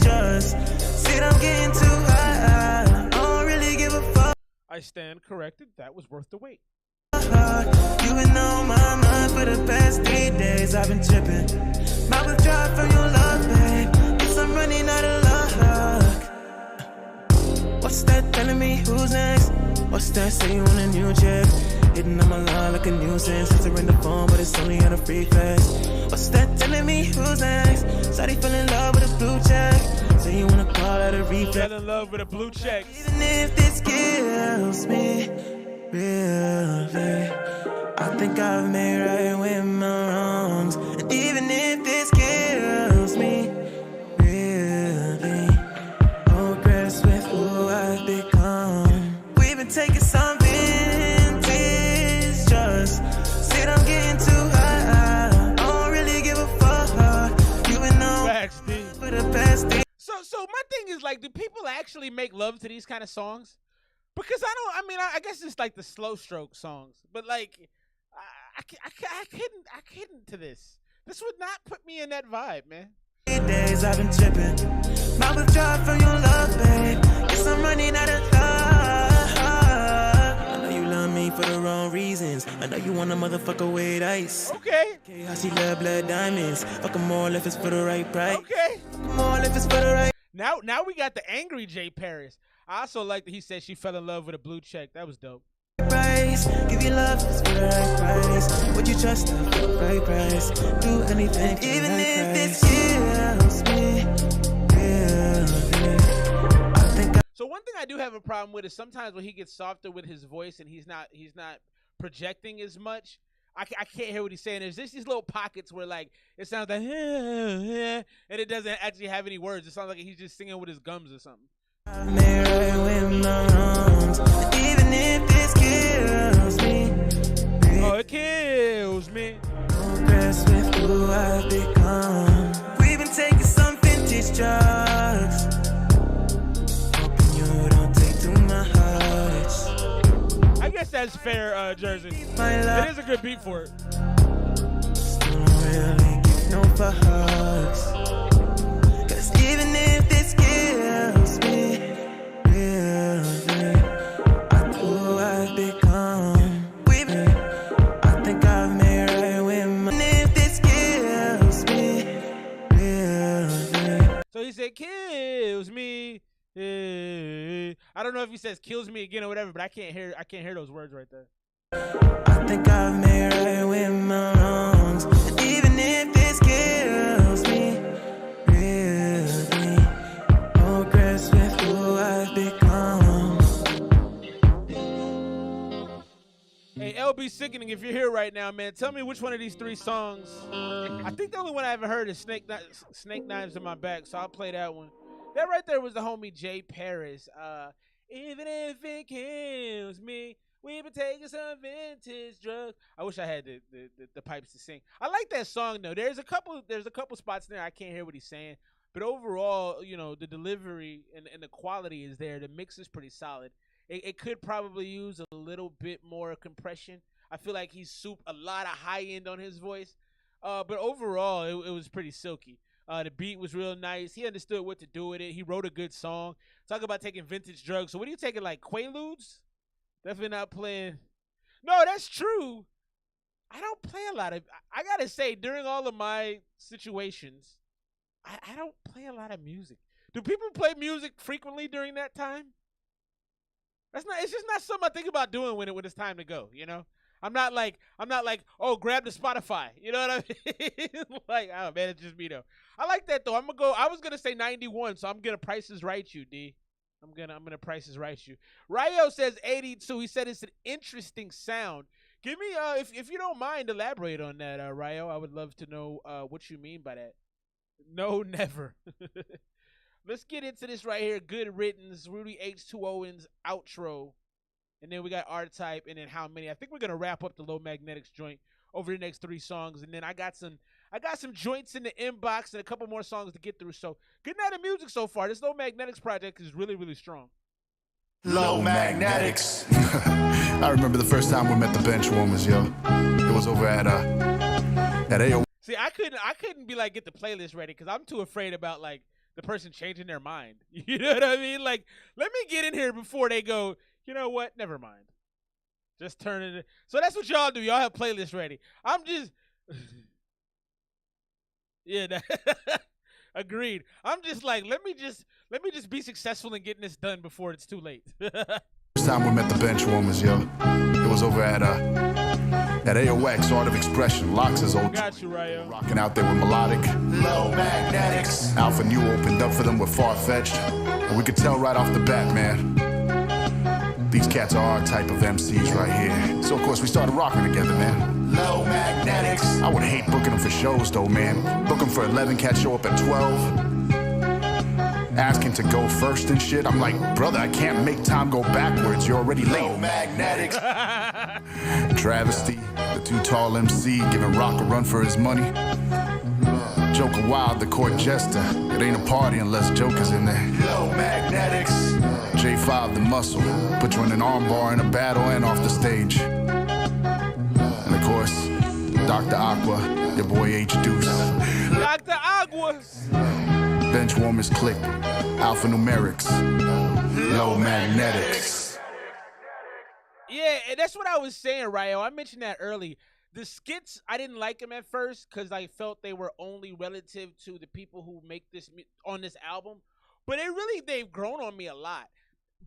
[SPEAKER 7] Just sit, I'm getting too high. I don't really give a fuck.
[SPEAKER 1] I stand corrected. That was worth the wait.
[SPEAKER 7] You've been on my mind for the past 3 days. I've been tripping. My withdrawal from your love, babe. Guess I'm running out of luck. What's that telling me? Who's next? What's that say you want a new check? Hitting on my line like a nuisance. Answering the phone, but it's only on a free fast. What's that telling me? Who's next? Shawty fell in love with a blue check. Say you wanna call out a reflex.
[SPEAKER 1] Fell in love with a blue check.
[SPEAKER 7] Even if this kills me, really, I think I've made right with my wrongs. And even if this kills me, really, no regrets with who I've become. We've been taking some vintage, just said I'm getting too high. I don't really give a fuck. You've been on for the past day.
[SPEAKER 1] So my thing is, like, do people actually make love to these kind of songs? Because I guess it's like the slow stroke songs, but like, I couldn't to this. This would not put me in that vibe, man.
[SPEAKER 7] Days I've been tripping. My withdrawal from your love, babe. Guess I'm running out of luck. I know you love me for the wrong reasons. I know you want a motherfucker with ice.
[SPEAKER 1] Okay.
[SPEAKER 7] I see love, blood, diamonds. Fuck 'em all if it's for the right price.
[SPEAKER 1] Okay.
[SPEAKER 7] Fuck 'em all if it's for the right.
[SPEAKER 1] Now we got the angry Jay Paris. I also like that he said she fell in love with a blue check. That was dope.
[SPEAKER 7] Price. Give you love if it's for the right price. Would you trust her for the right price? Do anything for even the right if price. It kills me, really. I think
[SPEAKER 1] So one thing I do have a problem with is sometimes when he gets softer with his voice and he's not projecting as much. I can't hear what he's saying. There's just these little pockets where, like, it sounds like, and it doesn't actually have any words. It sounds like he's just singing with his gums or something.
[SPEAKER 7] I made right with my wrongs. Even if this kills me,
[SPEAKER 1] oh, it kills me.
[SPEAKER 7] Progress with who I've become. We've been taking some vintage drugs. Hoping you don't take too much.
[SPEAKER 1] I guess that's fair, Jersey. It is a good beat for it.
[SPEAKER 7] Still don't really give no fucks. 'Cause even if this kills me, really, I know who I've become. I think I've made right with my name.
[SPEAKER 1] it kills me. I don't know if he says kills me again or whatever, but I can't hear those words right there.
[SPEAKER 7] I think I've made right with my wrongs. And even if this kills me, really, progress with who I've become.
[SPEAKER 1] Hey, LB Sickening, if you're here right now, man, tell me which one of these 3 songs. I think the only one I ever heard is Snake Knives in My Back, so I'll play that one. That right there was the homie Jay Paris. Even if it kills me, we've been taking some vintage drugs. I wish I had the pipes to sing. I like that song though. There's a couple spots there I can't hear what he's saying, but overall, you know, the delivery and the quality is there. The mix is pretty solid. It could probably use a little bit more compression. I feel like he's a lot of high end on his voice, but overall, it was pretty silky. The beat was real nice. He understood what to do with it. He wrote a good song. Talk about taking vintage drugs. So what are you taking, like Quaaludes? Definitely not playing. No, that's true. I don't play a lot of. I gotta say, during all of my situations, I don't play a lot of music. Do people play music frequently during that time? It's just not something I think about doing when it's time to go. You know, I'm not like, oh, grab the Spotify. You know what I mean? Like, oh man, it's just me though. I like that though. I was gonna say 91, so I'm gonna Prices Right you, D. I'm gonna Prices Right you. Ryo says 82. He said it's an interesting sound. Give me if you don't mind, elaborate on that, Ryo. I would love to know what you mean by that. No, never. Let's get into this right here. Good Riddance, Rudy H2O's outro. And then we got R-Type, and then How Many. I think we're gonna wrap up the Low Magnetics joint over the next 3 songs, and then I got some joints in the inbox and a couple more songs to get through. So good night of music so far. This Low Magnetics project is really, really strong.
[SPEAKER 6] Low Magnetics. I remember the first time we met the Benchwarmers, yo. It was over at AO.
[SPEAKER 1] See, I couldn't be like, get the playlist ready, because I'm too afraid about like the person changing their mind. You know what I mean? Like, let me get in here before they go, you know what? Never mind. Just turn it. So that's what y'all do. Y'all have playlists ready. I'm just. Yeah, agreed. I'm just like, let me just be successful in getting this done before it's too late.
[SPEAKER 6] First time we met the Benchwarmers, yo. It was over at AOX, Art of Expression, Lox's old.
[SPEAKER 1] Got you, Ryo.
[SPEAKER 6] Rocking out there with Melodic. Low Magnetics. Alpha New opened up for them with Far-Fetched. And we could tell right off the bat, man, these cats are our type of MCs right here. So, of course, we started rocking together, man. Low Magnetics. I would hate booking them for shows, though, man. Book them for 11, cats show up at 12. Asking to go first and shit. I'm like, brother, I can't make time go backwards. You're already late. Low Magnetics. Travesty, the too tall MC, giving Rock a run for his money. Joker Wild, the court jester. It ain't a party unless Joker's in there. Low Magnetics. J5, the muscle. Put you in an armbar in a battle and off the stage. And of course, Dr. Aqua, your boy H Deuce.
[SPEAKER 1] Dr. Aqua.
[SPEAKER 6] Benchwarmers click, alphanumerics, low magnetics.
[SPEAKER 1] Yeah, and that's what I was saying, Ryo. I mentioned that early. The skits, I didn't like them at first because I felt they were only relative to the people who make this on this album. But they've grown on me a lot.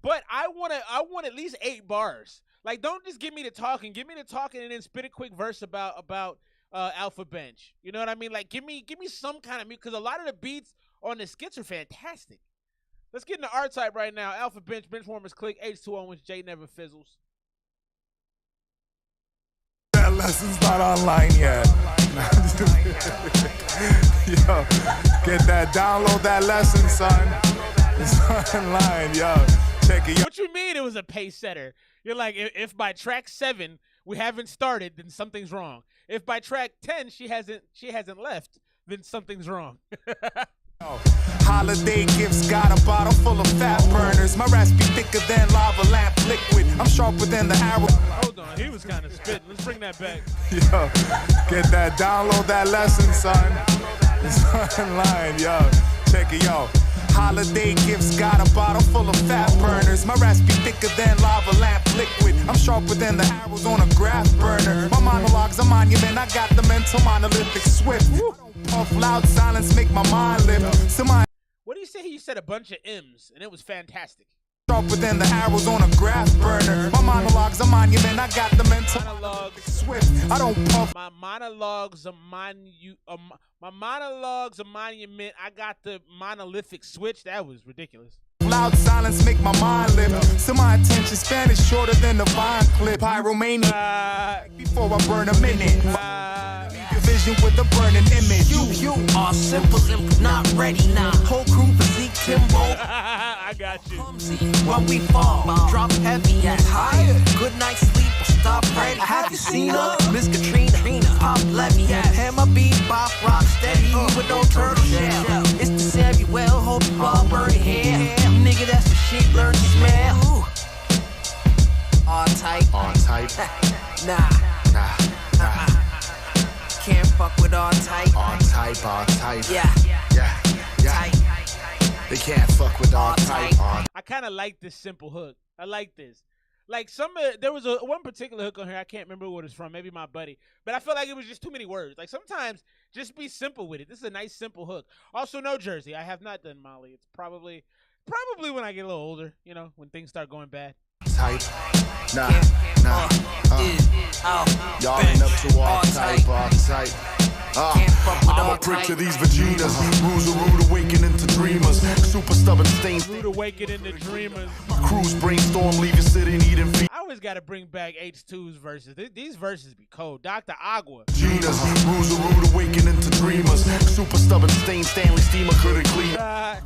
[SPEAKER 1] But I want at least 8 bars. Like, don't just give me the talking. Give me the talking and then spit a quick verse about Alpha Bench. You know what I mean? Like, give me some kind of music, because a lot of the beats on the skits are fantastic. Let's get into R-Type right now. Alpha Bench, Benchwarmers Click, H2O, J Never Fizzles.
[SPEAKER 4] That lesson's not online yet. Yo, get that, download that lesson, son. It's online, yo. Check it.
[SPEAKER 1] What you mean it was a pace setter? You're like, if by track 7 we haven't started, then something's wrong. If by track 10 she hasn't left, then something's wrong.
[SPEAKER 4] Holiday gifts, got a bottle full of fat burners. My raps be thicker than lava lamp liquid. I'm sharper than the arrow.
[SPEAKER 1] Hold on, he was kind of spitting. Let's bring that back.
[SPEAKER 4] Yo, get that, download that lesson, son. It's online, yo. Check it, yo. Holiday gifts, got a bottle full of fat burners. My raps be thicker than lava lamp liquid. I'm sharper than the arrows on a graph burner. My monologue's a monument, I got the mental monolithic swift. Off loud silence make my mind lift.
[SPEAKER 1] What he say he said a bunch of M's, and it was fantastic.
[SPEAKER 4] Sharper than the arrows on a grass burner. My monologues a monument. I got the mental
[SPEAKER 1] monologues
[SPEAKER 4] swift. I don't puff.
[SPEAKER 1] My monologues a monument. I got the monolithic switch. That was ridiculous.
[SPEAKER 4] Loud silence make my mind live. So my attention span is shorter than the vine clip. Pyromania. Before I burn a minute. Vision with a burning image.
[SPEAKER 5] You are simple, not ready now. Whole crew physique, Timbo.
[SPEAKER 1] I got you.
[SPEAKER 5] When we fall, drop heavy and higher. Good night's sleep, stop ready. Have you seen her? Miss Katrina, Pop Levy, Hammer beat, Bob Rock steady with no turtle shell. It's the Samuel, hope you all burning hair. Nigga, that's the shit, learn to smell. All tight. Nah. Can't fuck with all type.
[SPEAKER 6] All type.
[SPEAKER 5] Yeah. Tight.
[SPEAKER 6] They can't fuck with all type.
[SPEAKER 1] I kind of like this simple hook. I like this. Like there was one particular hook on here. I can't remember what it's from. Maybe my buddy. But I felt like it was just too many words. Like sometimes just be simple with it. This is a nice simple hook. Also, no Jersey. I have not done Molly. It's probably when I get a little older. You know, when things start going bad.
[SPEAKER 6] Type. Nah. Y'all ain't up to all type. I'm a prick to these vaginas. Rules are rude awakening to dreamers. Super stubborn stains.
[SPEAKER 1] Rude awakening to dreamers.
[SPEAKER 6] Cruise brainstorm, leave your city eating feet.
[SPEAKER 1] I always gotta bring back H2's verses. These verses be cold. Dr. Agua.
[SPEAKER 6] Genas, rules are rude awakening to dreamers. Super stubborn stain, Stanley steamer couldn't clean.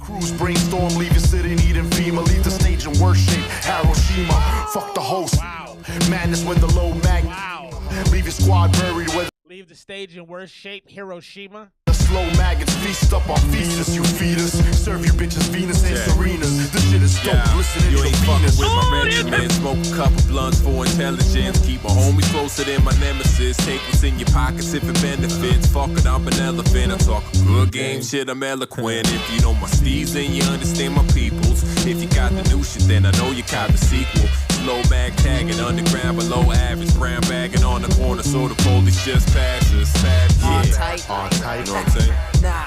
[SPEAKER 6] Cruise brainstorm, leave your city eating FEMA. Leave the stage in worse shape. Hiroshima, fuck the host.
[SPEAKER 1] Wow.
[SPEAKER 6] Madness with the low mag.
[SPEAKER 1] Wow.
[SPEAKER 6] Leave your squad buried with.
[SPEAKER 1] Leave the stage in worse shape. Hiroshima.
[SPEAKER 6] The slow maggots feast up on feces, you fetus. Serve you bitches Venus and Serenas. This shit is dope. Listen to
[SPEAKER 3] You
[SPEAKER 6] your
[SPEAKER 3] ain't
[SPEAKER 6] Venus.
[SPEAKER 3] fucking with my regiment. Smoke a couple blunts for intelligence. Keep my homies closer than my nemesis. Take what's in your pockets if it benefits. Fuck it, I'm an elephant. I talk good game shit, I'm eloquent. If you know my steez, then you understand my peoples. If you got the new shit, then I know you caught the sequel. Slow mag tagging, underground below average. Brown bagging on the corner, so the police just pass us.
[SPEAKER 5] All tight.
[SPEAKER 6] All tight.
[SPEAKER 3] You know what I'm saying?
[SPEAKER 5] Nah.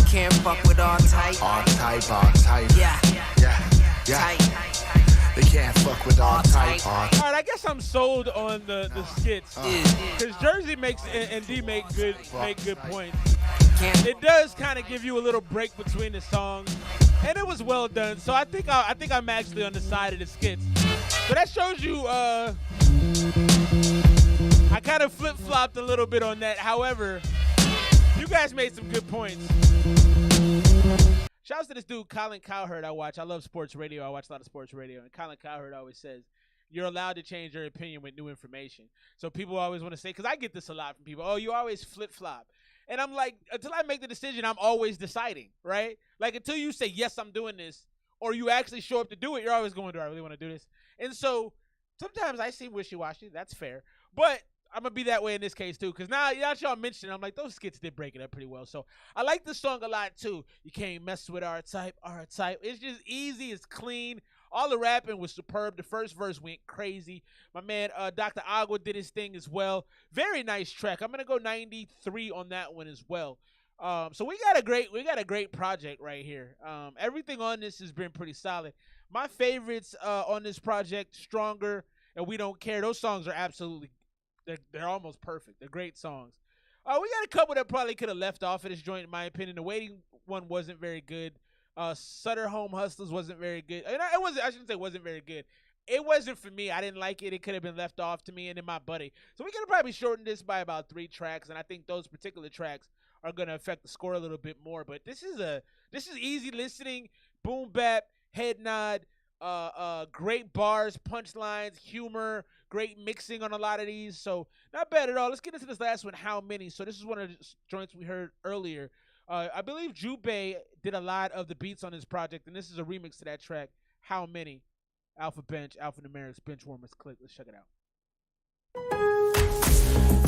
[SPEAKER 5] Can't fuck with all type.
[SPEAKER 6] All type.
[SPEAKER 5] Yeah. Tight.
[SPEAKER 6] They can't fuck with all type.
[SPEAKER 1] All right, I guess I'm sold on the skits. Because Jersey and D make good points. It does kind of give you a little break between the songs, and it was well done. So I think I'm actually on the side of the skits. So that shows you. I kind of flip-flopped a little bit on that. However, you guys made some good points. Shouts to this dude, Colin Cowherd, I watch. I love sports radio. I watch a lot of sports radio. And Colin Cowherd always says, you're allowed to change your opinion with new information. So people always want to say, because I get this a lot from people, oh, you always flip-flop. And I'm like, until I make the decision, I'm always deciding, right? Like, until you say, yes, I'm doing this, or you actually show up to do it, you're always going, do I really want to do this? And so sometimes I seem wishy-washy. That's fair. But I'm going to be that way in this case, too, because now y'all mentioned, I'm like, those skits did break it up pretty well. So I like this song a lot, too. You can't mess with our type. It's just easy. It's clean. All the rapping was superb. The first verse went crazy. My man, Dr. Agua did his thing as well. Very nice track. I'm going to go 93 on that one as well. So we got a great project right here. Everything on this has been pretty solid. My favorites on this project, Stronger and We Don't Care. Those songs are absolutely they're almost perfect. They're great songs. We got a couple that probably could have left off of this joint, in my opinion. The Waiting one wasn't very good. Sutter Home Hustlers wasn't very good. And I shouldn't say it wasn't very good. It wasn't for me. I didn't like it. It could have been left off to me and then my buddy. So we could have probably shortened this by about 3 tracks, and I think those particular tracks are going to affect the score a little bit more. But this is easy listening, boom bap, head nod, great bars, punchlines, humor, great mixing on a lot of these. So not bad at all. Let's get into this last one, How Many. So this is one of the joints we heard earlier. I believe Jubei did a lot of the beats on this project, and this is a remix to that track, How Many. Alpha Bench, Alphanumerics, Benchwarmers, Click. Let's check it out.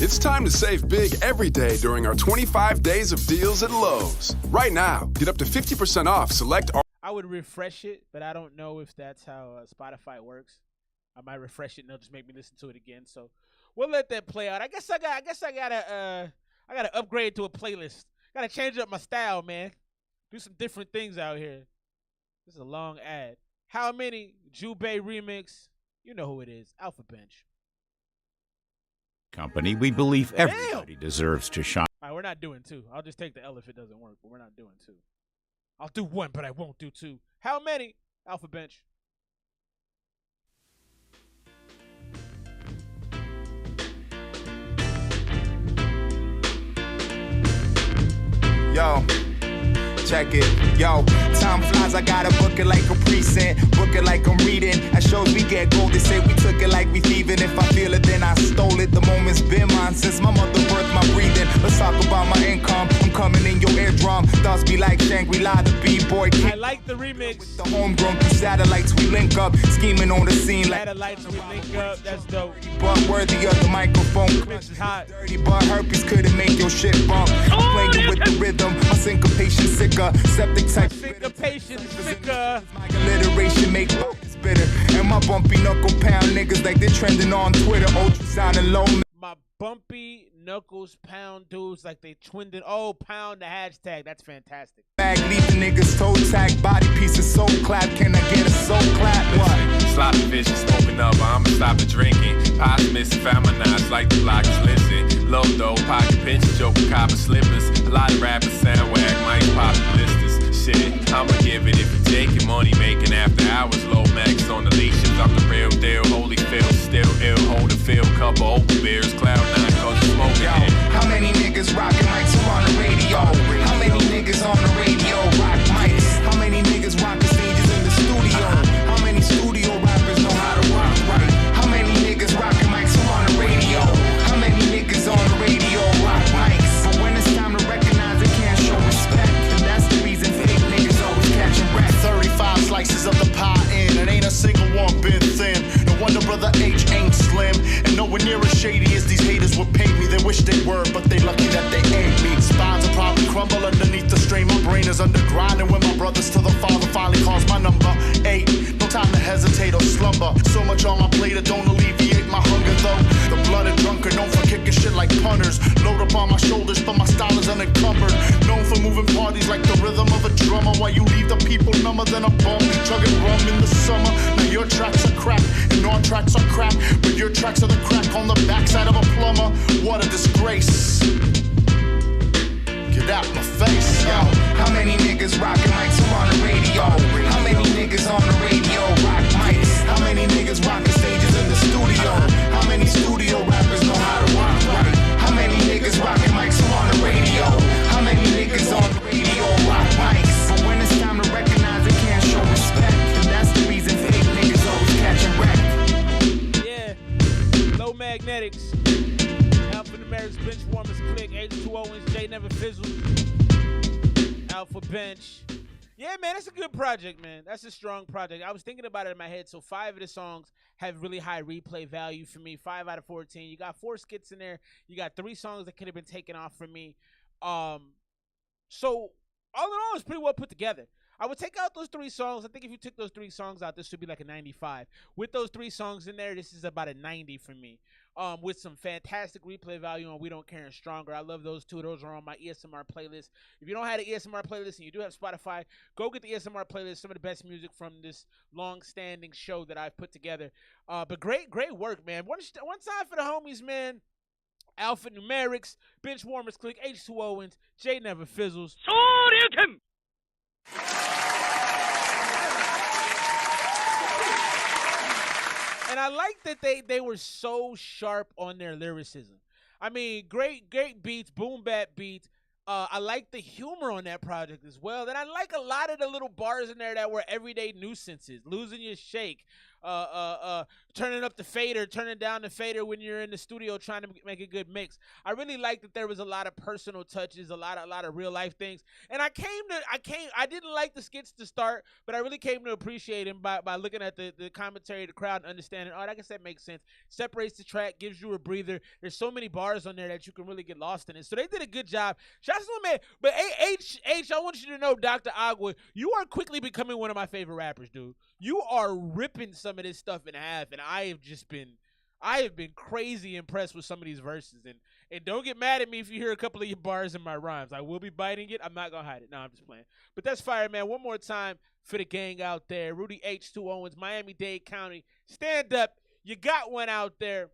[SPEAKER 8] It's time to save big every day during our 25 days of deals at Lowe's. Right now, get up to 50% off select.
[SPEAKER 1] I would refresh it, but I don't know if that's how Spotify works. I might refresh it and they'll just make me listen to it again. So we'll let that play out. I guess I gotta upgrade to a playlist, Gotta change up my style, man. Do some different things out here. This is a long ad. How many? Jubei remix. You know who it is. Alpha Bench.
[SPEAKER 10] Company, we believe everybody deserves to shine.
[SPEAKER 1] All right, we're not doing two. I'll just take the L if it doesn't work, but we're not doing two. I'll do one, but I won't do two. How many? Alpha Bench.
[SPEAKER 4] Yo, check it. Yo, time flies, I gotta book it like a precinct. Book it like I'm reading. At shows we get gold, they say we took it like we thieving. If I feel it, then I stole it. The moment's been mine since my mother birthed my breathing. Let's talk about my income. I'm coming in your eardrum. Thoughts be like Shangri-La, the B-boy king.
[SPEAKER 1] I like the remix.
[SPEAKER 4] With the homegrown through satellites, we link up. Scheming on the scene like
[SPEAKER 1] satellites, we link up. That's dope.
[SPEAKER 4] But worthy of the microphone.
[SPEAKER 1] Mix is hot.
[SPEAKER 4] Dirty, but herpes couldn't make your shit bump. I'm playing with the rhythm. My syncopation sicker. Septic type.
[SPEAKER 1] Syncopation sicker.
[SPEAKER 4] My alliteration make pockets bitter. And my bumpy knuckle pound niggas like they're trending on Twitter. Ultrasound and low.
[SPEAKER 1] My bumpy knuckles pound dudes like they twinned it. Oh, pound the hashtag. That's fantastic.
[SPEAKER 4] Bag leaving niggas toe tag. Body pieces soul clap. Can I get a soul clap? What?
[SPEAKER 3] Sloppy vision smoking up, I'ma stop the drinking. Pots missing, found my knives like the block is listen. Low dough, pocket pinches, joking copper slippers. A lot of rappers sound whack, might pop the blisters. Shit, I'ma give it if you take it. Money making after hours, low max on the leashes. I'm the real deal, holy feel, still ill. Hold a field, couple open beers, cloud nine, cause the smoking.
[SPEAKER 4] Yo, how many niggas rockin' mics on the radio? How many niggas on the radio rock mics? How many niggas rockin' stages in the studio? How many studio rappers know how to rock right? How many niggas rockin' mics on the radio? How many niggas on the radio rock mics? But when it's time to recognize, they can't show respect. And that's the reason fake niggas always catchin' wreck.
[SPEAKER 6] 35 slices of the pie in, and ain't a single one been thin. No wonder Brother H ain't slim, and nowhere near as shady as these haters would paint me. They wish they were, but they lucky that they ain't me. Spines will probably crumble underneath the strain. My brain is under grinding when my brothers to the father finally calls my number 8. No time to hesitate or slumber. So much on my plate, it don't alleviate my hunger though. The blooded drunkard, known for kicking shit like punters. Load up on my shoulders, but my style is unencumbered. Known for moving parties like the rhythm of a drummer. While you leave the people number than a bum. Chugging rum in the summer. Now your tracks are crack, and our tracks are crap. But your tracks are the crack on the backside of a plumber. What a disgrace. Get out my face,
[SPEAKER 4] yo. How many niggas rockin' mics on the radio? How many niggas on the radio rock mics? How many niggas rockin' stages in the studio? How many studio rappers know how to rock right? How many niggas rockin' mics on the radio? How many niggas on the radio rock mics? But when it's time to recognize, they can't show respect. And that's the reason fake niggas always catchin' wreck.
[SPEAKER 1] Yeah, low magnetics. Alphanumerics, bench warmers, click, H2O, and J never fizzles. Alpha Bench. Yeah, man, that's a good project, man. That's a strong project. I was thinking about it in my head. So 5 of the songs have really high replay value for me. 5 out of 14. You got 4 skits in there. You got 3 songs that could have been taken off from me. So all in all, it's pretty well put together. I would take out those 3 songs. I think if you took those 3 songs out, this would be like a 95. With those 3 songs in there, this is about a 90 for me. With some fantastic replay value on We Don't Care and Stronger. I love those 2. Those are on my ESMR playlist. If you don't have an ESMR playlist and you do have Spotify, go get the ESMR playlist. Some of the best music from this long-standing show that I've put together. But great work, man. One time for the homies, man. Alphanumerics, bench warmers, click, H2O's, J never fizzles. Shoryuken! And I like that they were so sharp on their lyricism. I mean, great beats, boom bap beats. I like the humor on that project as well. And I like a lot of the little bars in there that were everyday nuisances. Losing your shake, turning up the fader, turning down the fader when you're in the studio trying to make a good mix. I really like that there was a lot of personal touches, a lot of real life things. And I didn't like the skits to start, but I really came to appreciate him by looking at the commentary, the crowd, and understanding, oh, I guess that makes sense. Separates the track, gives you a breather. There's so many bars on there that you can really get lost in it. So they did a good job. Shouts to my man. But H, I want you to know, Dr. Agua, you are quickly becoming one of my favorite rappers, dude. You are ripping some of this stuff in half, and I have just been I have been crazy impressed with some of these verses. And don't get mad at me if you hear a couple of your bars in my rhymes. I will be biting it. I'm not going to hide it. No, I'm just playing. But that's fire, man. One more time for the gang out there. Rudy H. 2 Owens, Miami-Dade County. Stand up. You got one out there.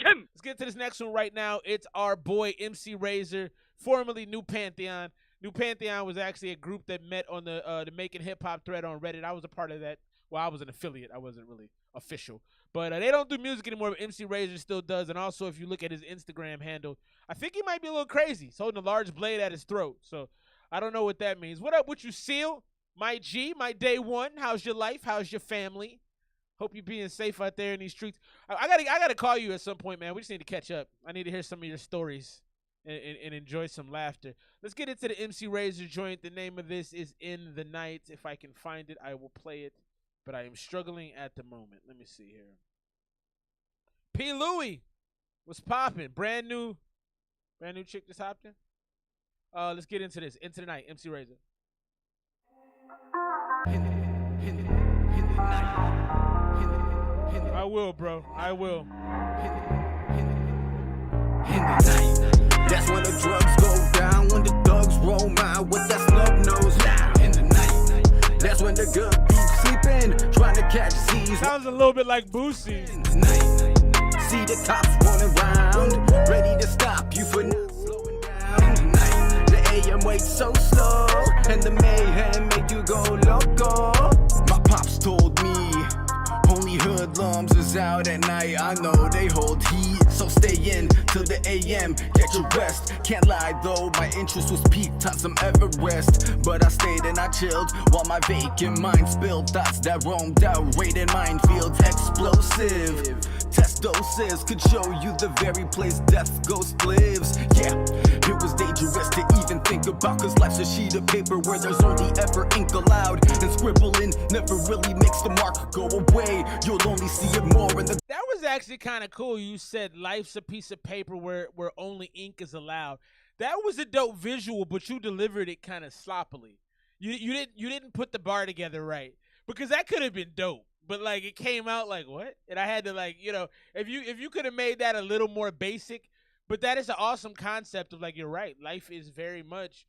[SPEAKER 1] Let's get to this next one right now. It's our boy MC Razor, formerly New Pantheon. New Pantheon was actually a group that met on the Making Hip Hop thread on Reddit. I was a part of that. Well, I was an affiliate. I wasn't really official. But they don't do music anymore, but MC Razor still does. And also, if you look at his Instagram handle, I think he might be a little crazy. He's holding a large blade at his throat. So I don't know what that means. What up with you, Seal? My G, my day one. How's your life? How's your family? Hope you're being safe out there in these streets. I gotta call you at some point, man. We just need to catch up. I need to hear some of your stories and enjoy some laughter. Let's get into the MC Razor joint. The name of this is In the Night. If I can find it, I will play it. But I am struggling at the moment. Let me see here. P. Louie, what's popping? Brand new chick just hopped in. Let's get into this. Into the Night, MC Razor. I will, bro. I will.
[SPEAKER 9] That's when the drugs go down, when the thugs roll out with that snub nose loud in the night. That's when the good beat sleeping, trying to catch Z's.
[SPEAKER 1] Sounds a little bit like Boosie.
[SPEAKER 9] See the cops running round, ready to stop you for not slowing down. The AM waits so slow, and the mayhem make you go loco. My pops told me only hoodlums is out at night. I know they hold heat, so stay in till the AM. Get your rest. Can't lie though, my interest was peaked on some Everest, but I stayed and I chilled while my vacant mind spilled thoughts that roamed out, raided minefields. Explosive test doses could show you the very place death ghost lives. Yeah, it was dangerous to even think about, cause life's a sheet of paper where there's only ever ink allowed, and scribbling never really makes the mark go away. You'll only see it more in the...
[SPEAKER 1] That was actually kind of cool. You said life's a piece of paper where only ink is allowed. That was a dope visual, but you delivered it kind of sloppily. You didn't put the bar together right, because that could have been dope. But like it came out like what? And I had to like, if you could have made that a little more basic, but that is an awesome concept of like, you're right. Life is very much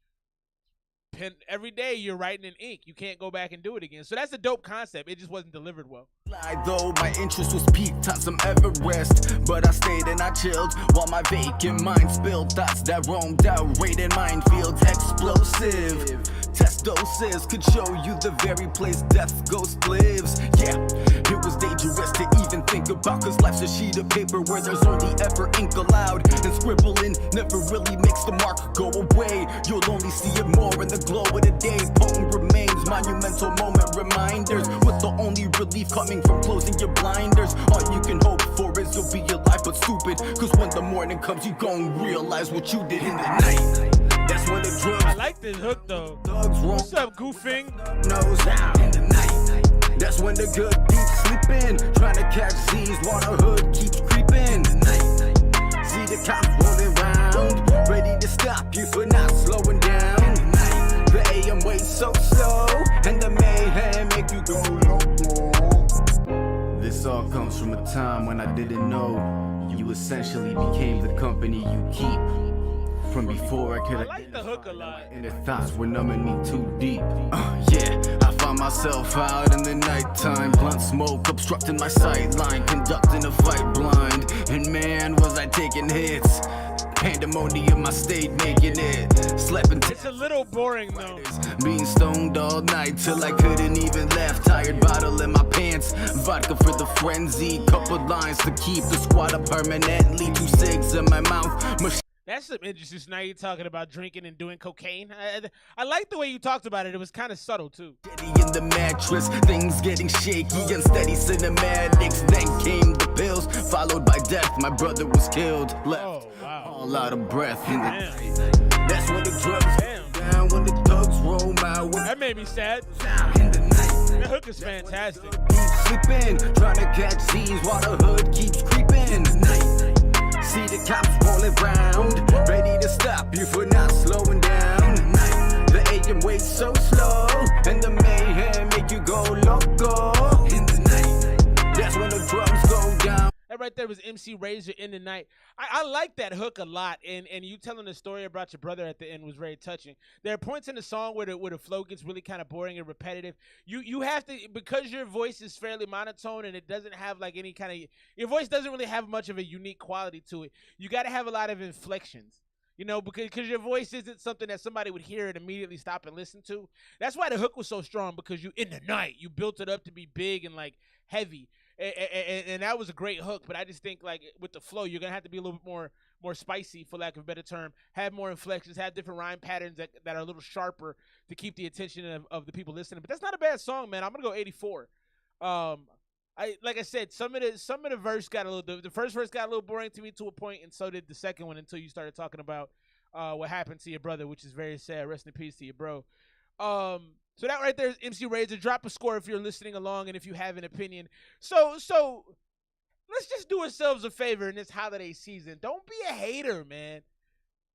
[SPEAKER 1] pen. Every day you're writing in ink. You can't go back and do it again. So that's a dope concept. It just wasn't delivered well.
[SPEAKER 9] Though my interest was peaked on some Everest, but I stayed and I chilled while my vacant mind spilled thoughts that roamed out, raided minefields. Explosive test doses could show you the very place death ghost lives. Yeah, it was dangerous to even think about, cause life's a sheet of paper where there's only ever ink allowed, and scribbling never really makes the mark go away. You'll only see it more in the glow of the day. Potent remains, monumental moment reminders, with the only relief coming from closing your blinders. All you can hope for is you'll be alive but stupid, cause when the morning comes you gon' realize what you did in the night. That's when the drugs...
[SPEAKER 1] I like this hook though. What's up, Goofing?
[SPEAKER 9] Nose out in the night. That's when the good deep sleeping, trying to catch Z's while the hood keeps creeping. See the cops rolling round, ready to stop you for not slowing down. The AM waits so slow, and the mayhem make you go loco. This all comes from a time when I didn't know you essentially became the company you keep. From before I could have
[SPEAKER 1] like the hook a lot,
[SPEAKER 9] and the thoughts were numbing me too deep. Yeah, I found myself out in the nighttime, blunt smoke obstructing my sight line, conducting a fight blind. And man, was I taking hits. Pandemonium, I stayed making it. Slept until
[SPEAKER 1] it's a little boring though.
[SPEAKER 9] Being stoned all night till I couldn't even laugh. Tired bottle in my pants, vodka for the frenzy. Couple lines to keep the squad up permanently. 2 cigs in my mouth.
[SPEAKER 1] That's some interesting. Now you're talking about drinking and doing cocaine. I like the way you talked about it. It was kind of subtle too.
[SPEAKER 9] In the mattress, things getting shaky, unsteady cinematics. Then came the pills, followed by death. My brother was killed, left all out of breath. In the night. That's when the drugs down, when the thugs roll out.
[SPEAKER 1] That made me sad.
[SPEAKER 9] In the night.
[SPEAKER 1] The hook is fantastic.
[SPEAKER 9] Deep sleeping, trying to catch Z's while the hood keeps creeping. In the night. See the cops rolling round, ready to stop you for not slowing down. The AM waits so slow, and the mayhem make you go loco. In the night, that's when the drums go down.
[SPEAKER 1] That right there was MC Razor in the night. I like that hook a lot, and you telling the story about your brother at the end was very touching. There are points in the song where the flow gets really kind of boring and repetitive. You have to, because your voice is fairly monotone and it doesn't have like any kind of, your voice doesn't really have much of a unique quality to it. You got to have a lot of inflections. You know, because your voice isn't something that somebody would hear and immediately stop and listen to. That's why the hook was so strong, because you, in the night, you built it up to be big and like heavy. And that was a great hook, but I just think like with the flow, you're gonna have to be a little bit more spicy, for lack of a better term. Have more inflections, have different rhyme patterns that are a little sharper to keep the attention of the people listening. But that's not a bad song, man. I'm gonna go 84. Like I said, some of the verse got a little. The first verse got a little boring to me to a point, and so did the second one until you started talking about what happened to your brother, which is very sad. Rest in peace to you, bro. So that right there is MC Razor. Drop a score if you're listening along and if you have an opinion. So let's just do ourselves a favor in this holiday season. Don't be a hater, man.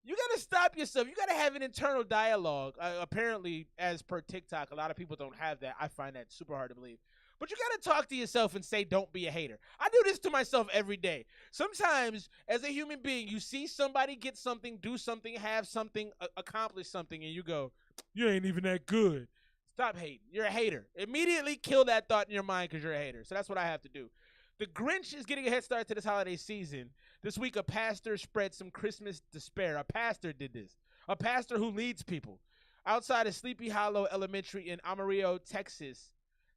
[SPEAKER 1] You got to stop yourself. You got to have an internal dialogue. Apparently, as per TikTok, a lot of people don't have that. I find that super hard to believe. But you got to talk to yourself and say, don't be a hater. I do this to myself every day. Sometimes, as a human being, you see somebody get something, do something, have something, accomplish something, and you go, you ain't even that good. Stop hating. You're a hater. Immediately kill that thought in your mind because you're a hater. So that's what I have to do. The Grinch is getting a head start to this holiday season. This week, a pastor spread some Christmas despair. A pastor did this. A pastor who leads people. Outside of Sleepy Hollow Elementary in Amarillo, Texas,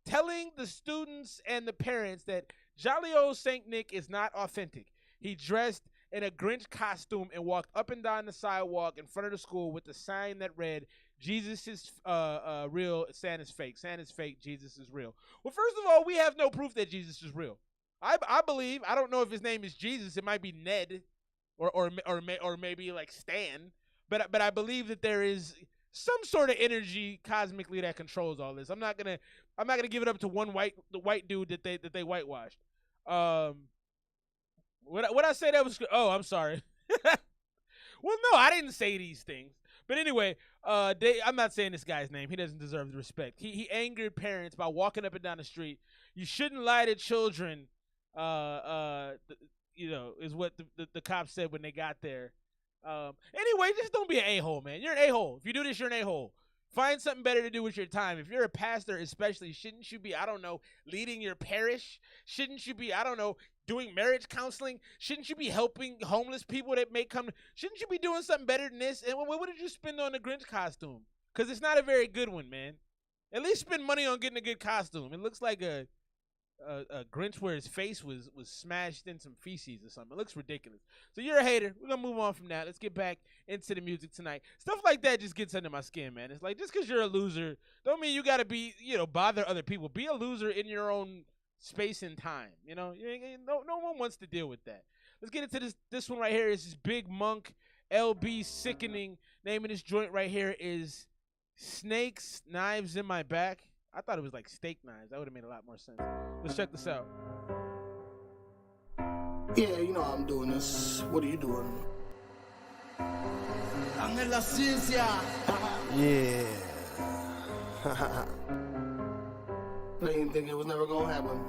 [SPEAKER 1] telling the students and the parents that jolly old Saint Nick is not authentic. He dressed in a Grinch costume and walked up and down the sidewalk in front of the school with a sign that read, Jesus is real, Santa's fake. Santa's fake, Jesus is real. Well, first of all, we have no proof that Jesus is real. I believe, I don't know if his name is Jesus. It might be Ned or maybe like Stan. But I believe that there is some sort of energy cosmically that controls all this. I'm not gonna give it up to the white dude that they whitewashed. What I say that was? Oh, I'm sorry. Well, no, I didn't say these things. But anyway, I'm not saying this guy's name. He doesn't deserve the respect. He angered parents by walking up and down the street. You shouldn't lie to children. Is what the cops said when they got there. Anyway, just don't be an a-hole, man. You're an a-hole. If you do this, you're an a-hole. Find something better to do with your time. If you're a pastor especially, shouldn't you be, I don't know, leading your parish? Shouldn't you be, I don't know, doing marriage counseling? Shouldn't you be helping homeless people that may come? Shouldn't you be doing something better than this? And what did you spend on the Grinch costume? Because it's not a very good one, man. At least spend money on getting a good costume. It looks like a Grinch where his face was smashed in some feces or something. It looks ridiculous. So you're a hater. We're going to move on from that. Let's get back into the music tonight. Stuff like that just gets under my skin, man. It's like, just because you're a loser don't mean you got to be, bother other people. Be a loser in your own space and time. No one wants to deal with that. Let's get into this one right here. This is Big Monk, LB Sickening. Name of this joint right here is Snakes, Knives in My Back. I thought it was like steak knives. That would have made a lot more sense. Let's check this out.
[SPEAKER 2] Yeah, you know how I'm doing this. What are you doing? I'm in la ciencia. Yeah. I didn't think it was never gonna happen.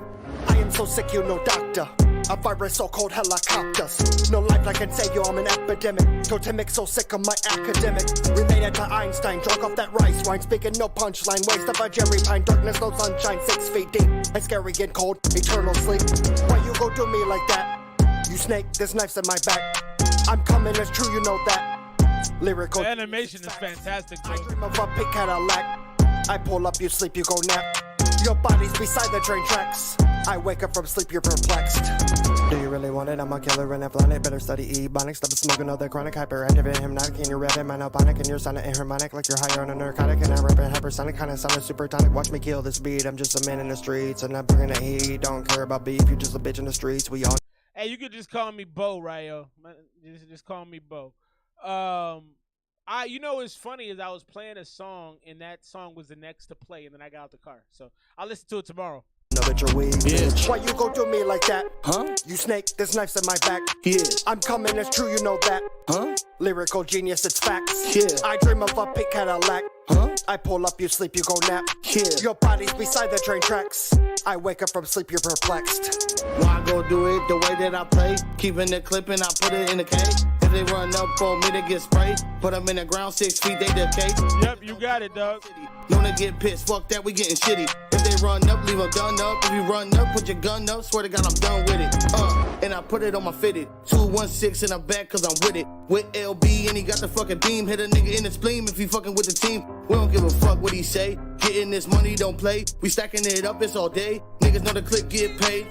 [SPEAKER 22] I am so sick, you know, doctor. A virus so cold helicopters. No life I can save you, I'm an epidemic. Totemic, so sick of my academic. Related to Einstein, drunk off that rice wine. Speaking no punchline, waste of a Jerry pine. Darkness, no sunshine, 6 feet deep. And scary and cold, eternal sleep. Why you go do me like that? You snake, there's knives in my back. I'm coming, it's true, you know that. Lyrical.
[SPEAKER 1] The animation is fantastic, bro.
[SPEAKER 22] I dream of a pink Cadillac. I pull up, you sleep, you go nap. Your body's beside the train tracks. I wake up from sleep, you're perplexed. Do you really want it? I'm a killer in a planet. Better study ebonics. Stop smoking all the chronic hyperactive and hypnotic. And you're red and monoponic. And you're sonic and harmonic. Like you're higher on a narcotic. And I'm rapping hypersonic. Kinda sound super tonic. Watch me kill this beat. I'm just a man in the streets. And I'm bringing the heat. Don't care about beef. You just a bitch in the streets. We all.
[SPEAKER 1] Hey, you could just call me Bo, Ryo. Just call me Bo. What's funny is I was playing a song and that song was the next to play, and then I got out the car. So I'll listen to it tomorrow.
[SPEAKER 22] Know that you're weak, bitch. Why you go do me like that? Huh? You snake, there's knives in my back. Yeah. I'm coming, it's true, you know that. Huh? Lyrical genius, it's facts. Yeah. I dream of a pink Cadillac. Huh? I pull up, you sleep, you go nap. Yeah. Your body's beside the train tracks. I wake up from sleep, you're perplexed.
[SPEAKER 2] Why go do it the way that I play? Keeping the clip and I put it in the cage. If they run up on me, they get sprayed. Put them in the ground 6 feet, they decay.
[SPEAKER 1] Yep, you got it, dog.
[SPEAKER 2] Known to get pissed, fuck that, we getting shitty. If they run up, leave them done up. If you run up, put your gun up. Swear to God, I'm done with it. And I put it on my fitted. 216 in the back, cause I'm with it. With LB, and he got the fucking beam. Hit a nigga in the spleen if he fucking with the team. We don't give a fuck what he say. Getting this money, don't play. We stacking it up, it's all day. Niggas know the clip get paid.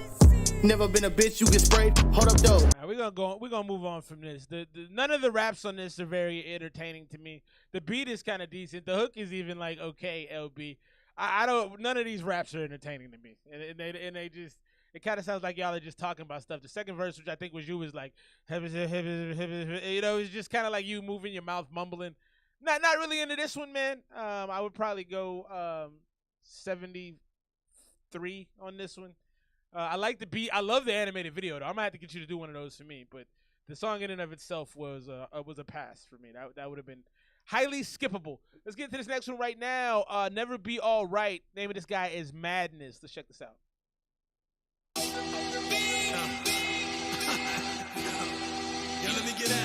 [SPEAKER 2] Never been a bitch, you get sprayed. Hold up, though.
[SPEAKER 1] Right, we're gonna move on from this. None of the raps on this are very entertaining to me. The beat is kind of decent. The hook is even like okay, LB. I don't. None of these raps are entertaining to me, and they just. It kind of sounds like y'all are just talking about stuff. The second verse, which I think was you, was like, you know, it's just kind of like you moving your mouth, mumbling. Not really into this one, man. I would probably go 73 on this one. I like the beat. I love the animated video, though. I'm gonna have to get you to do one of those for me. But the song in and of itself was a pass for me. That would have been highly skippable. Let's get to this next one right now. Never Be All Right. Name of this guy is Madness. Let's check this out.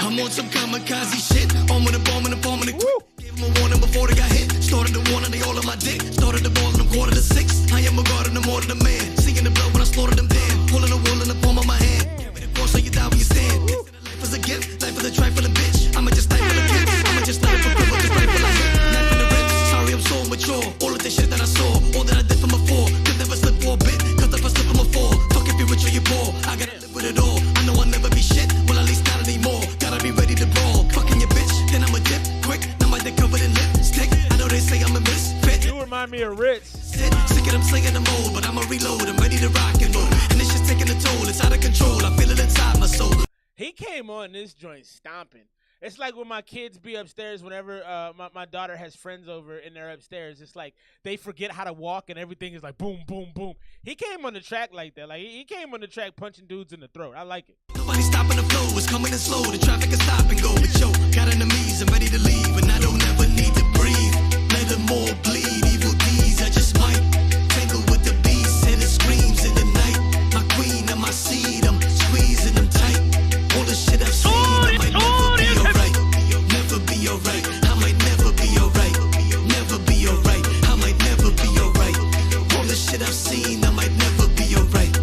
[SPEAKER 12] I'm on some kamikaze shit. On with a bomb in the palm of the gave them a warning before they got hit. Started the warning, they all on my dick. Started the ball in the 5:45. I am a god and I'm more than a man. Singing the blood when I slaughtered them damn. Pulling the wool in the palm of my hand. Carry the cross so you die when you stand. Life is a gift, life is a trifling bitch. I'ma just stifle the kids. I'ma just stifle for quiver, just rifle a hit. Knife in the ribs, sorry I'm so mature. All of the shit that I saw, all that I did from before. Could never slip for a bit, cause if I slip I'ma fall. Fuck if you're rich or you're poor, I gotta live with it all. I know I'll never be shit, well at least not anymore. Gotta be ready to brawl, fucking your bitch, then I'ma dip quick. Now my dick covered in lipstick. I know they say I'm a misfit.
[SPEAKER 1] You remind me of Ritz.
[SPEAKER 12] Sick of them slinging the mold, but I'ma reload. I'm ready to rock and roll, and it's just taking a toll. It's out of control. I feel it inside my soul.
[SPEAKER 1] He came on this joint stomping. It's like when my kids be upstairs whenever my daughter has friends over and they're upstairs. It's like they forget how to walk and everything is like boom, boom, boom. He came on the track like that. Like he came on the track punching dudes in the throat. I like it.
[SPEAKER 12] Nobody stopping the flow. It's coming in slow. The traffic is stop and go. But yo, got enemies. I'm ready to leave, and I don't ever need to breathe. Let them all bleed. Evil deeds. I just might tangle with the beast and it screams in the night. My queen and my seed. I'm squeezing them tight. All the shit I've seen. I might never be alright. Never be alright. I might never be alright. Never be alright. I might never be alright. All the shit I've seen. I might never be alright.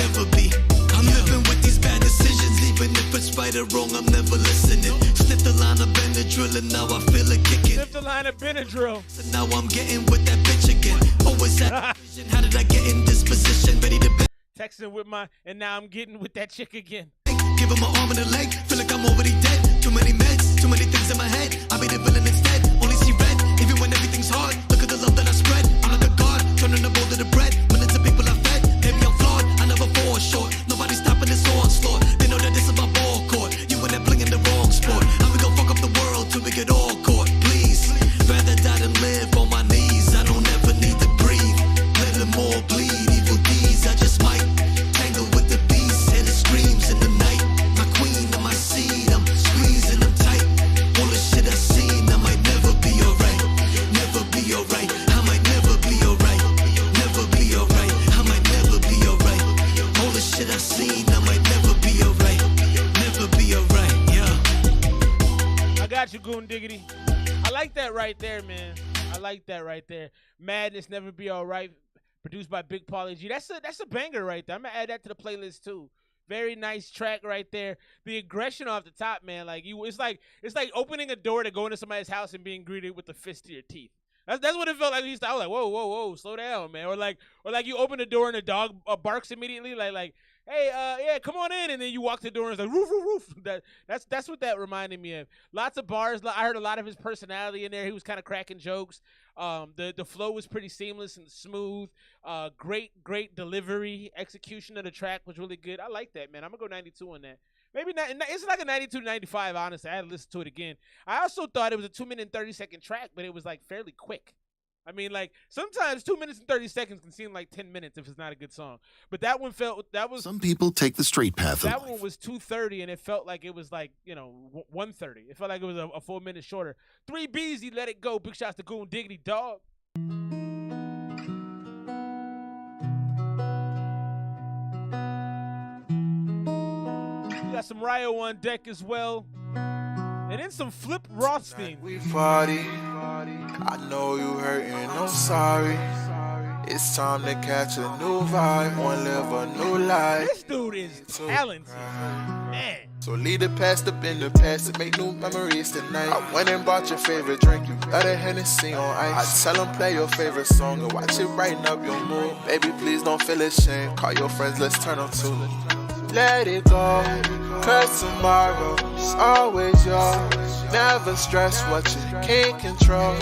[SPEAKER 12] Never be. I'm living with these bad decisions. Even if it's right or wrong, I'm never listening. Sniff the line of Benadryl and now I feel it kicking.
[SPEAKER 1] Sniff the line of Benadryl.
[SPEAKER 12] So now I'm getting with that bitch again. Always had a vision. How did I get in this position? Ready to be.
[SPEAKER 1] Texting with and now I'm getting with that chick again.
[SPEAKER 12] Give him an arm and a leg. Feel like I'm already dead. Too many meds, too many things in my head. I'll be the villain instead. Only see red, even when everything's hard. Look at the love that I spread. I'm like a god, turning the bowl to the bread. Millions of people I fed. Maybe I'm flawed, I never fall short. Nobody's stopping this onslaught. They know that this is my ball court. You and that bling in the wrong sport. How we gon' fuck up the world till we get all caught? Please, rather die than live on my knees. I don't ever need to breathe. Let them all bleed. Evil deeds, I just might tangle with the beast and it screams in the night. My queen and my seed, I'm squeezing them tight. All the shit I've seen, I might never be alright. Never be alright. I might never be alright. Never be alright. I might never be alright. All the shit I've seen, I might never be alright. Never be alright, yeah.
[SPEAKER 1] I got you, Goon Diggity. I like that right there, man. I like that right there. Madness, Never Be Alright. Produced by Big Pauly G. That's a banger right there. I'm gonna add that to the playlist too. Very nice track right there. The aggression off the top, man. Like it's like opening a door to go into somebody's house and being greeted with the fist to your teeth. That's what it felt like. I was like, whoa, slow down, man. Or like you open the door and the dog barks immediately, like, hey, yeah, come on in, and then you walk to the door and it's like roof, roof, roof. That's what that reminded me of. Lots of bars. I heard a lot of his personality in there. He was kind of cracking jokes. The flow was pretty seamless and smooth. Great delivery. Execution of the track was really good. I like that, man. I'm gonna go 92 on that. Maybe not. It's like a 92 to 95. Honestly, I had to listen to it again. I also thought it was a 2-minute and 30-second track, but it was like fairly quick. I mean, like sometimes 2 minutes and 30 seconds can seem like 10 minutes if it's not a good song. But that one was.
[SPEAKER 15] Some people take the straight path.
[SPEAKER 1] That one was 2:30, and it felt like it was like 1:30. It felt like it was a 4 minutes shorter. 3 B's, he let it go. Big shots to Goon Diggity, dog. got some Ryo on deck as well. And then some Flip Rothstein.
[SPEAKER 13] We party. I know you hurting, I'm sorry. It's time to catch a new vibe, wanna live a new life.
[SPEAKER 1] This dude is talented, man.
[SPEAKER 13] So leave the past up in the past and make new memories tonight. I went and bought your favorite drink, you got a Hennessy on ice. I tell them play your favorite song and watch it brighten up your mood. Baby, please don't feel ashamed, call your friends, let's turn them to. Let it go, cause tomorrow's always yours. Never stress what you can't control.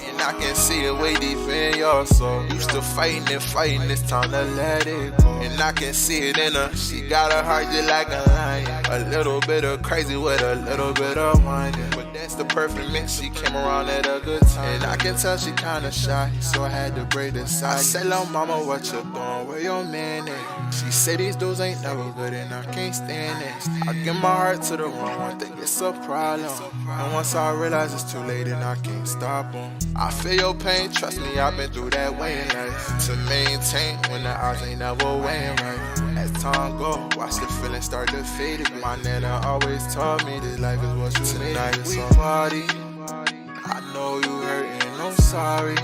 [SPEAKER 13] And I can see it way deep in your soul. Used to fighting, it's time to let it go. And I can see it in her, she got a heart just like a lion. A little bit of crazy with a little bit of whining. But that's the perfect mix, she came around at a good time. And I can tell she kinda shy, so I had to break the side. I said, "Lil' mama, what you doing? Where your man at?" She said these dudes ain't never good and I can't stand it. I give my heart to the wrong one, think it's a problem. And once I realize it's too late and I can't stop them. I feel your pain, trust me, I've been through that way in life. To maintain when the odds ain't never weighing right. As time go, watch the feelings start to fade a bit. My nana always told me that life is what you made it. Tonight we party, I know you hurting, I'm sorry.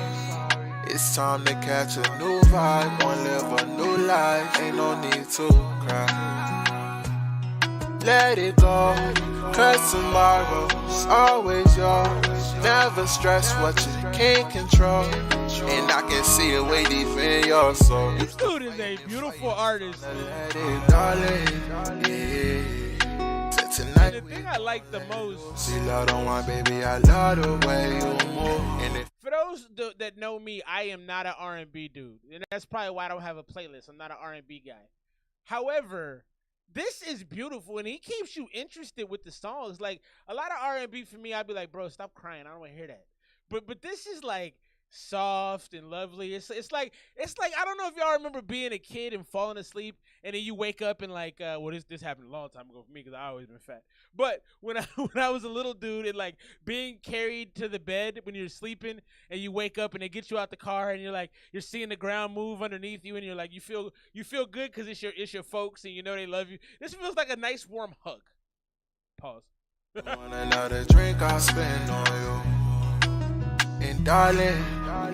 [SPEAKER 13] It's time to catch a new vibe, wanna live a new life, ain't no need to cry. Let it go, cause tomorrow's always yours. Never stress what you can't control. And I can see it way deep in your soul.
[SPEAKER 1] This dude is a beautiful artist.
[SPEAKER 13] Let it, darling, yeah. Tonight,
[SPEAKER 1] and the thing I like the most.
[SPEAKER 13] See, love on my baby, I love the way you move. And
[SPEAKER 1] for those that know me, I am not an R&B dude. And that's probably why I don't have a playlist. I'm not an R&B guy. However, this is beautiful, and he keeps you interested with the songs. Like, a lot of R&B for me, I'd be like, bro, stop crying. I don't want to hear that. But this is, like, soft and lovely. It's like I don't know if y'all remember being a kid and falling asleep, and then you wake up and like, this happened a long time ago for me because I always been fat. But when I was a little dude and like being carried to the bed when you're sleeping and you wake up and they get you out the car and you're seeing the ground move underneath you and you're like you feel good because it's your folks and you know they love you. This feels like a nice warm hug. Pause.
[SPEAKER 13] Want another drink I'll spend on you. And darling,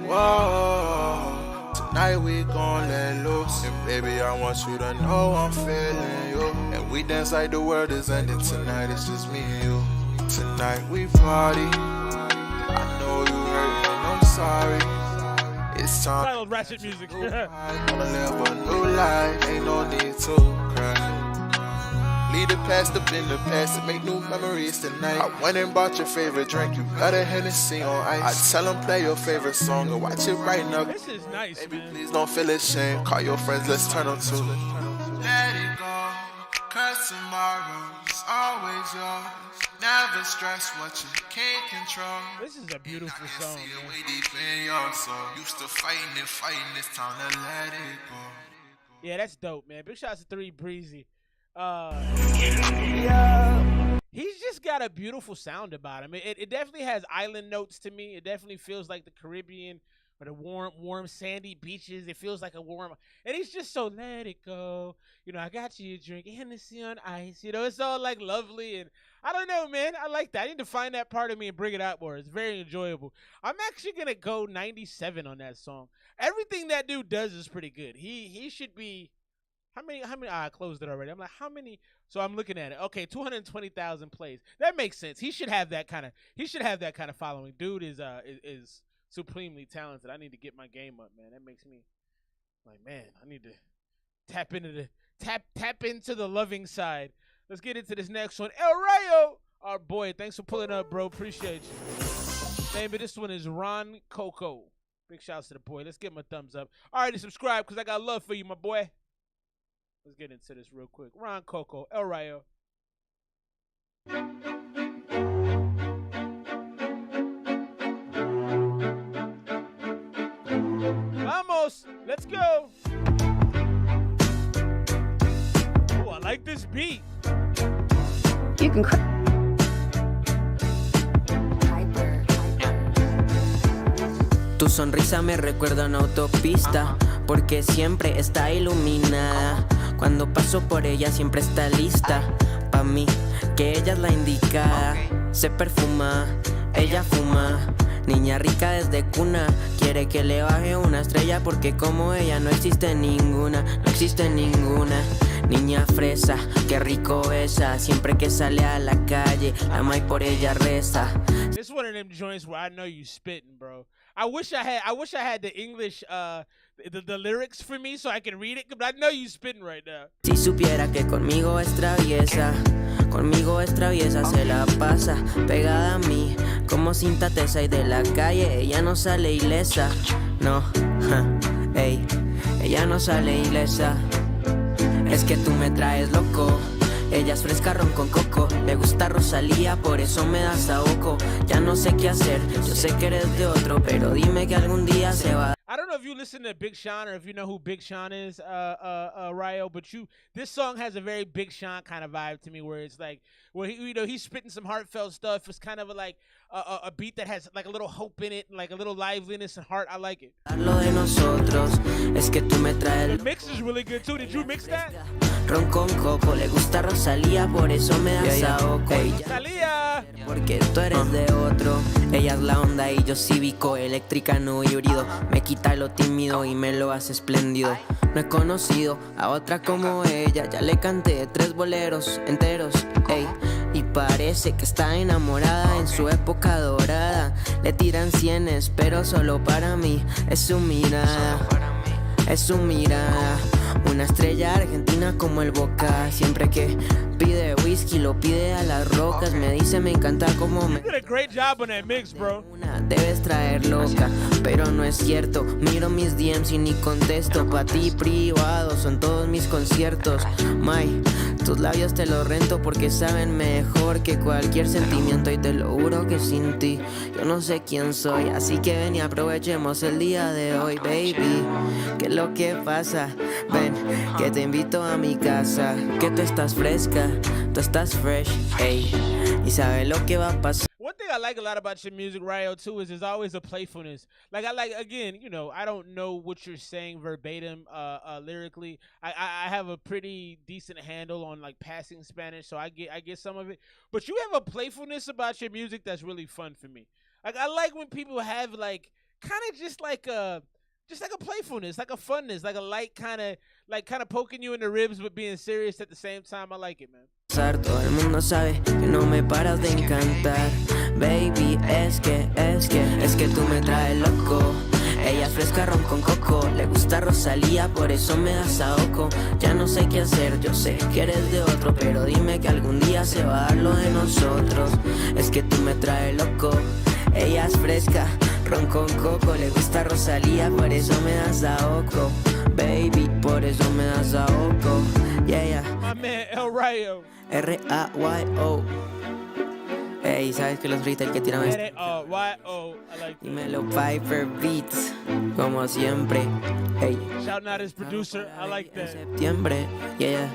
[SPEAKER 13] whoa, tonight we gon' let loose. And baby, I want you to know I'm feeling you. And we dance like the world is ending. Tonight it's just me and you. Tonight we party. I know you hurt and I'm sorry. It's time.
[SPEAKER 1] Silent ratchet music.
[SPEAKER 13] I wanna live a new life. Ain't no need to cry. Leave the past up in the past and make new memories tonight. I went and bought your favorite drink, you got a Hennessy on ice. I tell them play your favorite song and watch it brighten up.
[SPEAKER 1] This is nice,
[SPEAKER 13] baby,
[SPEAKER 1] man.
[SPEAKER 13] Please don't feel ashamed, call your friends, let's turn them to. Let it go, cause tomorrow's always yours. Never stress what you can't control.
[SPEAKER 1] This is a beautiful song, man.
[SPEAKER 13] Way deep in your soul. Used to fighting, it's time to let it go.
[SPEAKER 1] Yeah, that's dope, man. Big shout out to 3 Breezy. He's just got a beautiful sound about him. It definitely has island notes to me. It definitely feels like the Caribbean or the warm sandy beaches. It feels like a warm, and he's just so let it go. You know, I got you a drink, Hennessy on ice. You know, it's all like lovely, and I don't know, man. I like that. I need to find that part of me and bring it out more. It's very enjoyable. I'm actually gonna go 97 on that song. Everything that dude does is pretty good. He should be. How many? I closed it already. I'm like, how many? So I'm looking at it. Okay, 220,000 plays. That makes sense. He should have that kind of following. Dude is supremely talented. I need to get my game up, man. That makes me like, man, I need to tap into the loving side. Let's get into this next one. El Rayo, our boy. Thanks for pulling up, bro. Appreciate you. Name of this one is Ron Coco. Big shouts to the boy. Let's give him a thumbs up. Alrighty, subscribe because I got love for you, my boy. Let's get into this real quick. Ron Coco, El Rayo. Vamos, let's go. Oh, I like this beat.
[SPEAKER 14] You can
[SPEAKER 23] Tu sonrisa me recuerda una autopista, porque siempre está iluminada. Cuando paso por ella siempre está lista pa' mí, que ella es la indicada. Se perfuma, ella fuma. Niña rica desde cuna, quiere que le baje una estrella porque como ella no existe ninguna, no existe ninguna. Niña fresa, qué rico besa, siempre que sale a la calle, ama y por ella reza.
[SPEAKER 1] This is one of them joints where I know you spitting, bro. I wish I had the English, the lyrics for me so I can read it, but I know you spitting right now.
[SPEAKER 23] Si supiera que conmigo es traviesa, se la pasa pegada a mí como cinta tesa y de la calle ella no sale ilesa. No, ey, ella no sale ilesa. Es que tú me traes loco. Ella es fresca, ron con coco. Le gusta Rosalía, por eso me das ahogo. Ya no sé qué hacer, yo sé que eres de otro, pero dime que algún día se va.
[SPEAKER 1] I don't know if you listen to Big Sean or if you know who Big Sean is, Ryo, but this song has a very Big Sean kind of vibe to me, where it's like, where he's spitting some heartfelt stuff. It's kind of like a beat that has like a little hope in it, like a little liveliness and heart. I like it.
[SPEAKER 23] Lo de nosotros es que tú me traes.
[SPEAKER 1] The mix is really good too. Did you mix that?
[SPEAKER 23] Ron con coco, le gusta Rosalía, por eso me das ahogo.
[SPEAKER 1] Rosalía.
[SPEAKER 23] Porque tú eres de otro. Ella es la onda y yo cívico, eléctrica no híbrido. Me quita lo tímido y me lo hace espléndido. No he conocido a otra como ella. Ya le canté 3 boleros enteros, ey. Y parece que está enamorada en su época dorada. Le tiran cienes, pero solo para mí. Es su mirada, es su mirada. Una estrella argentina como el Boca. Siempre que pide whisky lo pide a las rocas. Me dice me encanta como me...
[SPEAKER 1] You did a great job on that mix, bro.
[SPEAKER 23] Debes traer loca, pero no es cierto. Miro mis DMs y ni contesto. Pa' ti privado son todos mis conciertos. May, tus labios te los rento porque saben mejor que cualquier sentimiento. Y te lo juro que sin ti yo no sé quién soy. Así que ven y aprovechemos el día de hoy, baby. ¿Qué es lo que pasa? Ven, que te invito a mi casa. Que tú estás fresca, tú estás fresh, ey. Y sabes lo que va a pasar.
[SPEAKER 1] One thing I like a lot about your music, Ryo, too, is there's always a playfulness. Like, I like, again, you know, I don't know what you're saying verbatim lyrically. I have a pretty decent handle on, like, passing Spanish, so I get some of it. But you have a playfulness about your music that's really fun for me. Like, I like when people have, like, kind of just like a playfulness, like a funness, like a light kind of poking you in the ribs but being serious at the same time. I like it, man.
[SPEAKER 23] Todo el mundo sabe que no me paras de encantar. Baby, es que tú me traes loco. Ella es fresca, ron con coco. Le gusta Rosalía, por eso me das ahogo. Ya no sé qué hacer, yo sé que eres de otro, pero dime que algún día se va a dar lo de nosotros. Es que tú me traes loco. Ella es fresca, ron con coco. Le gusta Rosalía, por eso me das ahogo. Baby, por eso me das ahogo. Yeah, yeah.
[SPEAKER 1] My man, El Ryo.
[SPEAKER 23] R-A-Y-O. Ey, ¿sabes que los freestyle que tiran esto?
[SPEAKER 1] R-A-Y-O. I like that.
[SPEAKER 23] Dímelo, Piper Beats, como siempre. Ey.
[SPEAKER 1] Shouting out his producer. I like that.
[SPEAKER 23] Septiembre, yeah.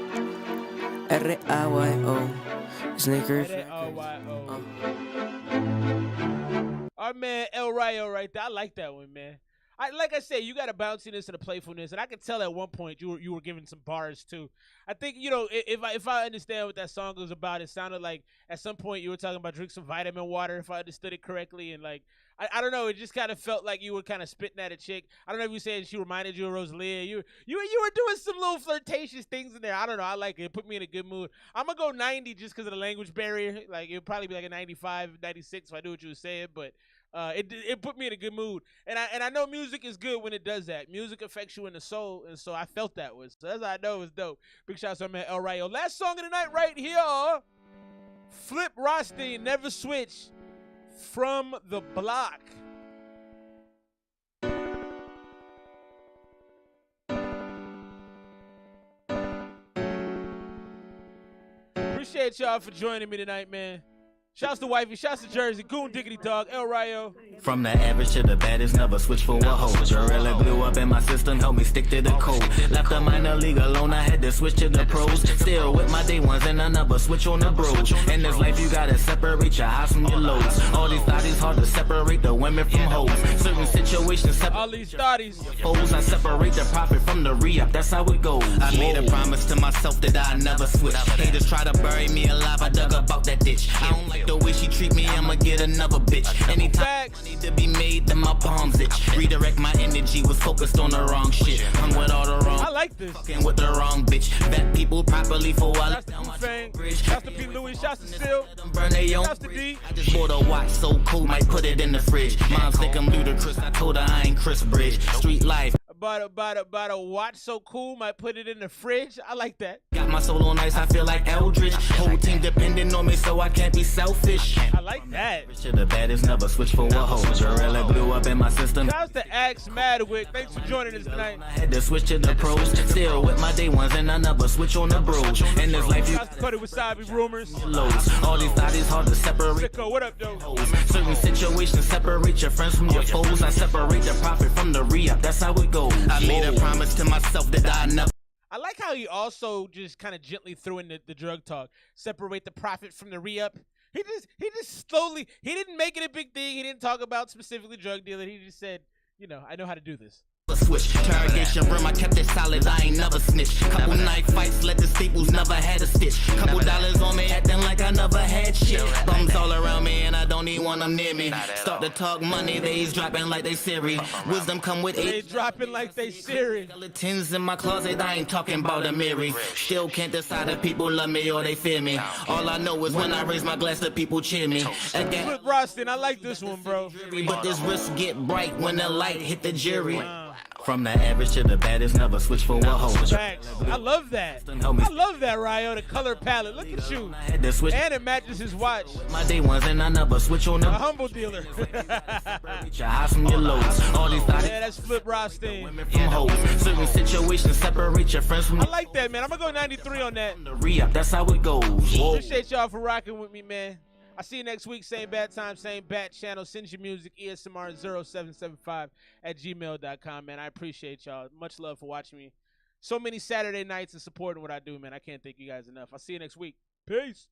[SPEAKER 23] R-A-Y-O. Snickers.
[SPEAKER 1] R-A-Y-O. Our man, El Ryo right there. I like that one, man. Like I said, you got a bounciness and a playfulness, and I could tell at one point you were giving some bars too. I think, you know, if I understand what that song was about, it sounded like at some point you were talking about drink some vitamin water, if I understood it correctly, and like I don't know, it just kind of felt like you were kind of spitting at a chick. I don't know if you said she reminded you of Rosalia. You were doing some little flirtatious things in there. I don't know. I like it. It put me in a good mood. I'm gonna go 90 just because of the language barrier. Like it'll probably be like a 95, 96 if I do what you were saying, but. It put me in a good mood, and I know music is good when it does that. Music affects you in the soul, and so I felt that was. So that's how I know it was dope. Big shout out to my man El Ryo. Last song of the night right here. Flip Rothstein, Never Switch, From the Block. Appreciate y'all for joining me tonight, man. Shouts to Wifey. Shouts to Jersey. Goon Diggity Dog. El Rayo.
[SPEAKER 16] From the average to the baddest, never switch for a hoe. Gorilla blew up in my system, helped me stick to the code. Left the minor league alone, I had to switch to the pros. Still with my day ones, and I never switch on the bros. In this life, you gotta separate your highs from your lows. All these thotties hard to separate the women from hoes. Certain situations separate
[SPEAKER 1] all these thotties.
[SPEAKER 16] Foes, I separate the profit from the re-up, that's how it goes. I made a promise to myself that I never switch. Haters try to bury me alive, I dug about that ditch. I don't like the way she treat me, I'ma get another bitch. Anytime money to be made, then my palms itch. Redirect my energy, was focused on the wrong shit. Hung with all the wrong.
[SPEAKER 1] I like this.
[SPEAKER 16] Fucking with the wrong bitch. Vet people properly for a while.
[SPEAKER 1] Shouts to Fang. Shouts to P. Louis. Shouts to Still.
[SPEAKER 16] Burn they own.
[SPEAKER 1] Shouts to D.
[SPEAKER 16] I just bought a watch so cool, might put it in the fridge. Moms think I'm ludicrous, I told her I ain't Chris Bridge. Street life.
[SPEAKER 1] About a watch so cool, might put it in the fridge. I like that.
[SPEAKER 16] Got my soul on ice, I feel like Eldridge. Whole team depending on me, so I can't be selfish.
[SPEAKER 1] I like that.
[SPEAKER 16] To the baddest, never switch for a hoe. Gorilla blew up in my system.
[SPEAKER 1] Shouts to Axe Madwick. Thanks for joining us tonight.
[SPEAKER 16] I had to switch to the pros. Still with my day ones, and I never switch on the bros. In this life, you
[SPEAKER 1] Shouts to Cody Wasabi. Rumors.
[SPEAKER 16] lows. All these thotties hard to separate.
[SPEAKER 1] Sicko, what up, though?
[SPEAKER 16] Certain situations separate your friends from your foes. I separate the profit from the re-up, that's how it goes. I made a promise to myself that I never.
[SPEAKER 1] I like how he also just kind of gently threw in the drug talk. Separate the profit from the re-up. He just slowly, he didn't make it a big thing. He didn't talk about specifically drug dealing. He just said, you know, I know how to do this.
[SPEAKER 16] Switch, interrogation room, I kept it solid, I ain't never snitched. Couple knife fights, let the staples, never had a stitch. Couple dollars on me, acting like I never had shit. Bums all around me, and I don't even want them near me. Start to talk money, they's dropping like they Siri. Wisdom come with
[SPEAKER 1] They
[SPEAKER 16] age.
[SPEAKER 1] dropping like they Siri.
[SPEAKER 16] Skeletons in my closet, I ain't talking about a mirror. Still can't decide if people love me or they fear me. All I know is when I raise my glass, the people cheer me. Again,
[SPEAKER 1] Flip Roston, I like this one, bro.
[SPEAKER 16] but this wrist get bright when the light hit the jury. From the average to the baddest, never switch for a hoe.
[SPEAKER 1] Facts. I love that. I love that, Ryo. The color palette. Look at you. And it matches his watch.
[SPEAKER 16] My day ones, and I never switch on
[SPEAKER 1] A
[SPEAKER 16] them.
[SPEAKER 1] humble dealer.
[SPEAKER 16] Your highs from your lows. All these thotties
[SPEAKER 1] Yeah, that's Flip Roston.
[SPEAKER 16] from hoes. Certain situations separate your friends from
[SPEAKER 1] I like that, man. I'm going to go 93 on that.
[SPEAKER 16] the re-up, that's how it goes. Whoa.
[SPEAKER 1] Appreciate y'all for rocking with me, man. I'll see you next week. Same bad time, same bat channel. Send your music, esmr0775@gmail.com, man. I appreciate y'all. Much love for watching me. So many Saturday nights and supporting what I do, man. I can't thank you guys enough. I'll see you next week. Peace.